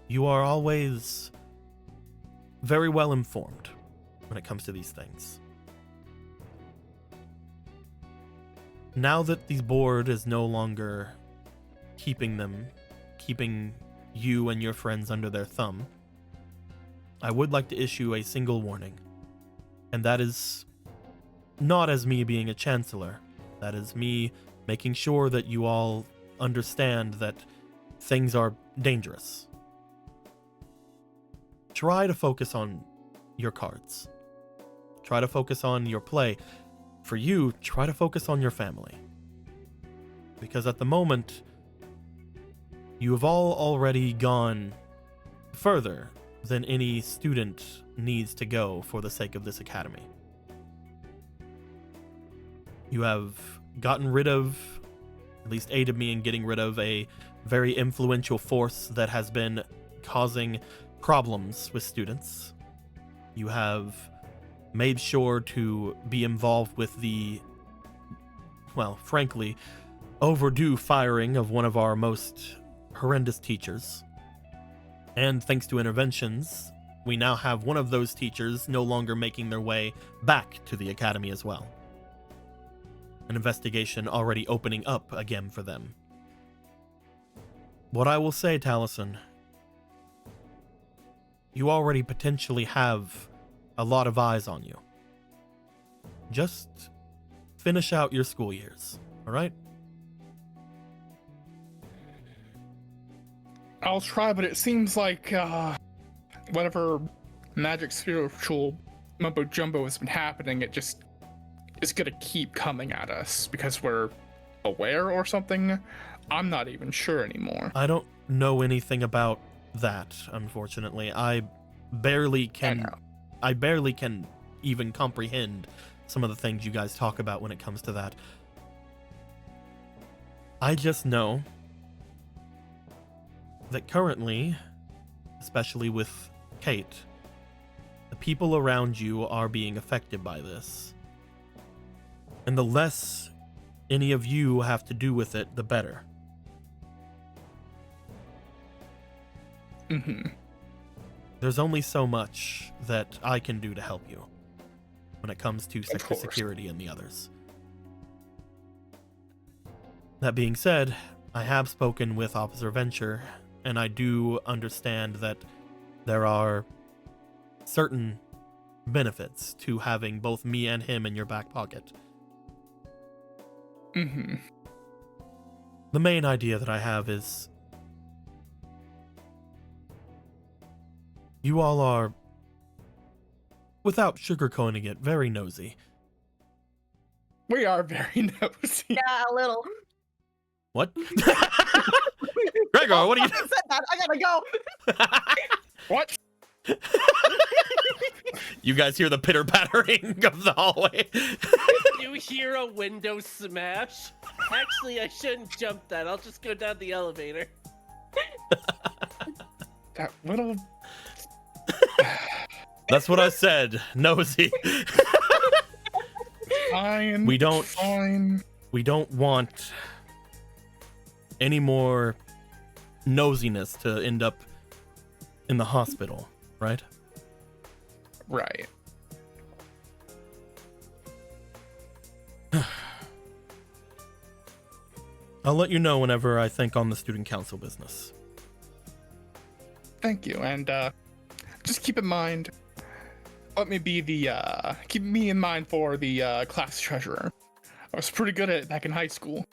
you are always very well informed when it comes to these things. Now that the board is no longer keeping you and your friends under their thumb, I would like to issue a single warning. And that is not as me being a chancellor. That is me making sure that you all understand that things are dangerous. Try to focus on your cards. Try to focus on your play. For you, try to focus on your family. Because at the moment, you have all already gone further than any student needs to go for the sake of this academy. You have gotten rid of, at least aided me in getting rid of, a very influential force that has been causing problems with students. You have made sure to be involved with the, well, frankly, overdue firing of one of our most horrendous teachers. And thanks to interventions, we now have one of those teachers no longer making their way back to the academy as well. An investigation already opening up again for them. What I will say, Taliesin, you already potentially have a lot of eyes on you. Just finish out your school years, alright? I'll try, but it seems like whatever magic spiritual mumbo jumbo has been happening, it just is gonna keep coming at us because we're aware or something. I'm not even sure anymore. I don't know anything about that, unfortunately. I barely can even comprehend some of the things you guys talk about when it comes to that. I just know that currently, especially with Kate, the people around you are being affected by this. And the less any of you have to do with it, the better. Mm-hmm. There's only so much that I can do to help you when it comes to sector course. security and the others. That being said, I have spoken with Officer Venture, and I do understand that there are certain benefits to having both me and him in your back pocket. Mm-hmm. The main idea that I have is you all are, without sugarcoating it, very nosy. We are very nosy. Yeah, a little. What? Gregor, what are you I said that. I gotta go. What? You guys hear the pitter pattering of the hallway? You hear a window smash? Actually, I shouldn't jump that. I'll just go down the elevator. That little... That's what I said. Nosy. Fine. We don't- Fine. We don't want any more nosiness to end up in the hospital, right? Right. I'll let you know whenever I think on the student council business. Thank you, and just keep in mind, let me be the keep me in mind for the class treasurer. I was pretty good at it back in high school.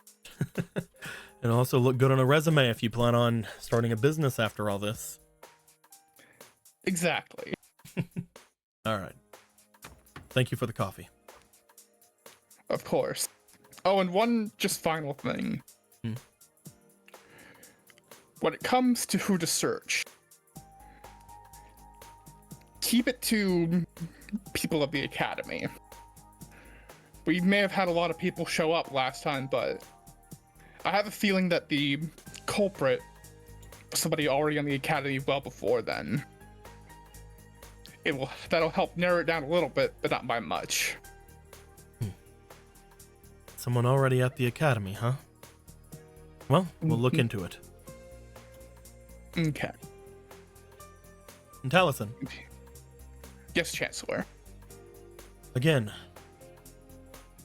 And also look good on a resume if you plan on starting a business after all this. Exactly. All right. Thank you for the coffee. Of course. Oh, and one just final thing. Hmm. When it comes to who to search, keep it to people of the academy. We may have had a lot of people show up last time, but I have a feeling that the culprit was somebody already on the academy well before then. That'll help narrow it down a little bit, but not by much. Someone already at the academy, huh? Well, we'll look into it. Okay. And Taliesin, Yes, Chancellor. again,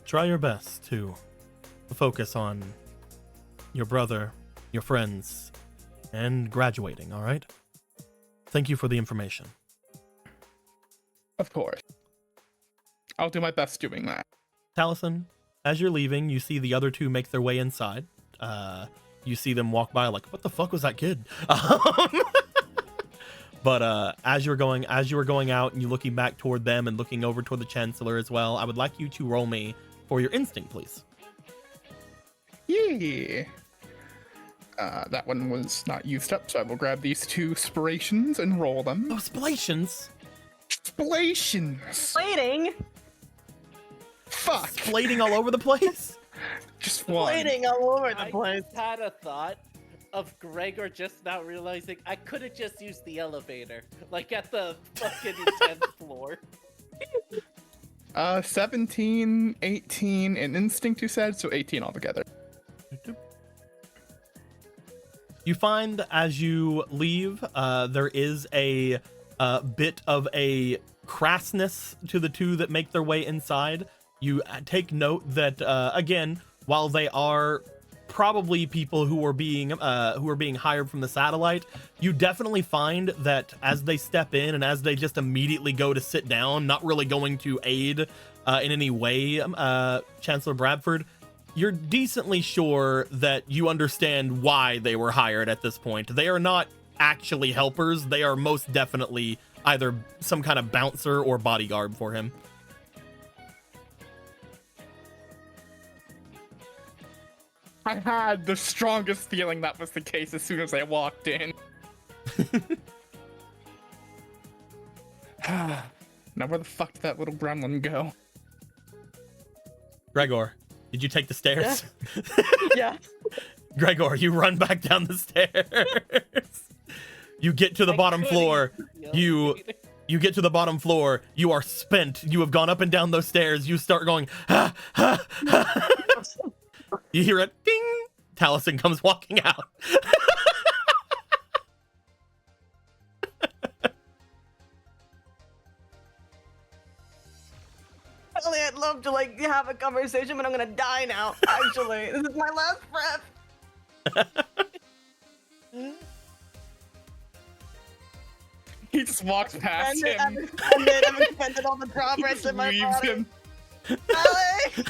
try your best to focus on your brother, your friends, and graduating, all right? Thank you for the information. Of course. I'll do my best doing that. Taliesin, as you're leaving, you see the other two make their way inside. You see them walk by like, what the fuck was that kid? But as you were going out and you're looking back toward them and looking over toward the Chancellor as well, I would like you to roll me for your instinct, please. Yeah. That one was not used up, so I will grab these two spirations and roll them. Oh, splations! Spalations! Waiting. Fuck! Splating all over the place? Just one. Waiting all over the I place. just had a thought of Gregor just now realizing I could have just used the elevator, like at the fucking 10th floor. 17, 18, and instinct you said, so 18 altogether. You find as you leave, there is a bit of a crassness to the two that make their way inside. You take note that, again, while they are probably people who are being hired from the satellite, you definitely find that as they step in and as they just immediately go to sit down, not really going to aid in any way, Chancellor Bradford, you're decently sure that you understand why they were hired at this point. They are not actually helpers. They are most definitely either some kind of bouncer or bodyguard for him. I had the strongest feeling that was the case as soon as I walked in. Now where the fuck did that little gremlin go? Gregor, did you take the stairs? Yeah. Gregor, you run back down the stairs. You get to the bottom floor. You get to the bottom floor. You are spent. You have gone up and down those stairs. You start going, You hear it, ding! Taliesin comes walking out. Ellie, I'd love to like have a conversation, but I'm gonna die now. Actually, this is my last breath. He just walks past him. I've expended all the progress in my Leaves body. him. Ellie!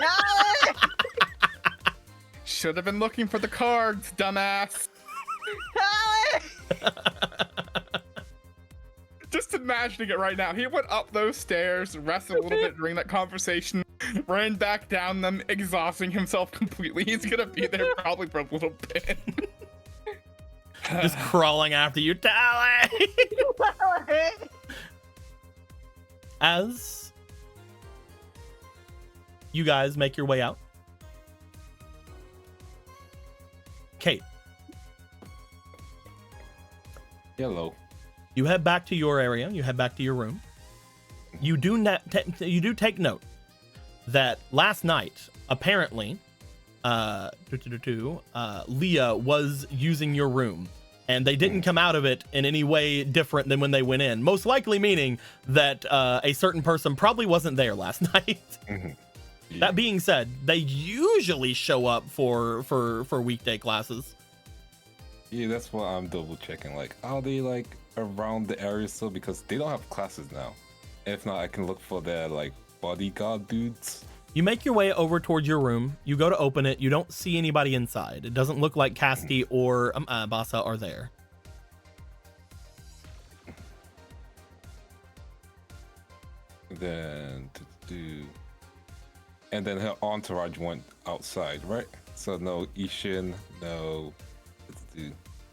Ellie! Should have been looking for the cards, dumbass. Ellie! Just imagining it right now. He went up those stairs, rested a little bit during that conversation, ran back down them, exhausting himself completely. He's gonna be there probably for a little bit. Just crawling after you, Tally. As you guys make your way out, Kate, Hello. you head back to your area. You head back to your room. You do take note that last night, apparently, Leah was using your room, and they didn't come out of it in any way different than when they went in. Most likely meaning that a certain person probably wasn't there last night. Yeah. That being said, they usually show up for weekday classes. Yeah, that's what I'm double checking. Like, are they like around the area still? Because they don't have classes now. If not, I can look for their like bodyguard dudes. You make your way over towards your room. You go to open it. You don't see anybody inside. It doesn't look like Casti or Basa are there. Then and then her entourage went outside, right? So no Ishin, no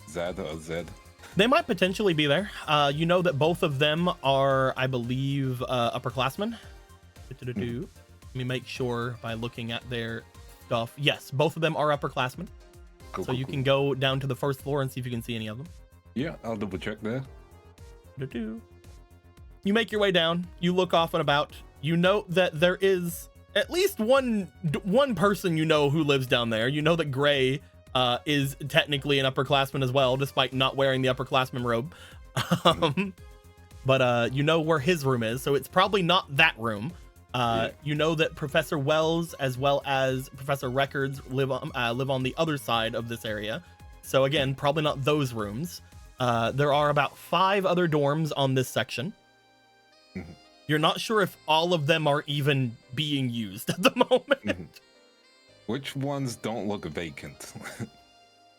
Zed or Zed. They might potentially be there. You know that both of them are, I believe, upperclassmen. Let me make sure by looking at their stuff. Yes, both of them are upperclassmen. Cool, So you can go down to the first floor and see if you can see any of them. Yeah, I'll double check there. You make your way down. You look off and about. You note that there is at least one person you know who lives down there. You know that Gray is technically an upperclassman as well, despite not wearing the upperclassman robe. But you know where his room is, so it's probably not that room. You know that Professor Wells as well as Professor Records live on the other side of this area. So again, probably not those rooms. There are about 5 other dorms on this section. You're not sure if all of them are even being used at the moment. Which ones don't look vacant?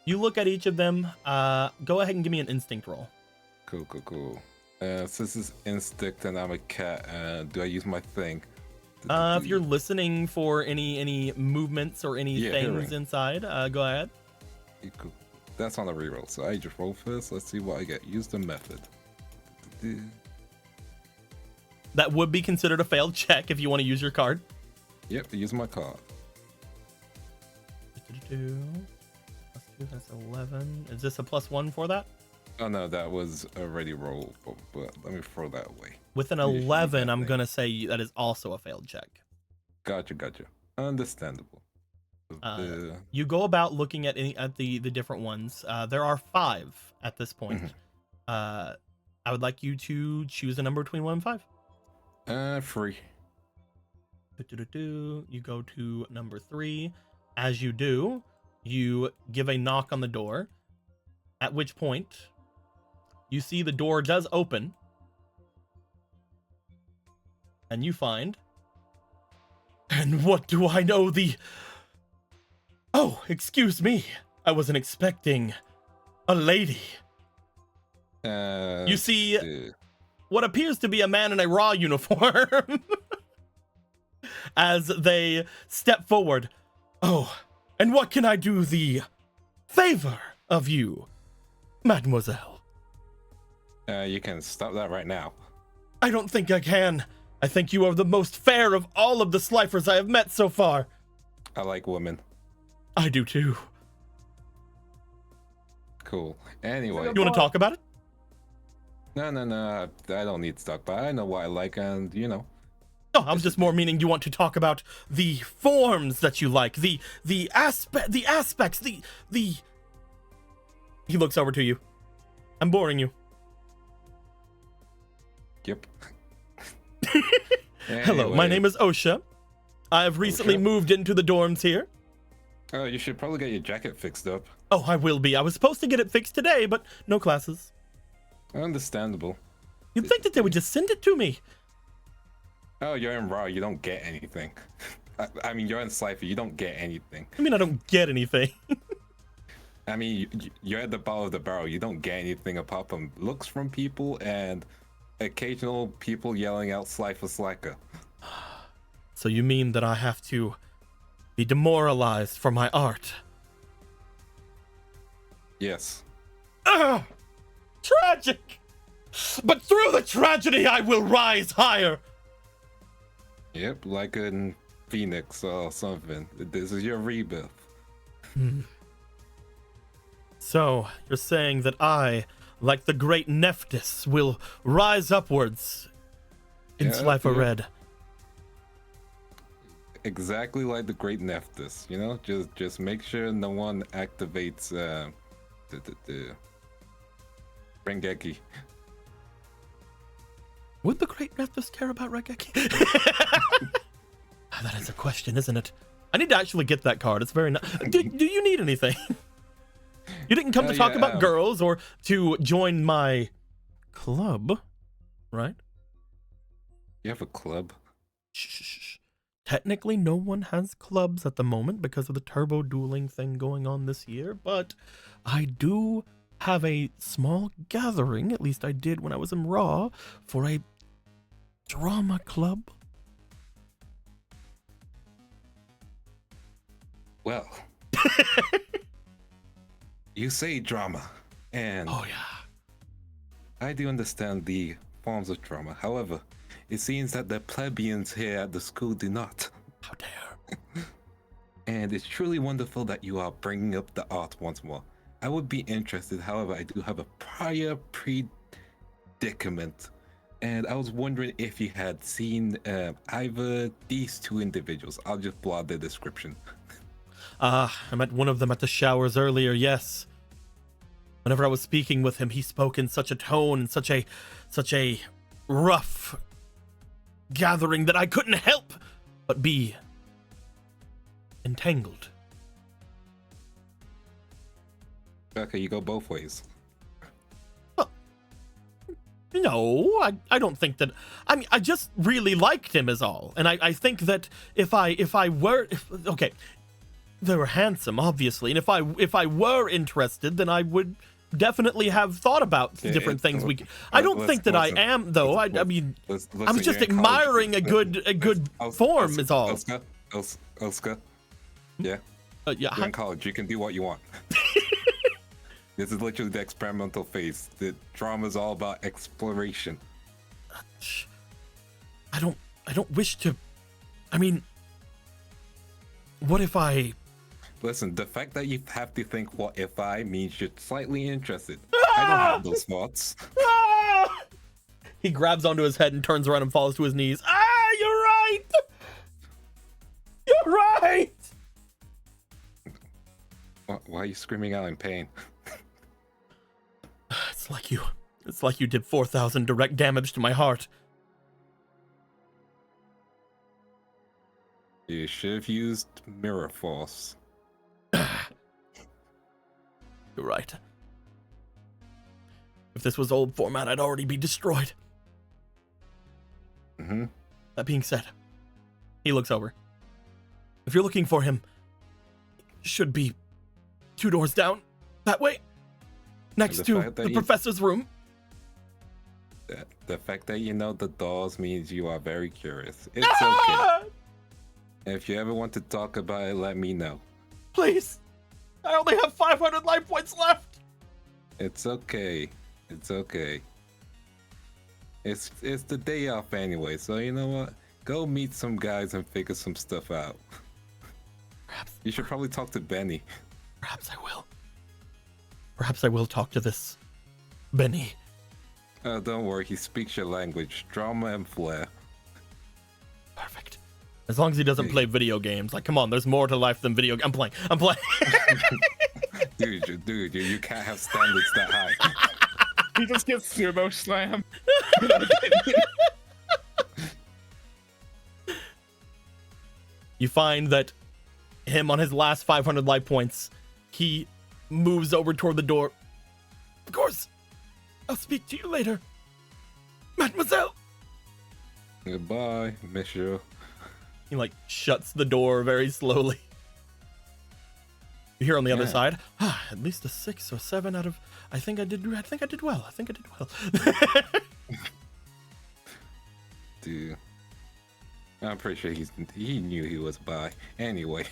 You look at each of them. Go ahead and give me an instinct roll. Cool. Since this is instinct and I'm a cat, do I use my thing? If you're listening for any movements or any things hearing. inside, go ahead. Cool. That's on the reroll, so I just roll first. Let's see what I get. Use the method. That would be considered a failed check if you want to use your card. Yep, use my card. +2, that's 11. Is this a +1 for that? Oh no, that was already rolled, but let me throw that away. With an Use that 11, I'm thing. going to say that is also a failed check. Gotcha. Understandable. You go about looking at the different ones. There are 5 at this point. I would like you to choose a number between 1 and 5. 3. You go to number 3. As you do, you give a knock on the door, at which point you see the door does open, and you find, and what do I know, oh, excuse me, I wasn't expecting a lady. You see what appears to be a man in a raw uniform as they step forward. Oh, and what can I do the favor of you, mademoiselle? You can stop that right now. I don't think I can. I think you are the most fair of all of the Slifers I have met so far. I like women. I do too. Cool. Anyway. You want to talk about it? No. I don't need to talk, but I know what I like, and No, I was just more meaning you want to talk about the forms that you like, the aspects, the. He looks over to you. I'm boring you. Yep. Hello, my name is Osha. I have recently moved into the dorms here. Oh, you should probably get your jacket fixed up. Oh, I will be. I was supposed to get it fixed today, but no classes. Understandable. You'd think that they would just send it to me. Oh, you're in Raw, you don't get anything. I mean, you're in Cypher, you don't get anything. I mean, I don't get anything. I mean, you're at the bottom of the barrel, you don't get anything apart from looks from people and occasional people yelling out Slifer Slacker. So you mean that I have to be demoralized for my art? Yes. Ah! Tragic! But through the tragedy, I will rise higher. Yep, like in Phoenix or something. This is your rebirth. So, you're saying that I, like the great Nephthys, will rise upwards in Slifer Red. Exactly like the great Nephthys, you know? Just make sure no one activates the Rengeki. Would the great Nephthys care about Rengeki? That is a question, isn't it? I need to actually get that card. It's very nice. Do you need anything? You didn't come to talk about girls or to join my club, right? You have a club? Shh. Technically, no one has clubs at the moment because of the turbo dueling thing going on this year, but I do have a small gathering, at least I did when I was in Raw, for a drama club. Well, you say drama, and Oh yeah. I do understand the forms of drama. However, it seems that the plebeians here at the school do not. How dare. And it's truly wonderful that you are bringing up the art once more. I would be interested, however, I do have a prior predicament. And I was wondering if you had seen either these two individuals. I'll just blot their description. I met one of them at the showers earlier, yes. Whenever I was speaking with him, he spoke in such a tone and such a rough gathering that I couldn't help but be entangled. Okay, you go both ways. No, I don't think that. I mean, I just really liked him is all, and I think that if I were okay, they were handsome, obviously, and if I were interested, then I would definitely have thought about different things. I don't think that I am, though. I mean, I'm just admiring a good form is all. Oscar, yeah. Yeah. You're in college. You can do what you want. This is literally the experimental phase. The drama is all about exploration. I don't wish to. I mean, what if I? Listen, the fact that you have to think "what if I" means you're slightly interested. I don't have those thoughts. He grabs onto his head and turns around and falls to his knees. You're right. You're right. Why are you screaming out in pain? It's like you did 4,000 direct damage to my heart. You should have used Mirror Force. You're right. If this was old format, I'd already be destroyed. Mm-hmm. That being said, he looks over. If you're looking for him, should be 2 doors down, that way, next to the professor's room. The fact that you know the doors means you are very curious. It's okay. If you ever want to talk about it, let me know. Please. I only have 500 life points left. It's okay. It's okay. It's the day off anyway, so you know what? Go meet some guys and figure some stuff out. You should probably talk to Benny. Perhaps I will. Perhaps I will talk to this Benny. Don't worry, he speaks your language. Drama and flair. As long as he doesn't Hey. play video games. Like, come on, there's more to life than video. I'm playing. Dude, you can't have standards that high. He just gets sumo slam. You find that him on his last 500 life points, he moves over toward the door. Of course, I'll speak to you later, mademoiselle. Goodbye, monsieur. He like shuts the door very slowly. You hear on the other Yeah. side, at least a 6 or 7 out of. I think I did well. Dude, I'm pretty sure he knew he was bi. Anyway,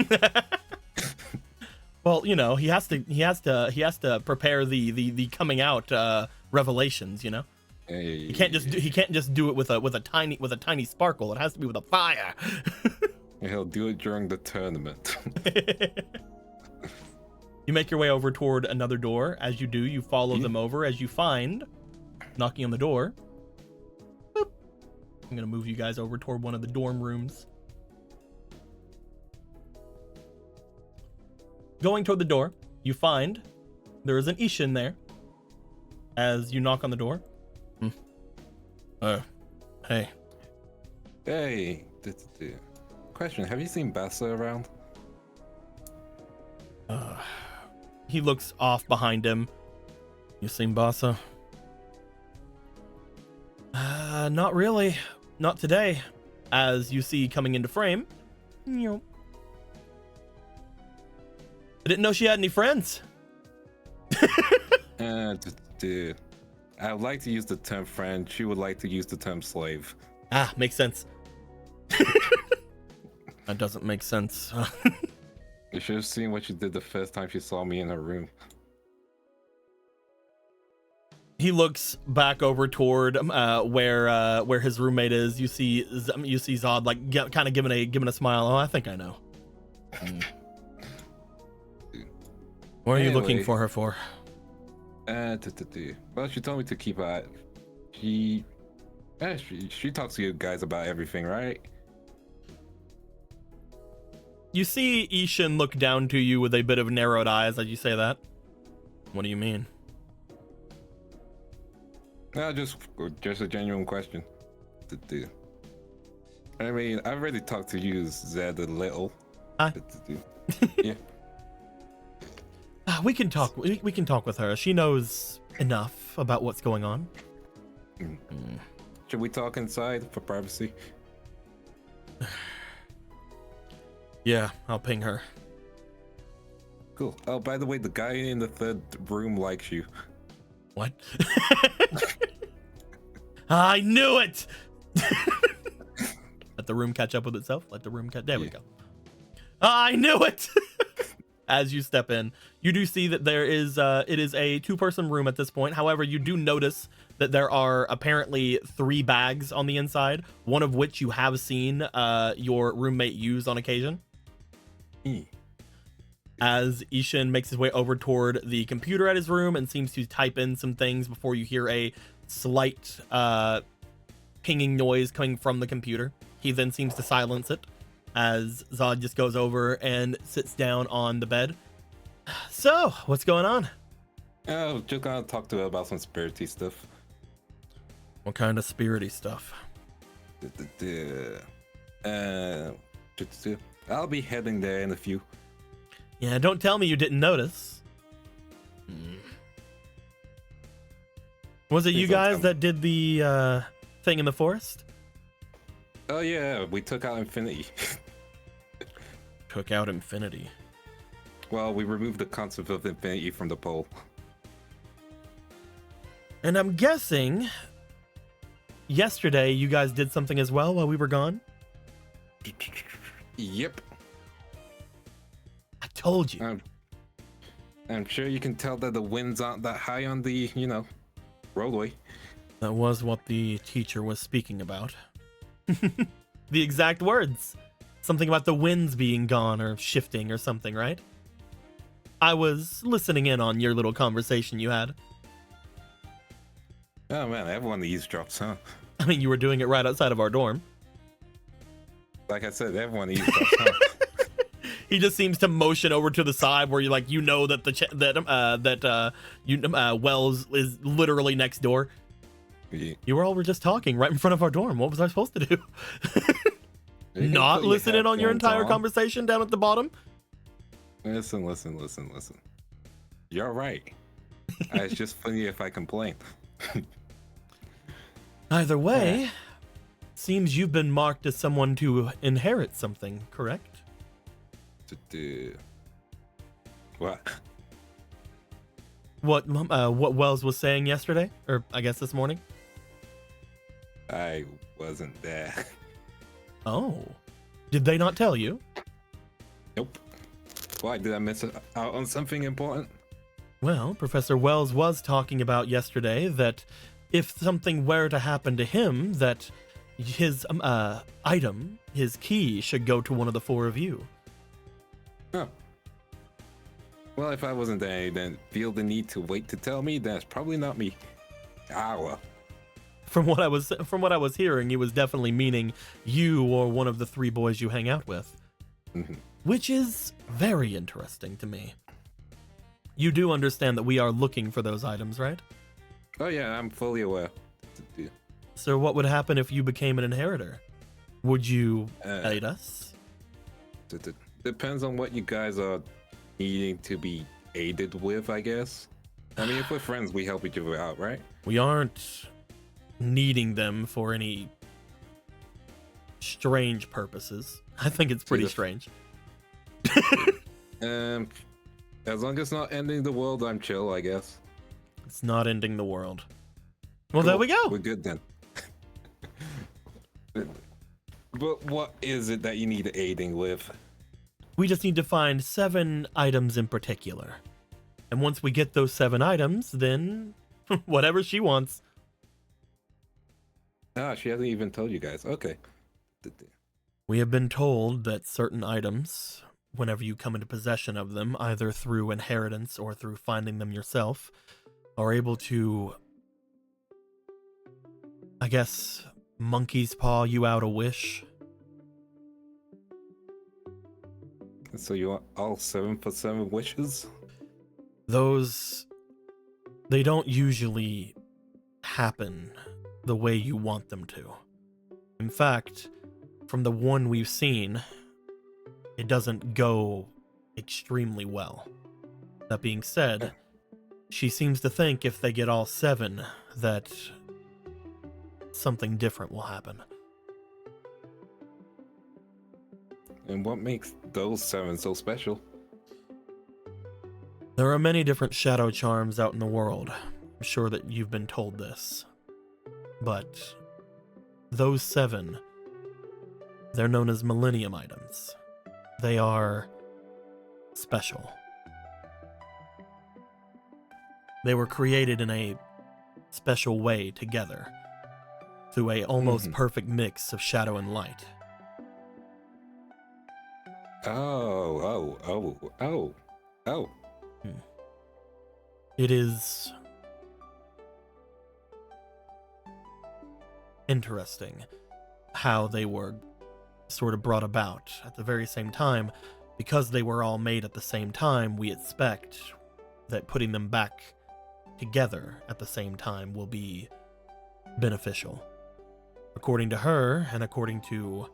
Well, you know, he has to prepare the coming out revelations. You know, he can't just do it with a tiny sparkle. It has to be with a fire. He'll do it during the tournament. You make your way over toward another door. As you do, you follow them over as you find, knocking on the door. Boop. I'm gonna move you guys over toward one of the dorm rooms. Going toward the door, you find there is an Ishin there. As you knock on the door. Hey. Hey, question: have you seen Bassa around? He looks off behind him. You seen Bassa? Not really. Not today. As you see coming into frame. I didn't know she had any friends. I would like to use the term friend. She would like to use the term slave. Makes sense. That doesn't make sense. You should have seen what she did the first time she saw me in her room. He looks back over toward where his roommate is. You see Zod like kind of giving a smile. Oh, I think I know. What are you looking Anyway. for her for? Well, she told me to keep an eye. She talks to you guys about everything, right? You see Ishin look down to you with a bit of narrowed eyes as you say that. What do you mean? No, just a genuine question. I mean, I've already talked to you, Zed, a little. Hi. Yeah. We can talk. We can talk with her. She knows enough about what's going on. Should we talk inside for privacy? Yeah, I'll ping her. Cool. Oh, by the way, the guy in the third room likes you. What? I knew it. Let the room catch up with itself. There we go. I knew it. As you step in, you do see that there is it is a 2-person room at this point. However, you do notice that there are apparently 3 bags on the inside, one of which you have seen your roommate use on occasion. As Ishin makes his way over toward the computer at his room and seems to type in some things before you hear a slight pinging noise coming from the computer. He then seems to silence it as Zod just goes over and sits down on the bed. So, what's going on? Oh, just gonna talk to her about some spirity stuff. What kind of spirity stuff? I'll be heading there in a few. Yeah, don't tell me you didn't notice. Was it you Please don't guys tell me. that did the thing in the forest? Oh yeah, we took out Infinity. Took out Infinity. Well, we removed the concept of Infinity from the poll. And I'm guessing yesterday you guys did something as well while we were gone? Yep. I told you. I'm sure you can tell that the winds aren't that high on the, roadway. That was what the teacher was speaking about. The exact words. Something about the winds being gone or shifting or something, right? I was listening in on your little conversation you had. Oh man, everyone eavesdrops, huh? I mean, you were doing it right outside of our dorm. Like I said, everyone eats us, huh? He just seems to motion over to the side where you know that Wells is literally next door. Yeah. You all were just talking right in front of our dorm. What was I supposed to do? You can Not put your listen in on your headphones entire on. conversation down at the bottom? Listen. You're right. It's just funny if I complain. Either way, seems you've been marked as someone to inherit something, correct? What? What Wells was saying yesterday, or I guess this morning? I wasn't there. Oh, did they not tell you? Nope. Why, did I miss out on something important? Well, Professor Wells was talking about yesterday that if something were to happen to him, that his item, his key, should go to one of the four of you. Oh. Well, if I wasn't there, then feel the need to wait to tell me, that's probably not me. Ah, well. From what I was hearing, he was definitely meaning you or one of the three boys you hang out with. Mm-hmm. Which is very interesting to me. You do understand that we are looking for those items, right? Oh yeah, I'm fully aware. So what would happen if you became an inheritor? Would you aid us? Depends on what you guys are needing to be aided with, I guess. I mean, if we're friends, we help each other out, right? We aren't needing them for any strange purposes. I think it's pretty strange. As long as it's not ending the world, I'm chill, I guess. It's not ending the world. Well, Cool. there we go. We're good then. But what is it that you need aiding with? We just need to find 7 items in particular. And once we get those 7 items, then whatever she wants. Ah, she hasn't even told you guys. Okay. We have been told that certain items, whenever you come into possession of them, either through inheritance or through finding them yourself, are able to, I guess, monkey's paw you out a wish. So you want all 7 for 7 wishes? Those, they don't usually happen the way you want them to. In fact, from the one we've seen, it doesn't go extremely well. That being said, she seems to think if they get all 7, that something different will happen. And what makes those 7 so special? There are many different shadow charms out in the world. I'm sure that you've been told this. But those 7, they're known as Millennium items. They are special. They were created in a special way together, through a almost perfect mix of shadow and light. Oh. It is interesting how they were sort of brought about at the very same time. Because they were all made at the same time, we expect that putting them back together at the same time will be beneficial. According to her, and according to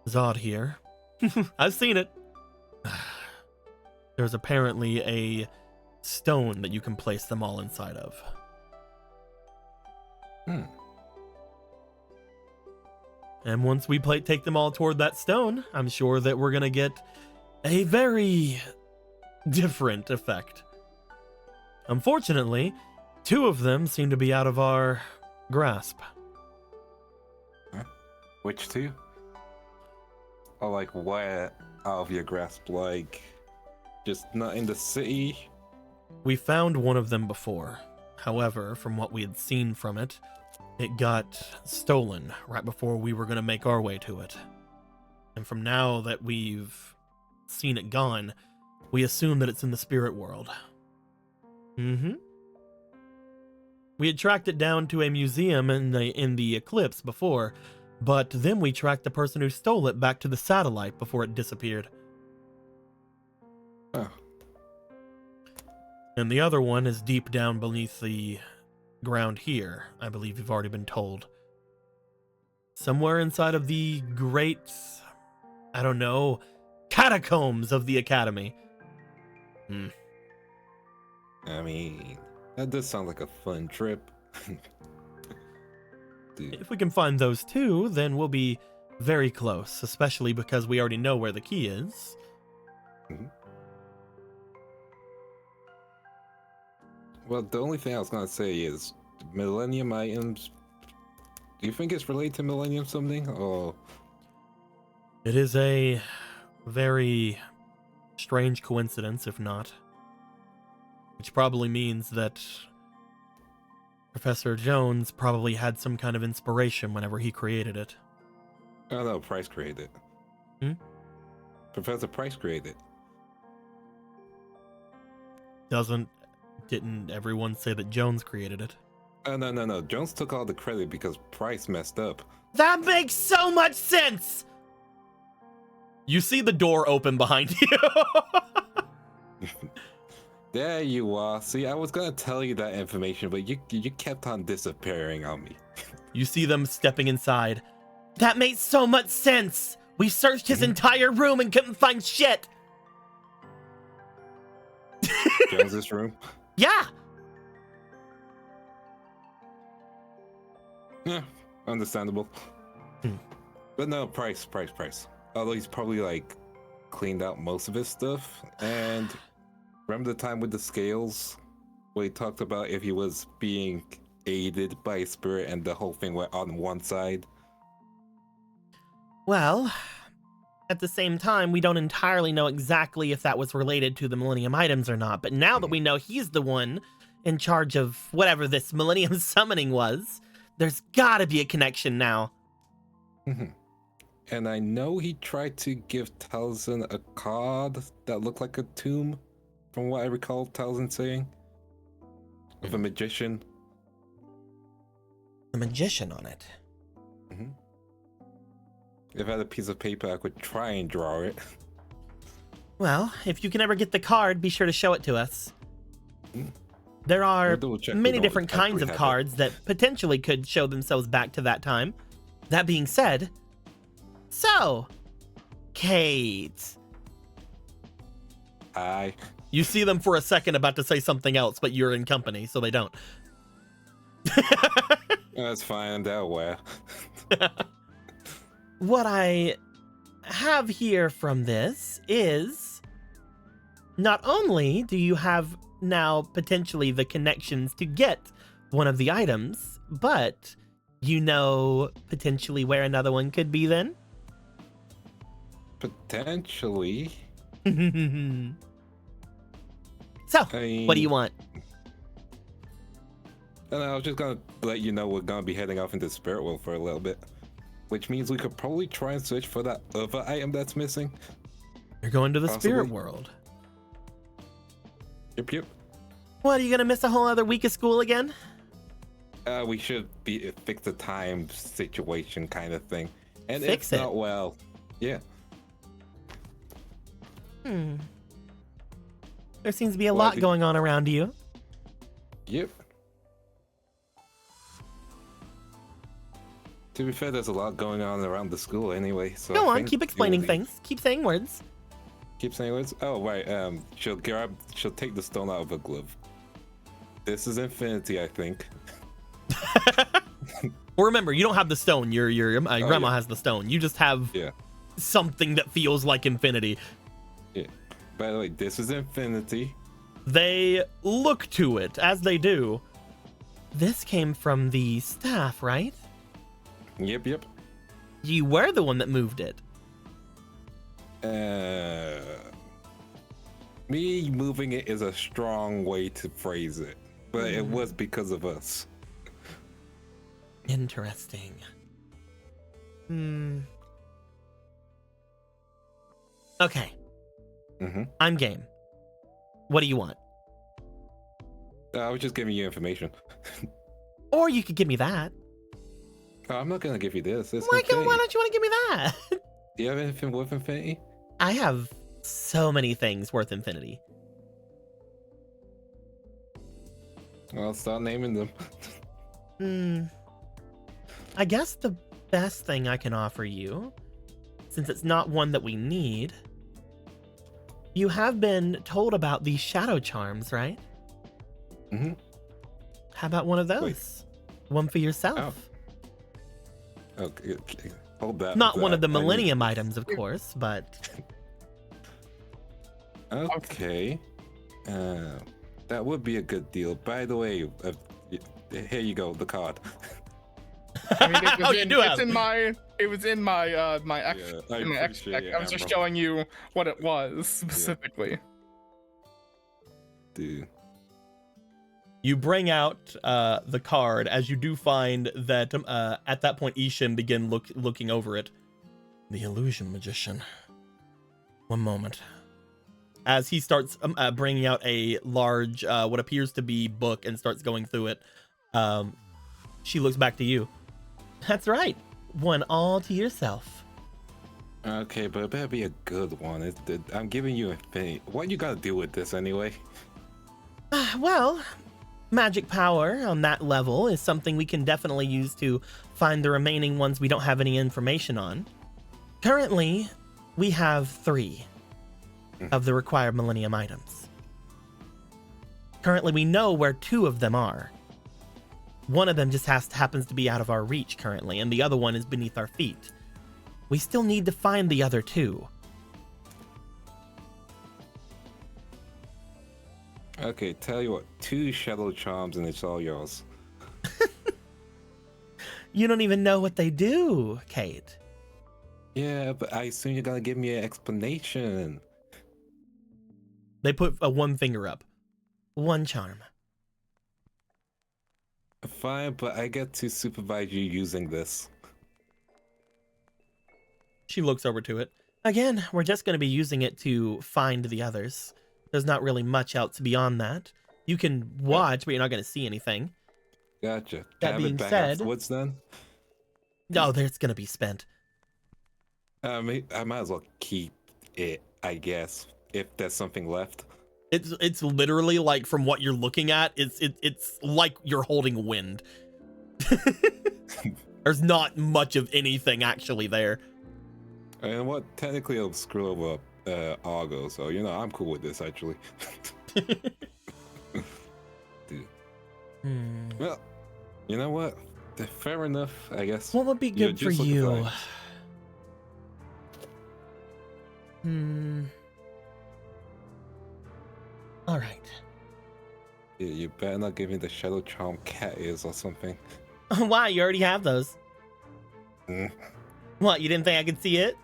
Zod here, I've seen it. There's apparently a stone that you can place them all inside of. And once we take them all toward that stone, I'm sure that we're going to get a very different effect. Unfortunately, 2 of them seem to be out of our grasp. Which 2? Or like where out of your grasp? Like just not in the city? We found one of them before. However, from what we had seen from it, it got stolen right before we were going to make our way to it. And from now that we've seen it gone, we assume that it's in the spirit world. We had tracked it down to a museum in the Eclipse before, But then we tracked the person who stole it back to the satellite before it disappeared. Oh. And the other one is deep down beneath the ground here. I believe you've already been told. Somewhere inside of the great, I don't know, catacombs of the Academy. I mean, that does sound like a fun trip. Dude. If we can find those two, then we'll be very close, especially because we already know where the key is. Mhm. Well, the only thing I was gonna say is Millennium items. Do you think it's related to Millennium something? Or It is a very strange coincidence, if not. Which probably means that Professor Jones probably had some kind of inspiration whenever he created it. oh no, Price created it. Hmm? Professor Price created it. Didn't everyone say that Jones created it? Oh no. Jones took all the credit because Price messed up. That makes so much sense! You see the door open behind you. There you are. See, I was gonna tell you that information, but you kept on disappearing on me. You see them stepping inside. That makes so much sense! We searched his entire room and couldn't find shit! Jones's room. Yeah! Yeah, understandable. Hmm. But no, Price. Although he's probably like cleaned out most of his stuff. And remember the time with the scales where he talked about if he was being aided by a spirit and the whole thing went on one side? Well, at the same time, we don't entirely know exactly if that was related to the Millennium items or not, but now that we know he's the one in charge of whatever this Millennium summoning was, there's gotta be a connection now. And I know he tried to give Talzin a card that looked like a tomb, from what I recall Talzin saying. With a magician. The magician on it. If I had a piece of paper, I could try and draw it. Well, if you can ever get the card, be sure to show it to us. Mm. There are We'll double-check we many don't different kinds actually of have it. cards that potentially could show themselves back to that time. That being said, so, Kate. Hi. You see them for a second about to say something else, but you're in company, so they don't. That's fine, they're aware. What I have here from this is not only do you have now potentially the connections to get one of the items, but you know potentially where another one could be then? Potentially. So, I mean, what do you want? And I was just gonna let you know we're gonna be heading off into the spirit world for a little bit. Which means we could probably try and search for that other item that's missing. You're going to the spirit possibly. world. Yep. What, are you gonna miss a whole other week of school again? We should be fix the time situation kind of thing. And Fix if it? not, well, yeah. There seems to be a Well, I lot think- going on around you. Yep. To be fair, there's a lot going on around the school anyway. So Go I on, think keep it explaining will be- things. Keep saying words. Keep saying words. Oh right. She'll take the stone out of her glove. This is infinity, I think. Well, remember, you don't have the stone. Your grandma yeah. has the stone. You just have Yeah. something that feels like infinity. Yeah. By the way, this is infinity. They look to it, as they do. This came from the staff, right? Yep. You were the one that moved it. Me moving it is a strong way to phrase it, but it Hmm. was because of us. Interesting. Okay, Mm-hmm. I'm game. What do you want? I was just giving you information. Or you could give me that. I'm not gonna give you this. It's Why infinity. don't you want to give me that? Do you have anything with infinity? I have so many things worth infinity. I'll start naming them. I guess the best thing I can offer you, since it's not one that we need, you have been told about these shadow charms, right? Mm-hmm. How about one of those? Wait. One for yourself. Okay, hold that. Not one of the I need- Millennium items, of course, but Okay. That would be a good deal. By the way, here you go, the card. I mean, it was Oh, you do have. It was in my my X. Yeah, in my X appreciate deck. it, I was just Amber. showing you what it was specifically. Dude. you bring out the card as you do find that at that point Ishin begin looking over it. The illusion magician. One moment. As he starts bringing out a large, what appears to be book and starts going through it, she looks back to you. That's right. One all to yourself. Okay, but it better be a good one. I'm giving you infinity. What you gotta do with this anyway? Well, magic power on that level is something we can definitely use to find the remaining ones we don't have any information on. Currently, we have 3 of the required Millennium items. Currently, we know where 2 of them are. One of them just happens to be out of our reach currently, and the other one is beneath our feet. We still need to find the other 2. Okay, tell you what, 2 shadow charms and it's all yours. You don't even know what they do, Kate. Yeah, but I assume you're gonna give me an explanation. They put a 1 finger up. 1 charm. Fine, but I get to supervise you using this. She looks over to it. Again, we're just going to be using it to find the others. There's not really much else beyond that. You can watch, but you're not going to see anything. Gotcha. That Have it being back said- afterwards then? Oh, it's going to be spent. I might as well keep it, I guess, if there's something left. It's literally like from what you're looking at, it's like you're holding wind. There's not much of anything actually there. And what technically it'll screw over Argo, so I'm cool with this actually. Dude. Well, you know what? Fair enough, I guess. What would be You're good for just looking you? for All right. You better not give me the Shadow Charm cat ears or something. Why? You already have those. Mm. What? You didn't think I could see it?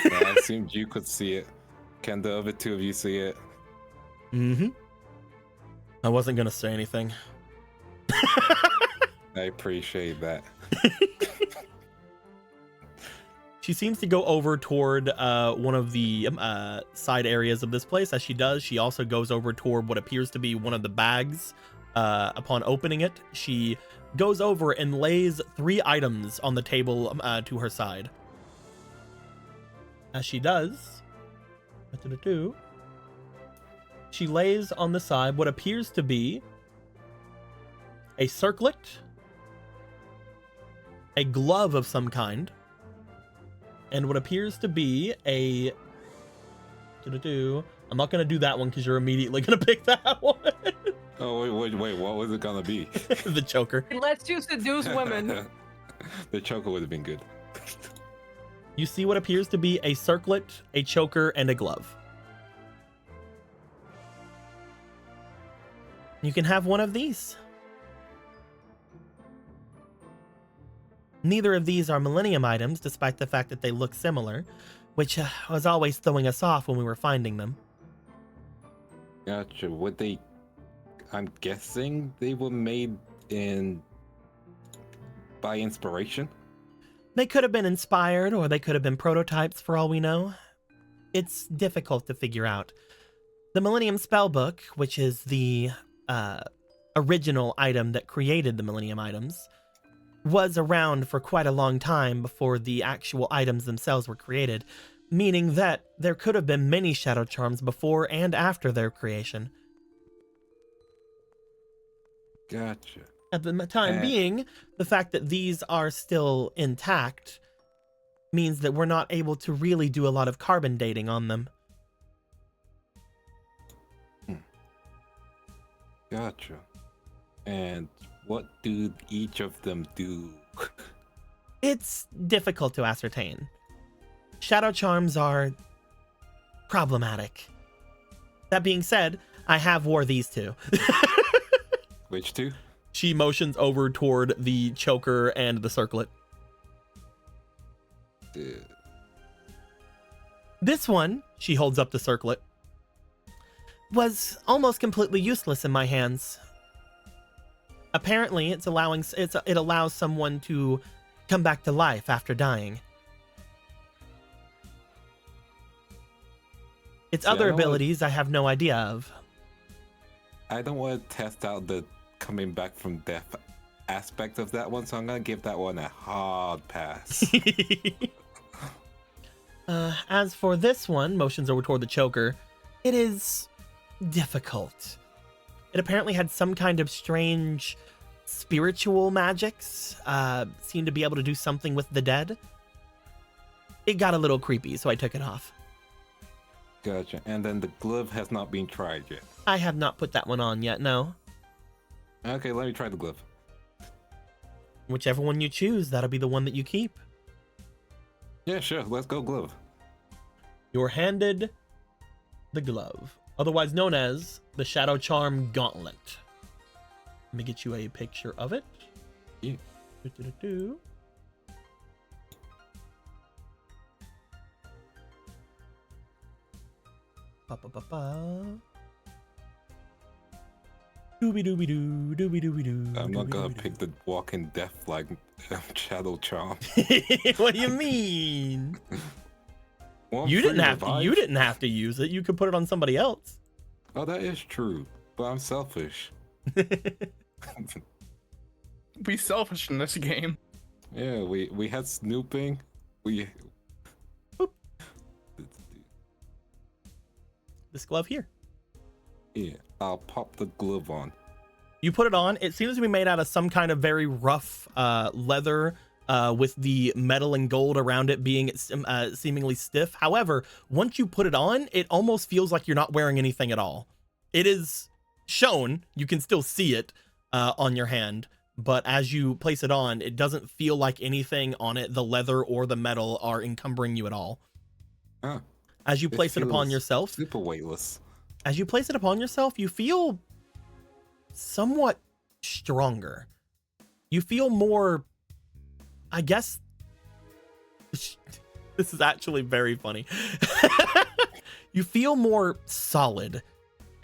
I assumed you could see it. Can the other 2 of you see it? Mm-hmm. I wasn't gonna say anything. I appreciate that. She seems to go over toward one of the side areas of this place. As she does, she also goes over toward what appears to be one of the bags. Upon opening it, she goes over and lays 3 items on the table to her side. As she does, she lays on the side what appears to be a circlet, a glove of some kind, and what appears to be a... I'm not going to do that one because you're immediately going to pick that one. Oh, wait, what was it gonna be? The choker. It lets you seduce women. The choker would have been good. You see what appears to be a circlet, a choker, and a glove. You can have one of these. Neither of these are Millennium items, despite the fact that they look similar, which was always throwing us off when we were finding them. Gotcha. I'm guessing they were made by inspiration? They could have been inspired, or they could have been prototypes for all we know. It's difficult to figure out. The Millennium Spellbook, which is the original item that created the Millennium items, was around for quite a long time before the actual items themselves were created, meaning that there could have been many shadow charms before and after their creation. Gotcha. At the time being, the fact that these are still intact means that we're not able to really do a lot of carbon dating on them. Gotcha. And what do each of them do? It's difficult to ascertain. Shadow charms are problematic. That being said, I have wore these two. Which two? She motions over toward the choker and the circlet. This one, she holds up the circlet, was almost completely useless in my hands. Apparently, it allows someone to come back to life after dying. Its other abilities I have no idea of. I don't want to test out the coming back from death aspect of that one, so I'm gonna give that one a hard pass. As for this one, motions over toward the choker, it is difficult. It apparently had some kind of strange spiritual magics, seemed to be able to do something with the dead. It got a little creepy, so I took it off. Gotcha. And then the glove has not been tried yet. I have not put that one on yet, no. Okay, let me try the glove. Whichever one you choose, that'll be the one that you keep. Yeah, sure. Let's go glove. You're handed the glove, otherwise known as the Shadow Charm Gauntlet. Let me get you a picture of it. Yeah. Do-do-do-do. Ba-ba-ba-ba. Dooby-dooby-doo, dooby-dooby-doo. I'm not gonna dooby-dooby-doo. pick the walking death like shadow charm. What do you mean? Well, You free didn't have to. revive. You didn't have to use it. You could put it on somebody else. Oh, that is true. But I'm selfish. Be selfish in this game. Yeah, we had snooping. This glove here. Yeah, I'll pop the glove on. You put it on. It seems to be made out of some kind of very rough leather with the metal and gold around it being seemingly stiff. However, once you put it on, it almost feels like you're not wearing anything at all. It is shown. You can still see it on your hand. But as you place it on, it doesn't feel like anything on it, the leather or the metal, are encumbering you at all. Huh. As you place it upon feels yourself, Super weightless. as you place it upon yourself, you feel somewhat stronger. You feel more, I guess, this is actually very funny. You feel more solid.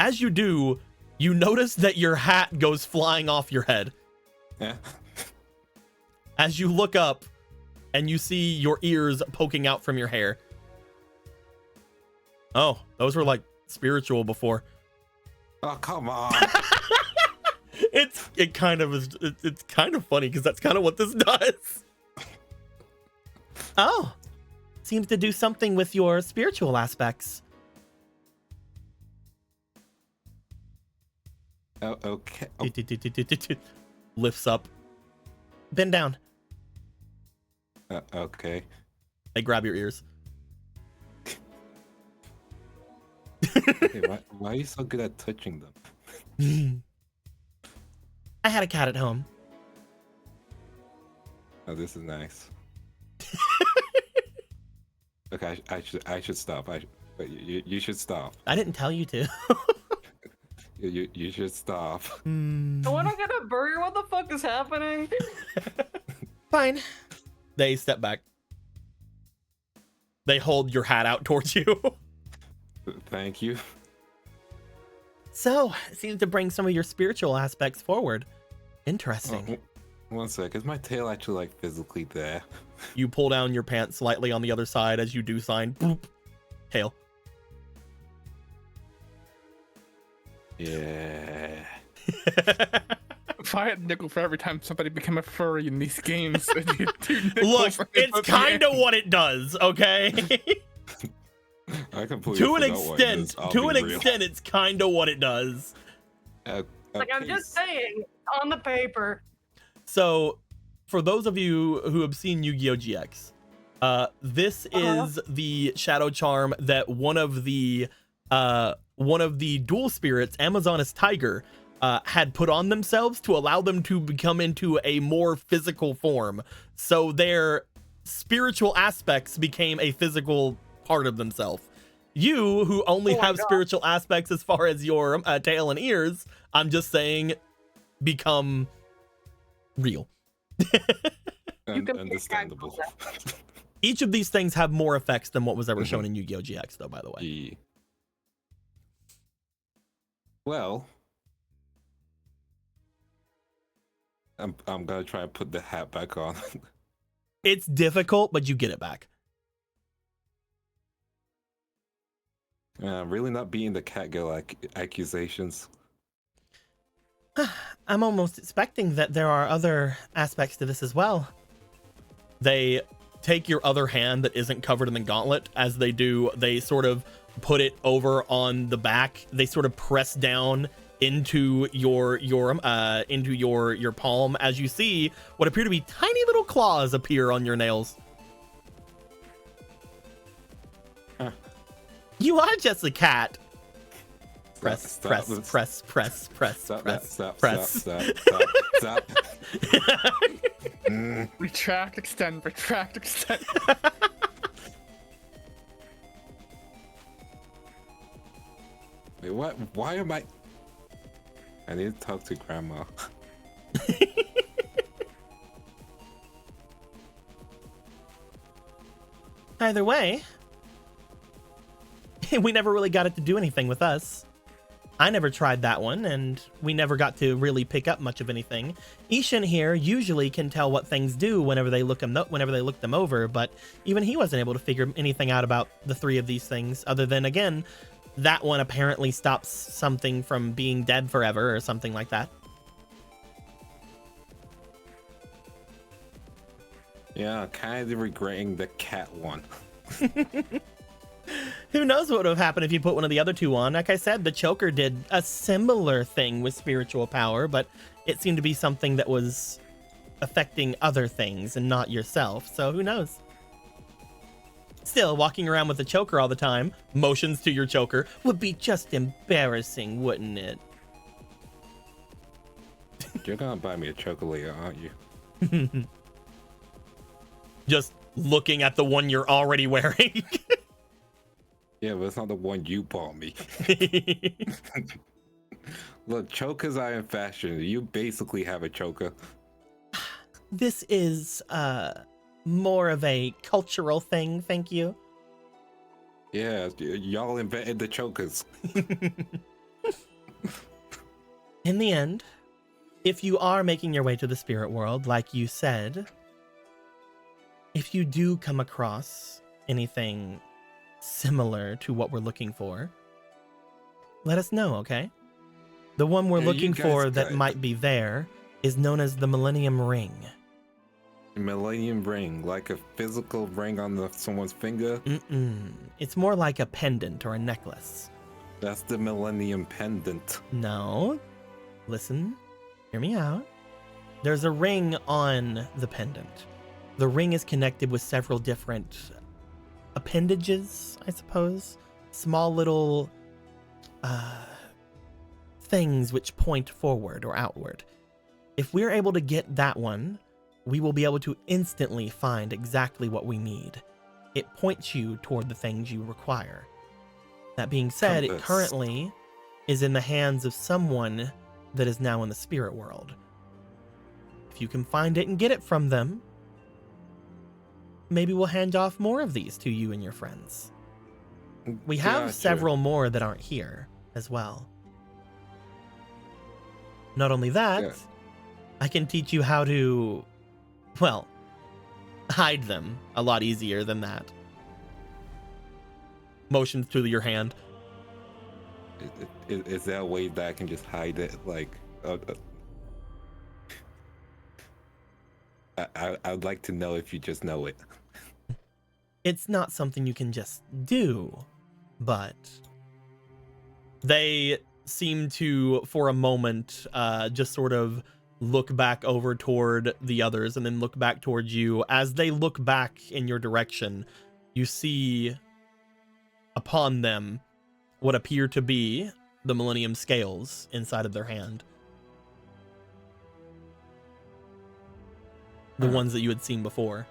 As you do, you notice that your hat goes flying off your head. Yeah. As you look up and you see your ears poking out from your hair. Oh, those were like spiritual before. Oh, come on. It's kind of funny because that's kind of what this does. Oh, seems to do something with your spiritual aspects. Oh, okay. Oh, Lifts up. Bend down. okay. They grab your ears. Okay, why are you so good at touching them? I had a cat at home. Oh, this is nice. Okay, I should stop. You should stop. I didn't tell you to. You should stop. I want to get a burger. What the fuck is happening? Fine. They step back. They hold your hat out towards you. Thank you. So, it seems to bring some of your spiritual aspects forward. Interesting. Oh, one sec. Is my tail actually like physically there? You pull down your pants slightly on the other side as you do sign. Boop. Tail. Yeah. If I had a nickel for every time somebody became a furry in these games, it'd be 2 nickels Look, at it's the kind of end. what it does, okay? I completely To an forgot what it is, extent, I'll to an be real. extent, it's kind of what it does. Like, I'm just saying, on the paper. So, for those of you who have seen Yu-Gi-Oh! GX, this is the shadow charm that one of the dual spirits, Amazoness Tiger, had put on themselves to allow them to become into a more physical form. So their spiritual aspects became a physical part of themselves. You, who only have spiritual aspects as far as your tail and ears, I'm just saying, become real. Understandable. Each of these things have more effects than what was ever shown in Yu-Gi-Oh! GX, though, by the way. Yeah. Well, I'm gonna try and put the hat back on. It's difficult, but you get it back. Really not being the catgirl accusations. I'm almost expecting that there are other aspects to this as well. They take your other hand that isn't covered in the gauntlet. As they do, they sort of put it over on the back. They sort of press down into your palm as you see what appear to be tiny little claws appear on your nails. Huh. You are just a cat. Stop. Retract, extend. Wait, what? Why am I need to talk to Grandma. Either way, we never really got it to do anything with us. I never tried that one, and we never got to really pick up much of anything. Ishin here usually can tell what things do whenever they look them over, but even he wasn't able to figure anything out about the 3 of these things, other than, again, that one apparently stops something from being dead forever or something like that. Yeah, kind of regretting the cat one. Who knows what would have happened if you put one of the other 2 on? Like I said, the choker did a similar thing with spiritual power, but it seemed to be something that was affecting other things and not yourself, so who knows? Still, walking around with a choker all the time, motions to your choker, would be just embarrassing, wouldn't it? You're gonna buy me a choker later, aren't you? Just looking at the one you're already wearing. Yeah, but it's not the one you bought me. Look, chokers are in fashion. You basically have a choker. This is more of a cultural thing, thank you. Yeah, y'all invented the chokers. In the end, if you are making your way to the spirit world, like you said, if you do come across anything similar to what we're looking for, let us know, okay? The one we're looking for that might be there is known as the Millennium Ring. Millennium Ring, like a physical ring on someone's finger? It's more like a pendant or a necklace. That's the Millennium Pendant. No. Listen, hear me out. There's a ring on the pendant. The ring is connected with several different appendages, I suppose. Small little things which point forward or outward. If we're able to get that one, we will be able to instantly find exactly what we need. It points you toward the things you require. That being said, it currently is in the hands of someone that is now in the spirit world. If you can find it and get it from them, maybe we'll hand off more of these to you and your friends. We have several more that aren't here as well. Not only that, I can teach you how to, well, hide them a lot easier than that. Motions to your hand. Is there a way that I can just hide it? Like, I'd like to know if you just know it. It's not something you can just do, but they seem to, for a moment, just sort of look back over toward the others and then look back towards you. As they look back in your direction, you see upon them what appear to be the Millennium Scales inside of their hand. The ones that you had seen before.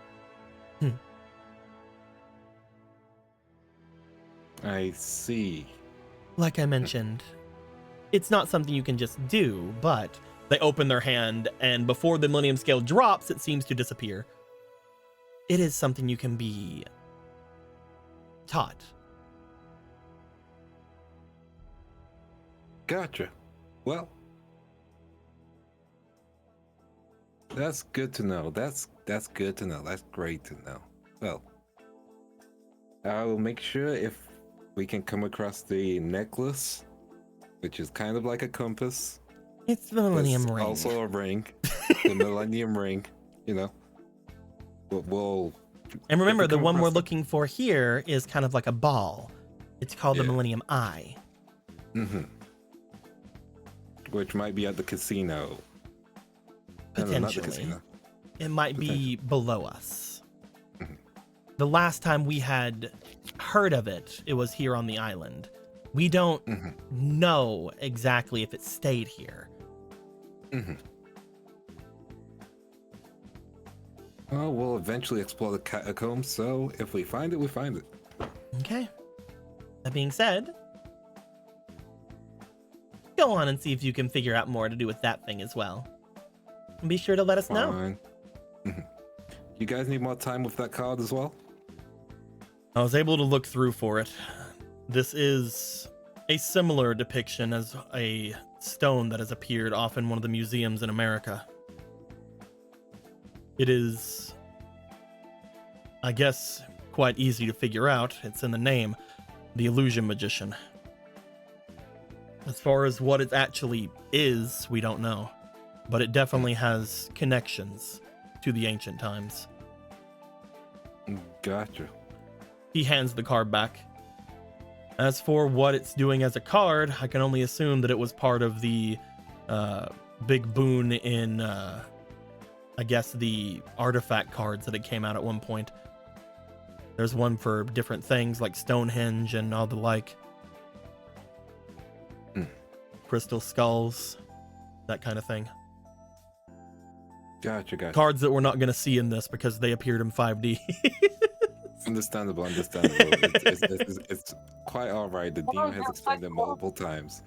I see. Like I mentioned, it's not something you can just do, but they open their hand, and before the Millennium Scale drops, it seems to disappear. It is something you can be taught. Gotcha. Well, that's good to know. That's good to know. That's great to know. Well, I will make sure if we can come across the necklace, which is kind of like a compass. It's the Millennium but Ring. Also a ring. The Millennium Ring, you know. We'll And remember, the come one we're across it. looking for here is kind of like a ball. It's called the Yeah. Millennium Eye. Mm-hmm. Which might be at the casino. No, not the Potentially. casino. It might be below us. Mhm. The last time we had heard of it, it was here on the island. We don't Mhm. know exactly if it stayed here. Mm-hmm. Well, we'll eventually explore the catacombs, so if we find it, we find it. Okay. That being said, go on and see if you can figure out more to do with that thing as well. And be sure to let us know. Fine. Mhm. You guys need more time with that card as well? I was able to look through for it. This is a similar depiction as a stone that has appeared off in one of the museums in America. It is, I guess, quite easy to figure out. It's in the name, the Illusion Magician. As far as what it actually is, we don't know. But it definitely has connections to the ancient times. Gotcha. He hands the card back. As for what it's doing as a card, I can only assume that it was part of the big boon in, I guess, the artifact cards that had came out at one point. There's one for different things like Stonehenge and all the like. Crystal skulls, that kind of thing. Gotcha. Cards that we're not going to see in this because they appeared in 5D. Understandable. It's quite alright. The DM has explained it multiple times.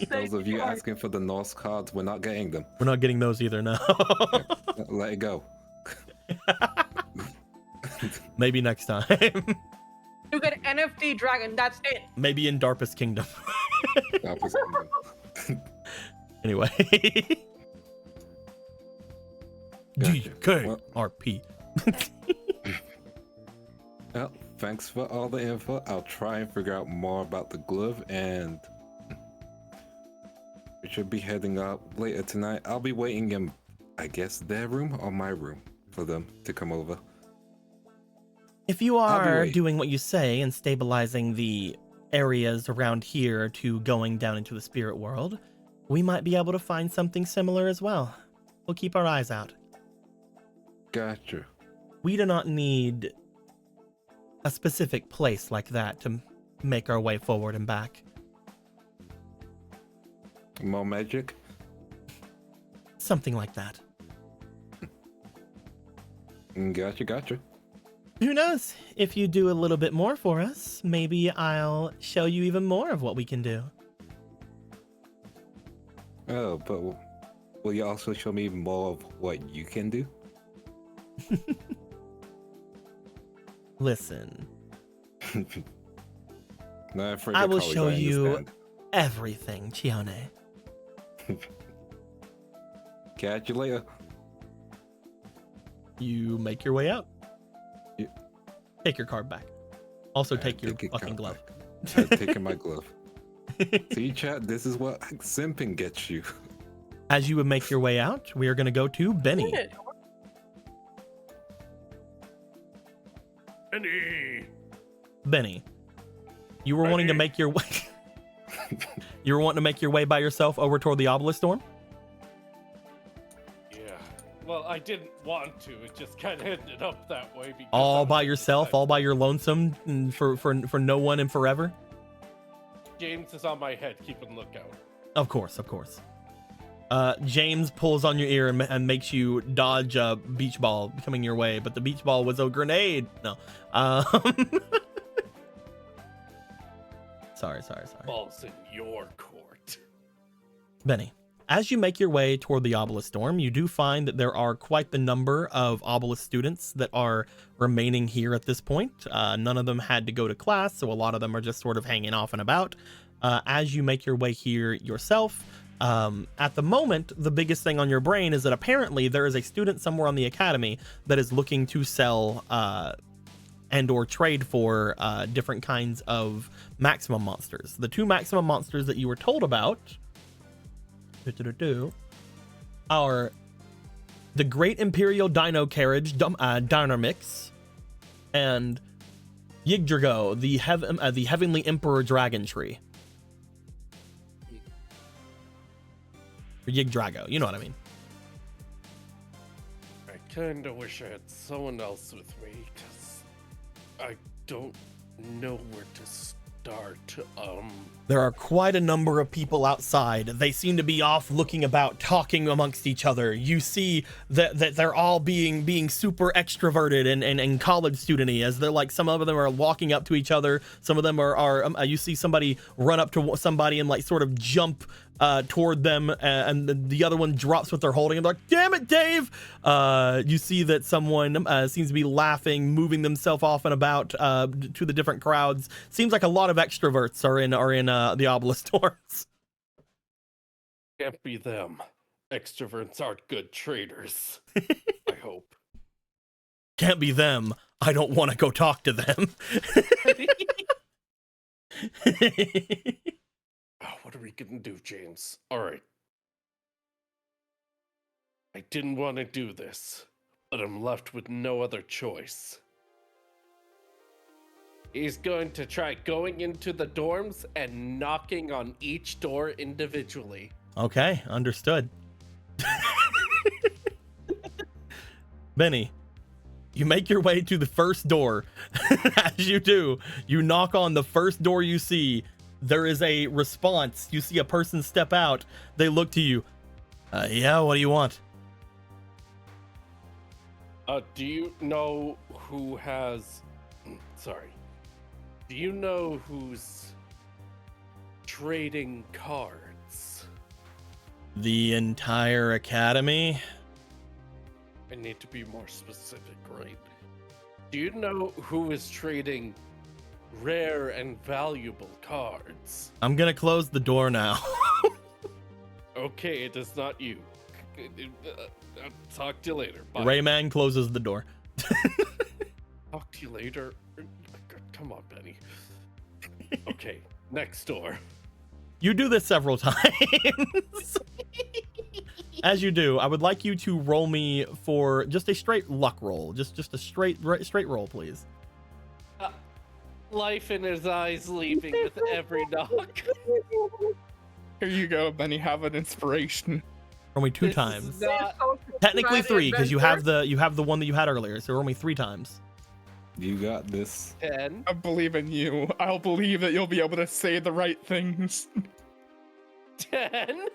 Those of you asking for the Norse cards, we're not getting them. We're not getting those either now. Let it go. Maybe next time. You get NFT dragon, that's it. Maybe in Darpus Kingdom. Anyway. Gotcha. DKRP. Well, thanks for all the info. I'll try and figure out more about the glove, and we should be heading up later tonight. I'll be waiting in, I guess, their room or my room for them to come over. If you I'll be are waiting. doing what you say and stabilizing the areas around here to going down into the spirit world, we might be able to find something similar as well. We'll keep our eyes out. Gotcha. We do not need a specific place like that to make our way forward and back. More magic? Something like that. Gotcha. Who knows? If you do a little bit more for us, maybe I'll show you even more of what we can do. Oh, but will you also show me more of what you can do? Listen, No, I'm afraid I your will colleagues, show I you understand. everything, Chione. Catch you later. You make your way out. Yeah. Take your card back. Also I take your take it fucking card glove. back. I've taken my glove. See, chat, this is what simping gets you. As you would make your way out, we are going to go to Benny. Benny, you were wanting to make your way. You were wanting to make your way by yourself over toward the obelisk storm? Yeah. Well, I didn't want to. It just kind of ended up that way. Because All by yourself, all by your lonesome, and for no one and forever? James is on my head, keeping lookout. Of course, of course. James pulls on your ear and makes you dodge a beach ball coming your way, but the beach ball was a grenade. No. Sorry. Balls in your court. Benny, as you make your way toward the obelisk storm, you do find that there are quite the number of obelisk students that are remaining here at this point. None of them had to go to class, so a lot of them are just sort of hanging off and about. As you make your way here yourself, at the moment, the biggest thing on your brain is that apparently there is a student somewhere on the academy that is looking to sell and or trade for different kinds of maximum monsters. The two maximum monsters that you were told about are the Great Imperial Dino Carriage Dynamix and Yggdrago, the Heavenly Emperor Dragon Tree. Or Yggdrago, you know what I mean. I kinda wish I had someone else with me, because I don't know where to start. There are quite a number of people outside. They seem to be off looking about, talking amongst each other. You see that they're all being super extroverted and college studenty, as they're like, some of them are walking up to each other. Some of them are you see somebody run up to somebody and like sort of jump toward them, and the other one drops what they're holding and they're like, damn it, Dave. You see that someone seems to be laughing, moving themselves off and about to the different crowds. Seems like a lot of extroverts are in the obelisk storms. Can't be them. Extroverts aren't good traders. I hope. Can't be them. I don't want to go talk to them. What are we gonna do, James? All right. I didn't want to do this, but I'm left with no other choice. He's going to try going into the dorms and knocking on each door individually. Okay, understood. Benny, you make your way to the first door. As you do, you knock on the first door you see. There is a response. You see a person step out. They look to you. Yeah, what do you want? Do you know who has... Sorry. Do you know who's trading cards? The entire academy? I need to be more specific, right? Do you know who is trading rare and valuable cards? I'm gonna close the door now. Okay, it is not you. I'll talk to you later. Bye. Rayman closes the door. Talk to you later. Come on, Benny. Okay, next door. You do this several times. As you do, I would like you to roll me for just a straight luck roll. Just a straight roll, please. Life in his eyes leaving with every knock. Here you go, Benny. Have an inspiration. Roll me 2 This is times. not- Technically 3, because you have the one that you had earlier. So roll me 3 times. You got this. 10. I believe in you. I'll believe that you'll be able to say the right things. 10.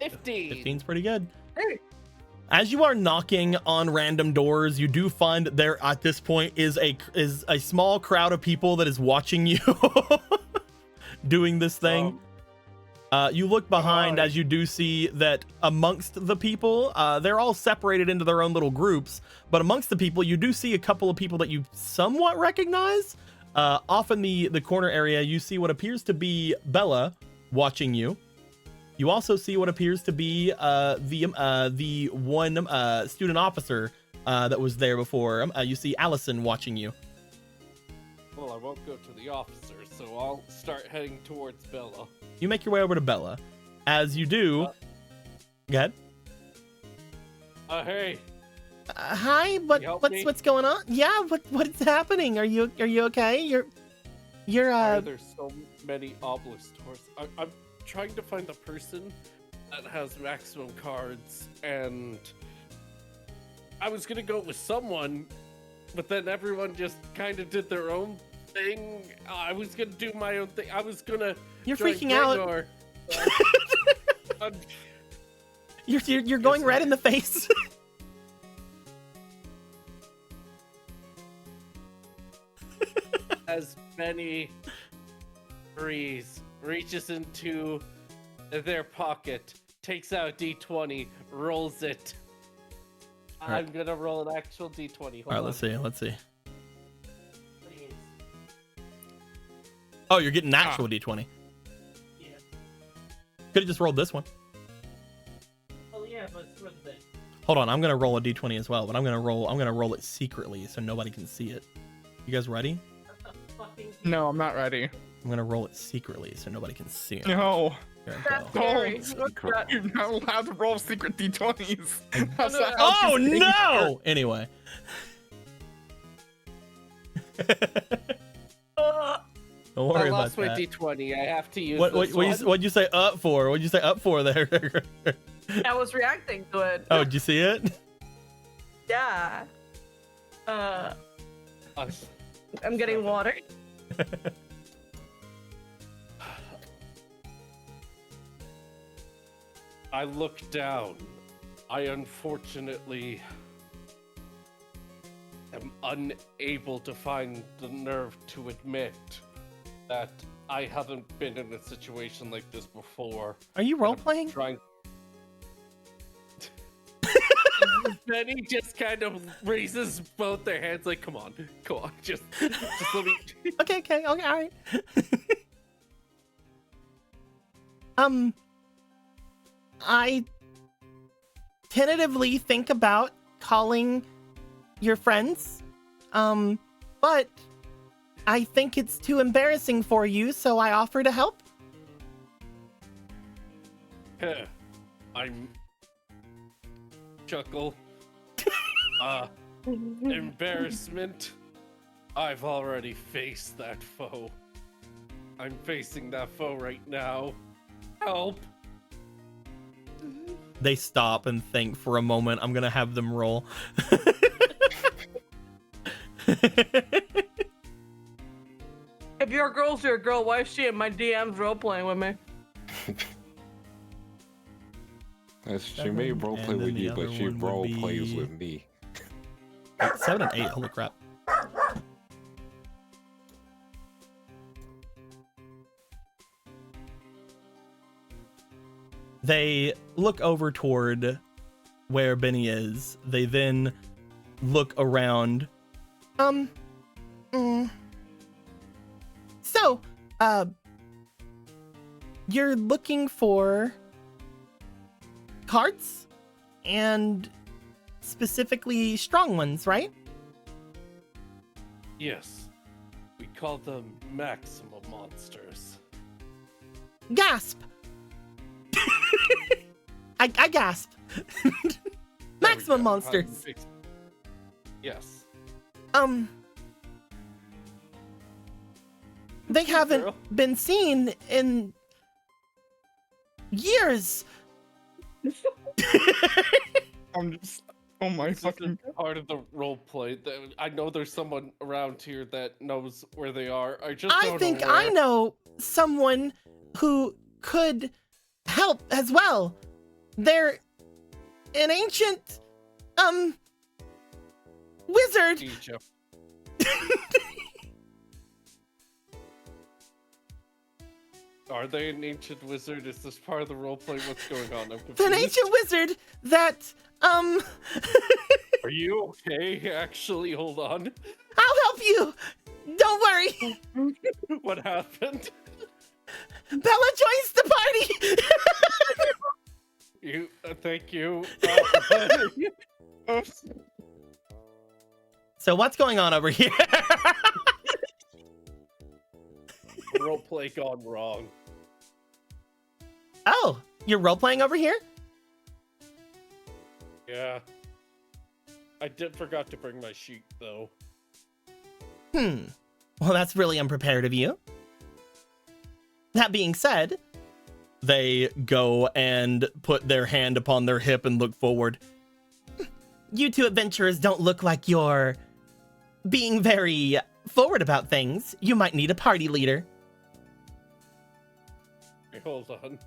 $15. 15's pretty good. Hey. As you are knocking on random doors, you do find that there at this point is a small crowd of people that is watching you doing this thing. You look behind as you do see that amongst the people, they're all separated into their own little groups, but amongst the people, you do see a couple of people that you somewhat recognize. Off in the corner area, you see what appears to be Bella watching you. You also see what appears to be the one student officer that was there before. You see Allison watching you. Well, I won't go to the officer, so I'll start heading towards Bella. You make your way over to Bella. As you do, go ahead. Hey. Hi. you help me? What's going on? Yeah. What's happening? Are you okay? You're Why are there so many obelisk doors? I'm trying to find the person that has maximum cards, and I was gonna go with someone, but then everyone just kind of did their own thing. I was gonna do my own thing. I was gonna. You're join freaking out. Gregor, but You're going red in the face. as Benny breathes, reaches into their pocket, takes out D20, rolls it. All right. I'm gonna roll an actual D20. Hold All right, on. let's see. Please. Oh, you're getting an actual D20. Yeah. Could have just rolled this one. Oh yeah, but it's for the thing. Hold on, I'm gonna roll a D20 as well, but I'm gonna roll it secretly so nobody can see it. You guys ready? Fucking No, I'm not ready. I'm gonna roll it secretly so nobody can see it. No. Here we That's go. scary. Don't. You're not allowed to roll secret D20s. That's No, not how Oh these things no! work. Anyway. Don't worry I about lost my that. D20. I have to use What this what'd you say up for? What'd you say up for there? I was reacting to it. Oh, did you see it? Yeah. one. I'm getting water. I look down. I unfortunately am unable to find the nerve to admit that I haven't been in a situation like this before. Are you role playing? Trying. Benny just kind of raises both their hands like, come on, just let me. Okay, all right. I tentatively think about calling your friends, but I think it's too embarrassing for you, so I offer to help. I'm chuckle. Embarrassment. I've already faced that foe. I'm facing that foe right now. Help. They stop and think for a moment. I'm gonna have them roll. If your girl's your girl, why is she in my DMs role playing with me? She may Seven, role and play then with the you, other but she one would role plays be- with me. 7 and 8. Holy crap. They look over toward where Benny is. They then look around. So, you're looking for cards and specifically strong ones, right? Yes. We call them maximum monsters. Gasp! I gasp. There we Maximum go. monsters. Yes. They haven't Girl. been seen in years. I'm just. Oh my This fucking. isn't part of the role play. I know there's someone around here that knows where they are. I just I don't think know I where. know someone who could help as well. They're an ancient wizard. Egypt. Are they an ancient wizard? Is this part of the roleplay? What's going on? I'm confused. An ancient wizard that Are you okay? Actually, hold on. I'll help you. Don't worry. What happened? Bella joins the party. You. Thank you. So what's going on over here? Roleplay gone wrong. Oh, you're role playing over here? Yeah. I did forgot to bring my sheet though. Well, that's really unprepared of you. That being said, they go and put their hand upon their hip and look forward. You two adventurers don't look like you're being very forward about things. You might need a party leader. Hey, hold on.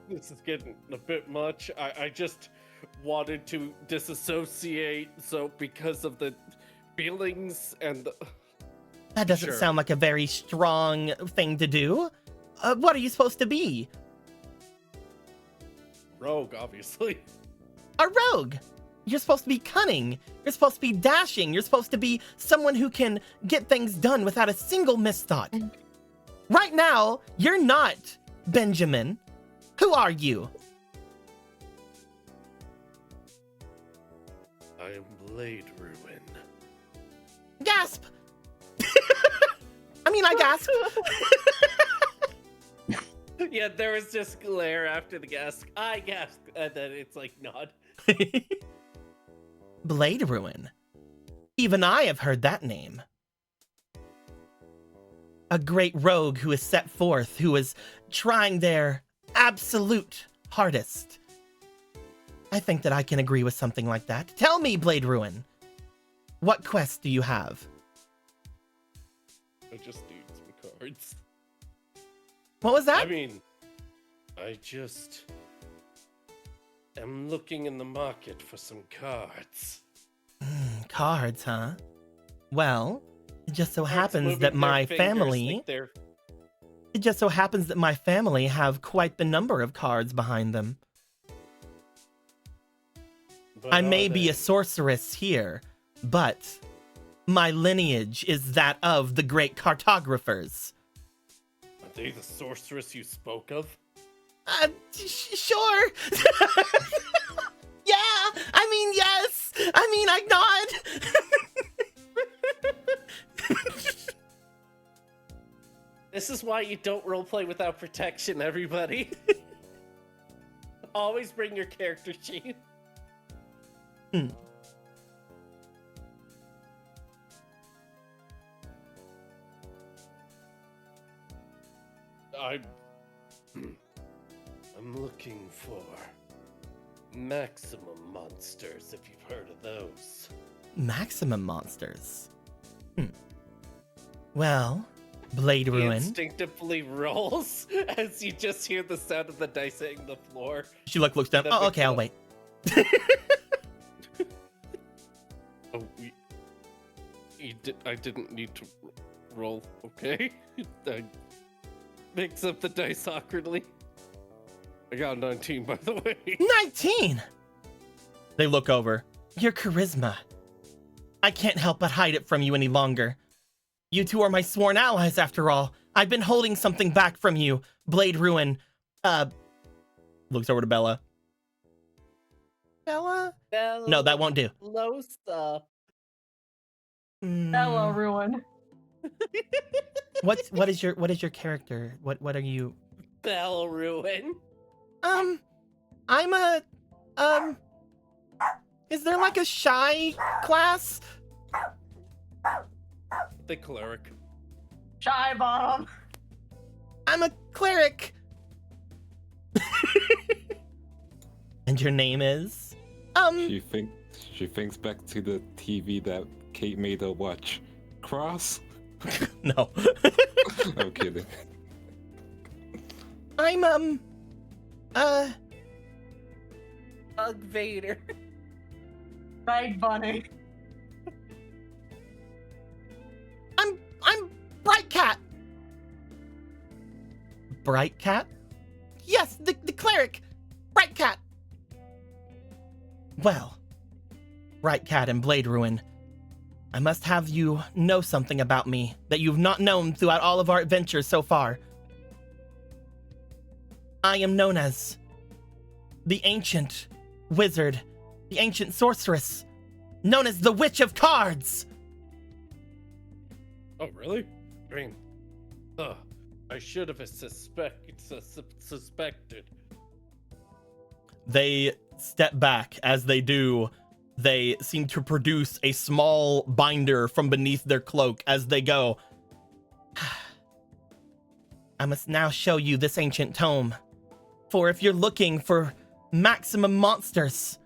This is getting a bit much. I just wanted to disassociate, so because of the feelings and the... That doesn't Sure. sound like a very strong thing to do. What are you supposed to be? Rogue, obviously. A rogue. You're supposed to be cunning. You're supposed to be dashing. You're supposed to be someone who can get things done without a single misthought. Right now, you're not Benjamin. Who are you? I am Blade Ruin. Gasp! I mean, I gasped. Yeah, there was just glare after the gasp. I gasped, and then it's like nod. Blade Ruin. Even I have heard that name. A great rogue who is set forth, who is trying their absolute hardest. I think that I can agree with something like that. Tell me, Blade Ruin, what quest do you have? I just need some cards. What was that? I mean, I just am looking in the market for some cards. Cards, huh? Well, it just so Cards happens moving that their my fingers family... like they're- It just so happens that my family have quite the number of cards behind them. But I are may be they- a sorceress here, but my lineage is that of the great cartographers. Are they the sorceress you spoke of? Sure. Yeah, I mean, yes. I mean, I nod. This is why you don't roleplay without protection, everybody. Always bring your character sheet. I'm looking for maximum monsters, if you've heard of those. Maximum monsters. Well, Blade He Ruin. instinctively rolls as you just hear the sound of the dice hitting the floor. She looks down. That Oh, makes okay, I'll sense. wait. Oh, I didn't need to roll. Okay, I mix up the dice awkwardly. I got a 19, by the way. 19! They look over. Your charisma. I can't help but hide it from you any longer. You two are my sworn allies, after all. I've been holding something back from you, Blade Ruin. Looks over to Bella. Bella? No, that won't do. Close up. Hello, ruin. What is your character? What are you? Bell Ruin. I'm a is there like a shy class? The cleric. Shy bottom. I'm a cleric. And your name is? She thinks back to the TV that Kate made her watch. Cross? No. I'm kidding. I'm Bug Vader. Right, bunny. I'm Bright Cat. Bright Cat? Yes, the cleric. Bright Cat. Well, Bright Cat and Blade Ruin, I must have you know something about me that you've not known throughout all of our adventures so far. I am known as the ancient wizard, the ancient sorceress, known as the Witch of Cards. Oh, really? I mean, I should have suspected. They step back. As they do, they seem to produce a small binder from beneath their cloak as they go. I must now show you this ancient tome. For if you're looking for maximum monsters,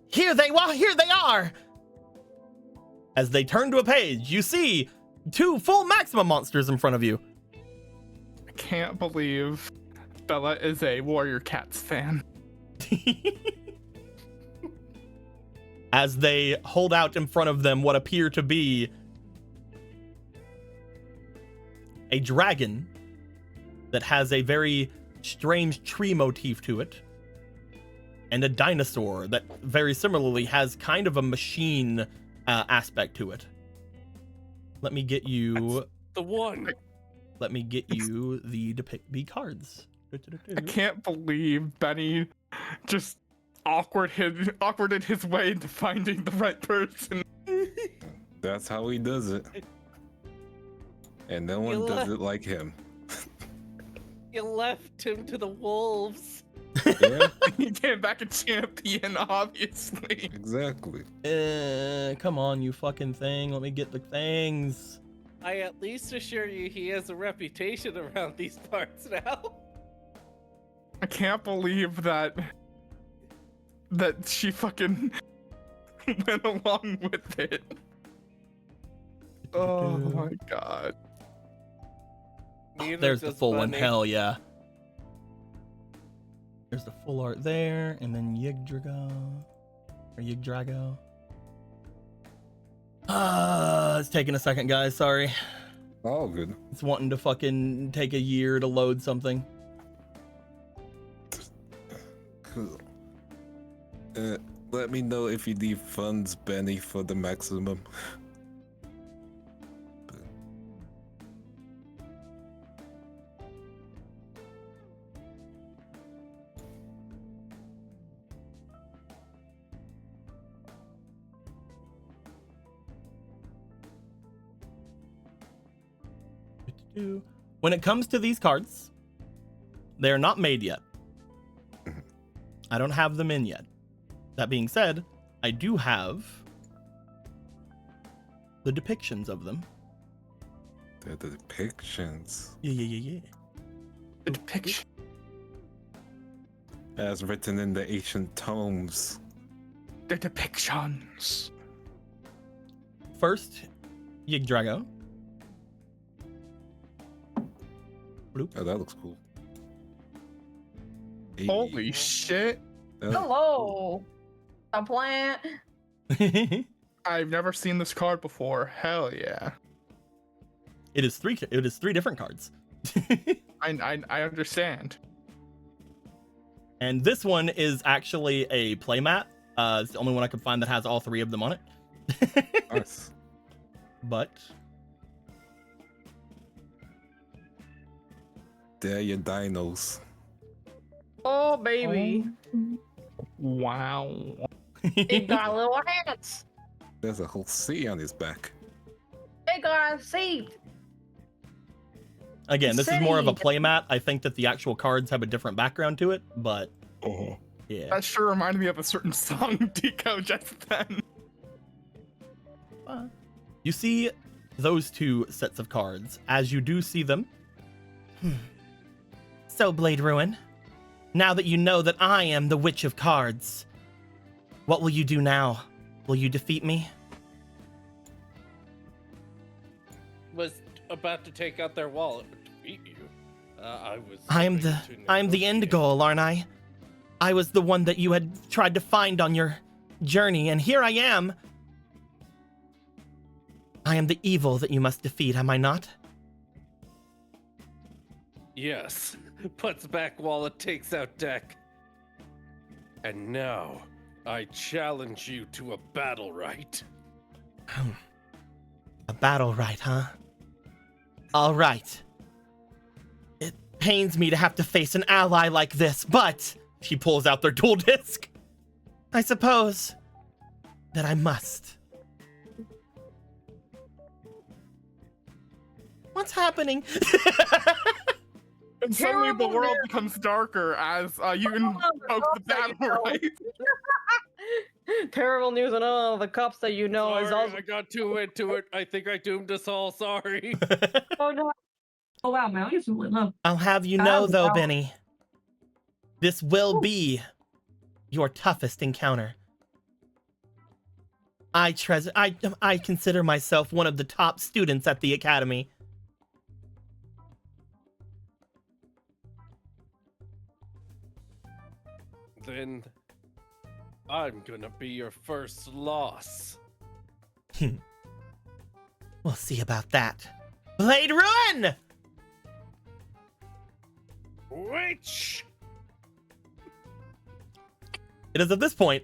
here they are! As they turn to a page, you see 2 full maximum monsters in front of you. I can't believe Bella is a Warrior Cats fan. As they hold out in front of them what appear to be a dragon that has a very strange tree motif to it, and a dinosaur that very similarly has kind of a machine aspect to it. Let me get you... That's the one. Let me get you the cards. I can't believe Benny just awkwarded his way into finding the right person. That's how he does it. And no one does it like him. You left him to the wolves. Yeah, He came back a champion, obviously. exactly. Come on, you fucking thing. Let me get the things. I at least assure you he has a reputation around these parts now. I can't believe that she fucking went along with it. Oh my god. Neither There's the does full one. Bunny. Hell yeah. There's the full art there, and then Yggdrago. It's taking a second, guys. Sorry. All good. It's wanting to fucking take a year to load something. Cool. Let me know if you need funds, Benny, for the maximum. When it comes to these cards, they're not made yet. I don't have them in yet. That being said, I do have the depictions of them. They're the depictions. Yeah. The depiction. As written in the ancient tomes. The depictions. First, Yggdrago. Bloop. Oh, that looks cool. Hey. Holy shit. Hello, a plant. I've never seen this card before. Hell yeah. It is three different cards. I understand. And this one is actually a playmat. It's the only one I could find that has all 3 of them on it. Nice. But They're your dinos. Oh baby, Wow. he got little hats. There's a whole sea on his back. They got a seat. again, this is more of a City. playmat. I think that the actual cards have a different background to it, but Oh. yeah. That sure reminded me of a certain song, Deco, just then. You see those 2 sets of cards. As you do see them. So, Blade Ruin, now that you know that I am the Witch of Cards, what will you do now? Will you defeat me? Was about to take out their wallet to defeat you. I I'm hoping to the end negotiate. goal, aren't I? I was the one that you had tried to find on your journey, and here I am. I am the evil that you must defeat, am I not? Yes. Puts back wallet, takes out deck. And now, I challenge you to a battle right. A battle right, huh? All right. It pains me to have to face an ally like this, but she pulls out their dual disc. I suppose that I must. What's happening? Suddenly the terrible world news. becomes darker as you invoke the battle right. Terrible news on all the cops that you know is Sorry, also. I got too into it. I think I doomed us all. Sorry. Oh no! Oh wow, man, I used to love. I'll have you know, Oh, though, wow. Benny, this will be your toughest encounter. I consider myself one of the top students at the academy. Then I'm gonna be your first loss. We'll see about that. Blade Ruin! Which? It is at this point.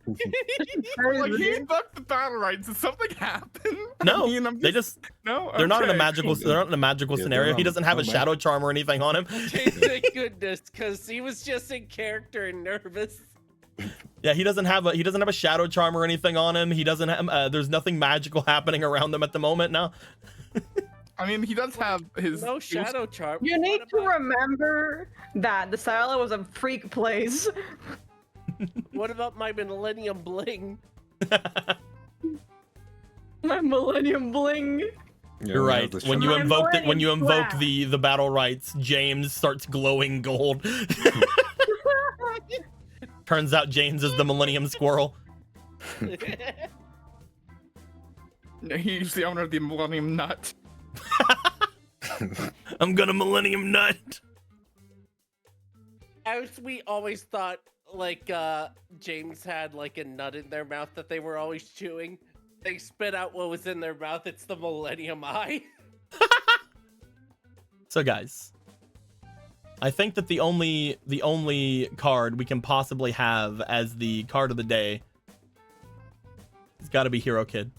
Like he invoked the battle rights. Did something happen? No, I mean, I'm they just no. they're not in a Okay. magical they're not in a magical Yeah, scenario. they're He on- doesn't have a on shadow charm or anything on him. Okay, thank goodness, because he was just in character and nervous. Yeah, he doesn't have a shadow charm or anything on him. He doesn't have there's nothing magical happening around them at the moment now. I mean, he does have his No shadow charm. You need What to about- remember that the silo was a freak place. What about my Millennium Bling? My Millennium Bling. Yeah, You're we right. have the When you Shine invoke Bling when you and invoke slap. the battle rights, James starts glowing gold. Turns out James is the Millennium Squirrel. He's the owner of the Millennium Nut. I'm gonna Millennium Nut. As we always thought, like, James had, like, a nut in their mouth that they were always chewing. They spit out what was in their mouth. It's the Millennium Eye. So guys, I think that the only card we can possibly have as the card of the day has got to be Hero Kid.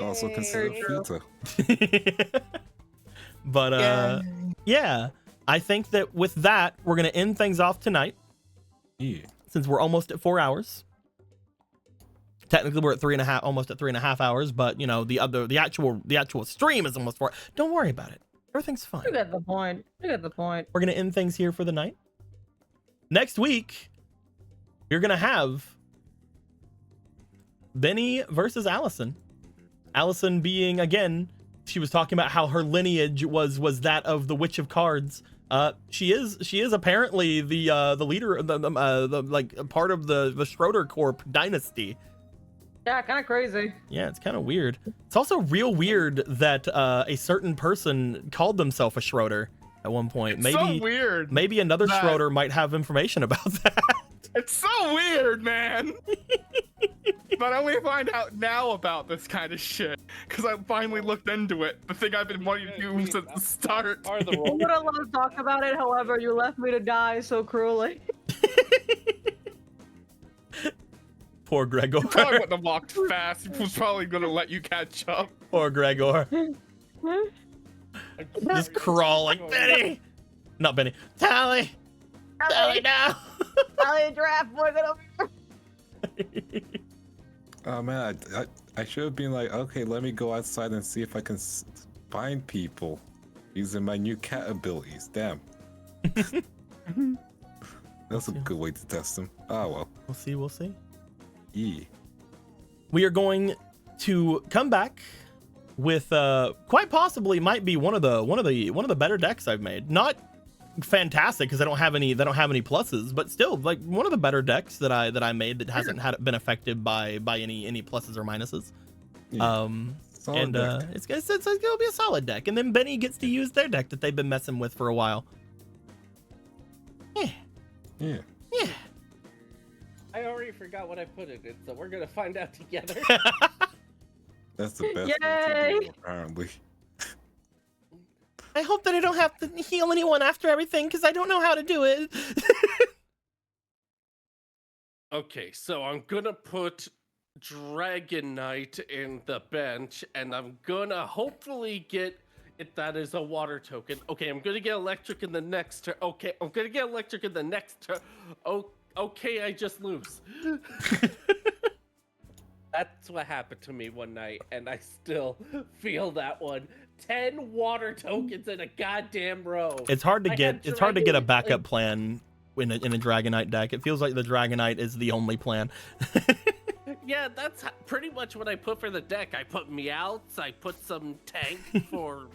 Also considered Very true. filter. But yeah, I think that with that we're gonna end things off tonight Yeah. since we're almost at 4 hours. Technically we're at 3.5, almost at 3.5 hours, but you know the actual stream is almost 4. Don't worry about it. Everything's fine. You get the point. You get the point. We're gonna end things here for the night. Next week, you're gonna have Benny versus Allison. Allison being, again, she was talking about how her lineage was that of the Witch of Cards. She is apparently the leader, the like part of the Schroeder Corp dynasty. Yeah, kind of crazy. Yeah, it's kind of weird. It's also real weird that a certain person called themselves a Schroeder at one point. It's so weird. Maybe another that- Schroeder might have information about that. It's so weird, man. But I only find out now about this kind of shit because I finally looked into it. The thing I've been wanting to do since the start. Are the I role. would have loved to talk about it, however, you left me to die so cruelly. Poor Gregor. Probably wouldn't have walked fast. He was probably gonna let you catch up. Poor Gregor. Just crawl like Benny. Not Benny. Tally. Tally now. Tally draft, we're gonna Oh man, I should have been like, okay, let me go outside and see if I can find people using my new cat abilities. Damn. That's a good way to test them. Oh well. We'll see. Yeah. We are going to come back with quite possibly might be one of the better decks I've made. Not fantastic because I don't have any pluses, but still like one of the better decks that I made that hasn't been affected by any pluses or minuses. Yeah. Solid deck. It's gonna be a solid deck, and then Benny gets to use their deck that they've been messing with for a while. Yeah. I already forgot what I put in it, so we're gonna find out together. That's the best way to Yay! do it, apparently. I hope that I don't have to heal anyone after everything because I don't know how to do it. Okay, so I'm gonna put Dragon Knight in the bench, and I'm gonna hopefully get it. That is a water token. Okay, I'm gonna get electric in the next turn. Okay, I'm gonna get electric in the next turn. Oh, okay, I just lose. That's what happened to me one night, and I still feel that one 10 water tokens in a goddamn row. It's hard to I get. had It's hard to get a Dragonite, backup like- plan in a Dragonite deck. It feels like the Dragonite is the only plan. Yeah, that's pretty much what I put for the deck. I put Meowths, I put some tank for,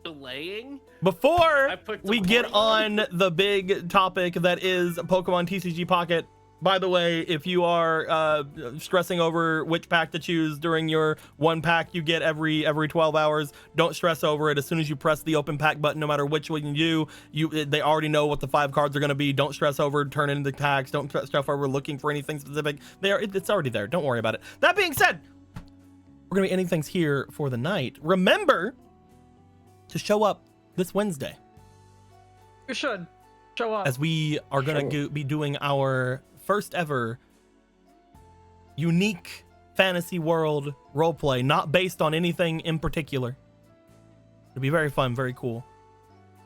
delaying. Before I put we some get Porygon. on the big topic that is Pokemon TCG Pocket, by the way, if you are stressing over which pack to choose during your one pack you get every 12 hours, don't stress over it. As soon as you press the open pack button, no matter which one you do, they already know what the 5 cards are going to be. Don't stress over turn into packs. Don't stress over looking for anything specific. It's already there. Don't worry about it. That being said, we're going to be ending things here for the night. Remember to show up this Wednesday, You should show up. as we are going to be doing our first ever unique fantasy world roleplay, not based on anything in particular. It'll be very fun, very cool.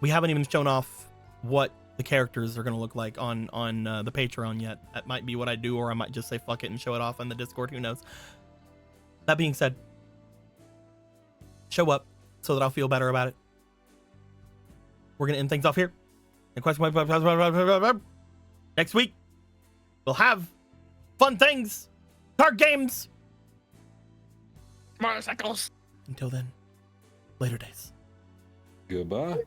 We haven't even shown off what the characters are going to look like on the Patreon yet. That might be what I do, or I might just say fuck it and show it off on the Discord. Who knows? That being said, show up so that I'll feel better about it. We're going to end things off here. And next week, we'll have fun things, card games. Motorcycles. Until then, later days. Goodbye.